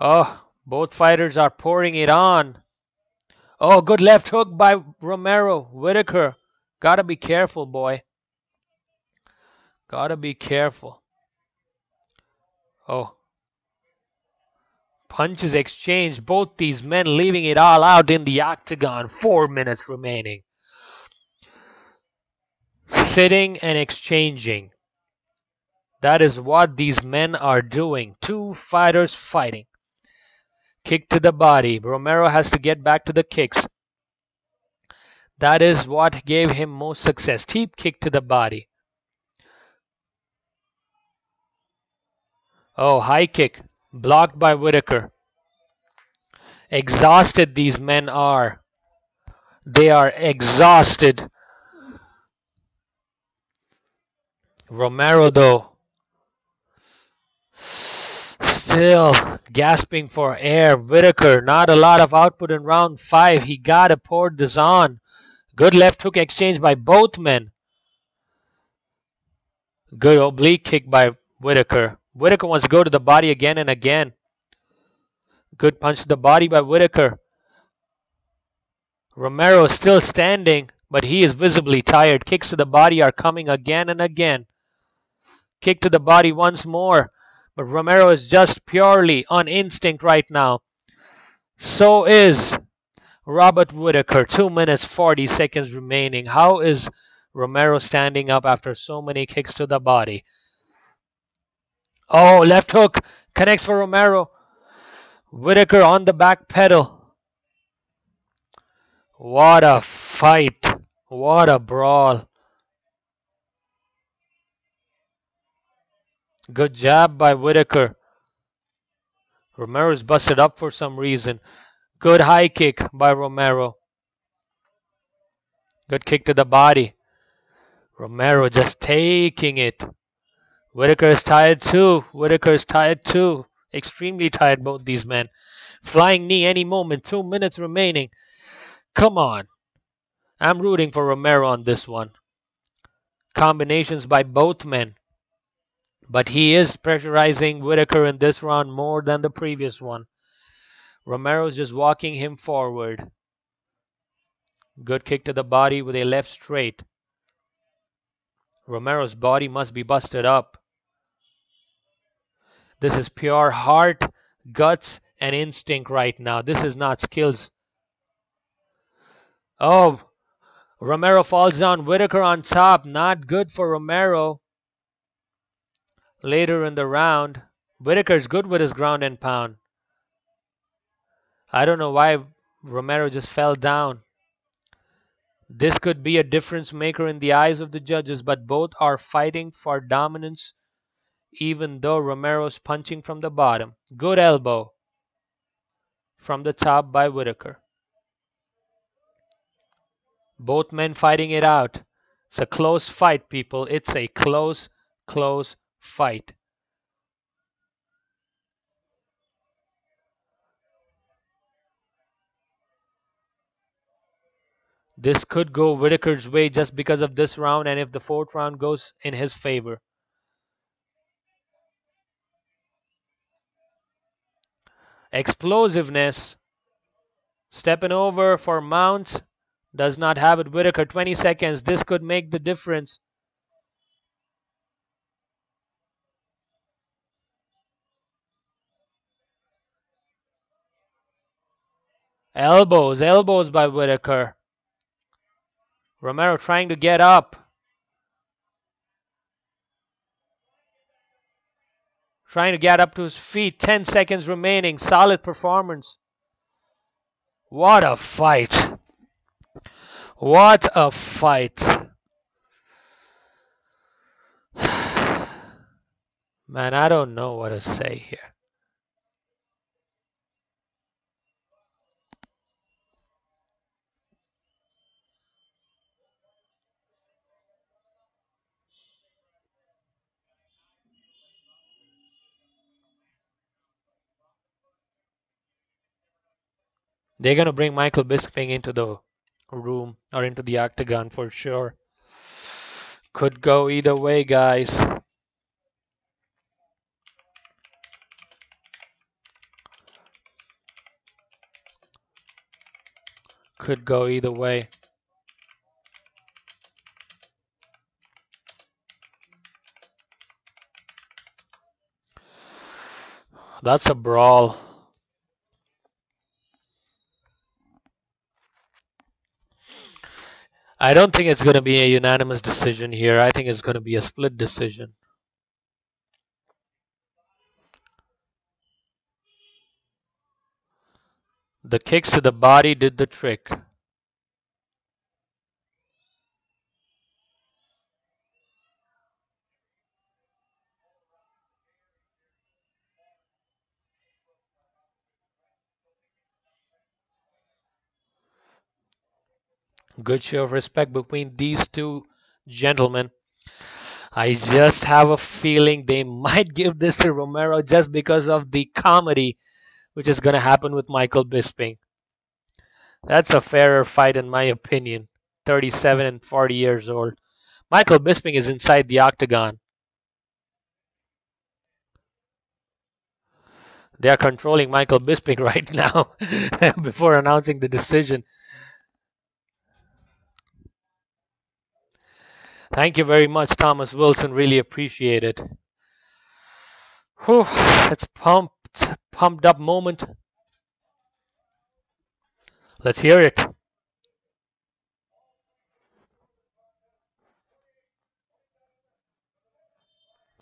Speaker 1: Oh, both fighters are pouring it on. Oh, good left hook by Romero. Whittaker. Gotta be careful, boy. Gotta be careful. Oh. Punches exchanged. Both these men leaving it all out in the octagon. 4 minutes remaining. Sitting and exchanging. That is what these men are doing. 2 fighters fighting. Kick to the body. Romero has to get back to the kicks. That is what gave him most success. Teep kick to the body. Oh, high kick. Blocked by Whittaker. Exhausted these men are. They are exhausted. Romero, though, still gasping for air. Whittaker, not a lot of output in round 5. He gotta pour this on. Good left hook exchange by both men. Good oblique kick by Whittaker. Whittaker wants to go to the body again and again. Good punch to the body by Whittaker. Romero is still standing, but he is visibly tired. Kicks to the body are coming again and again. Kick to the body once more. But Romero is just purely on instinct right now. So is Robert Whittaker. 2 minutes 40 seconds remaining. How is Romero standing up after so many kicks to the body? Oh, left hook. Connects for Romero. Whittaker on the back pedal. What a fight. What a brawl. Good jab by Whittaker. Romero's busted up for some reason. Good high kick by Romero. Good kick to the body. Romero just taking it. Whittaker is tired too. Whittaker is tired too. Extremely tired, both these men. Flying knee any moment. 2 minutes remaining. Come on. I'm rooting for Romero on this one. Combinations by both men. But he is pressurizing Whittaker in this round more than the previous one. Romero's just walking him forward. Good kick to the body with a left straight. Romero's body must be busted up. This is pure heart, guts, and instinct right now. This is not skills. Oh, Romero falls down. Whittaker on top. Not good for Romero. Later in the round, Whittaker's good with his ground and pound. I don't know why Romero just fell down. This could be a difference maker in the eyes of the judges, but both are fighting for dominance, even though Romero's punching from the bottom. Good elbow from the top by Whittaker. Both men fighting it out. It's a close fight, people. It's a close fight. This could go Whittaker's way just because of this round, and if the fourth round goes in his favor. Explosiveness. Stepping over for mount. Does not have it. Whittaker, 20 seconds. This could make the difference. Elbows by Whittaker. Romero trying to get up. Trying to get up to his feet. 10 seconds remaining. Solid performance. What a fight. What a fight. Man, I don't know what to say here. They're going to bring Michael Bisping into the room or into the octagon for sure. Could go either way, guys. Could go either way. That's a brawl. I don't think it's going to be a unanimous decision here. I think it's going to be a split decision. The kicks to the body did the trick. Good show of respect between these two gentlemen. I just have a feeling they might give this to Romero just because of the comedy which is going to happen with Michael Bisping. That's a fairer fight in my opinion. 37 and 40 years old. Michael Bisping is inside the octagon. They are controlling Michael Bisping right now before announcing the decision. Thank you very much, Thomas Wilson. Really appreciate it. Whew, it's pumped up moment. Let's hear it.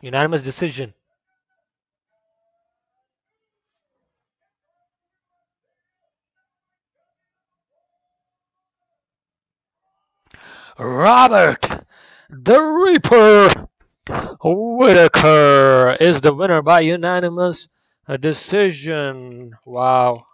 Speaker 1: Unanimous decision. Robert the Reaper Whittaker is the winner by unanimous decision. Wow.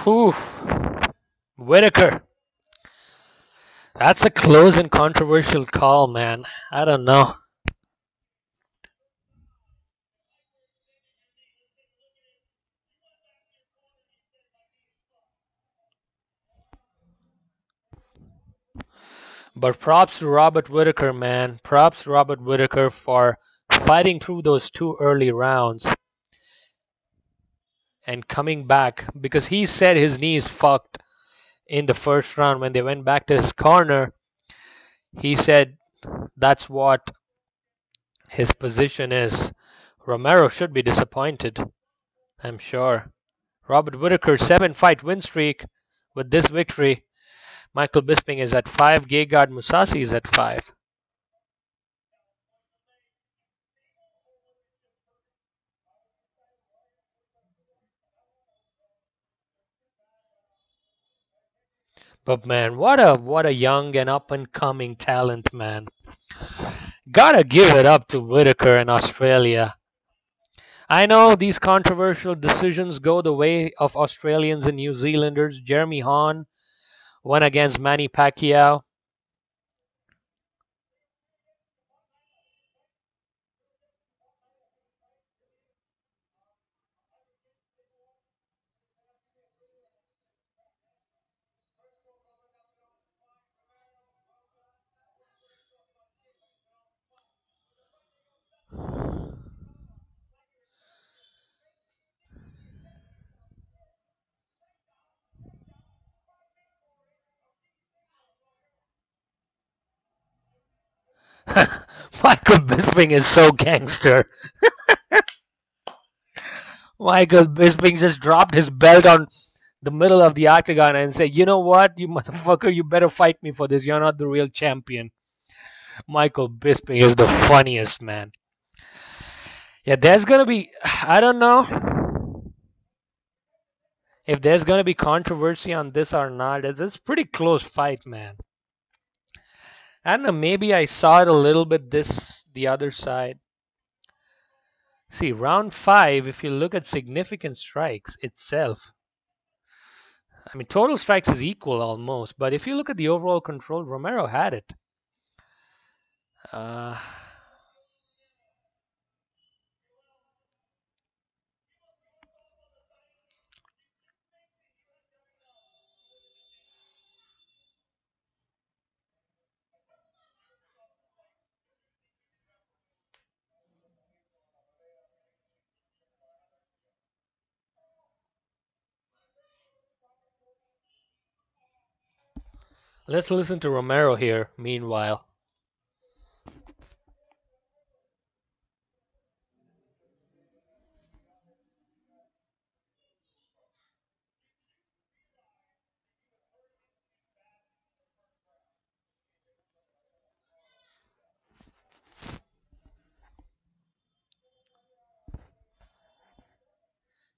Speaker 1: Whew. Whittaker. That's a close and controversial call, man. I don't know. But props to Robert Whittaker, man. Props to Robert Whittaker for fighting through those 2 early rounds and coming back, because he said his knee is fucked in the first round. When they went back to his corner, he said that's what his position is. Romero should be disappointed, I'm sure. Robert Whittaker 7-fight win streak with this victory. Michael Bisping is at 5. Gegard Mousasi is at 5. But man, what a young and up and coming talent, man. Gotta give it up to Whittaker in Australia. I know these controversial decisions go the way of Australians and New Zealanders. Jeremy Hahn won against Manny Pacquiao. Michael Bisping is so gangster. Michael Bisping just dropped his belt on the middle of the octagon and said, "You know what, you motherfucker, you better fight me for this. You're not the real champion." Michael Bisping is the funniest, man. Yeah, there's gonna be, I don't know if there's gonna be controversy on this or not. It's a pretty close fight, man. I don't know, maybe I saw it a little bit the other side. See, round 5, if you look at significant strikes itself, I mean, total strikes is equal almost, but if you look at the overall control, Romero had it. Uh, let's listen to Romero here, meanwhile.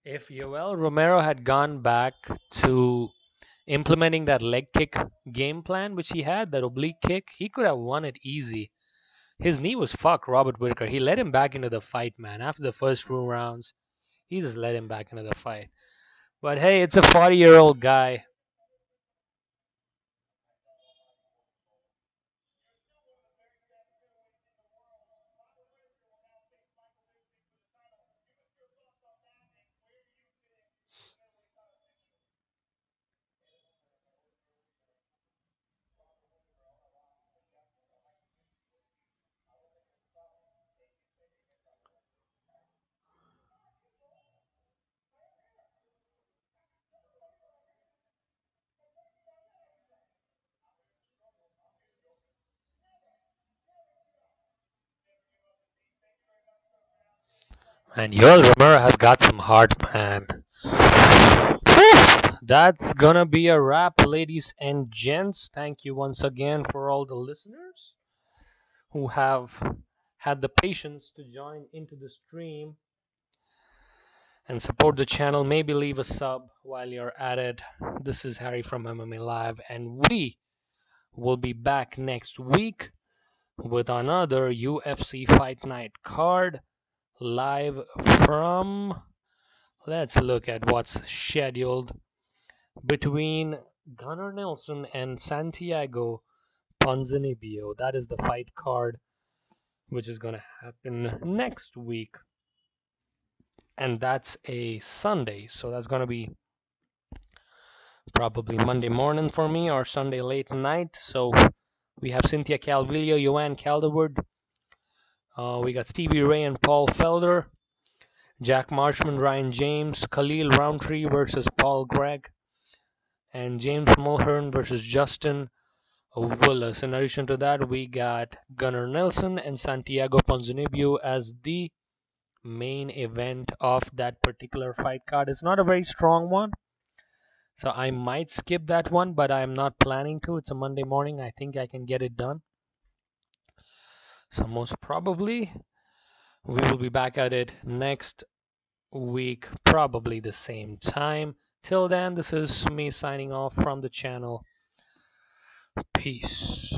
Speaker 1: If Yoel Romero had gone back to implementing that leg kick game plan, which he had, that oblique kick, he could have won it easy. His knee was fucked, Robert Whittaker. He let him back into the fight, man. After the first 2 rounds, he just let him back into the fight. But hey, it's a 40-year-old guy. And Yoel Romero has got some heart, man. Whew. That's gonna be a wrap, ladies and gents. Thank you once again for all the listeners who have had the patience to join into the stream and support the channel. Maybe leave a sub while you're at it. This is Harry from MMA Live, and we will be back next week with another UFC Fight Night card live from. Let's look at what's scheduled between Gunnar Nelson and Santiago Ponzinibbio. That is the fight card which is going to happen next week. And that's a Sunday. So that's going to be probably Monday morning for me or Sunday late night. So we have Cynthia Calvillo, Joanne Calderwood. We got Stevie Ray and Paul Felder. Jack Marshman, Ryan James. Khalil Roundtree versus Paul Gregg. And James Mulhern versus Justin Willis. In addition to that, we got Gunnar Nelson and Santiago Ponzinibbio as the main event of that particular fight card. It's not a very strong one, so I might skip that one, but I'm not planning to. It's a Monday morning. I think I can get it done. So most probably we will be back at it next week, probably the same time. Till then, this is me signing off from the channel. Peace.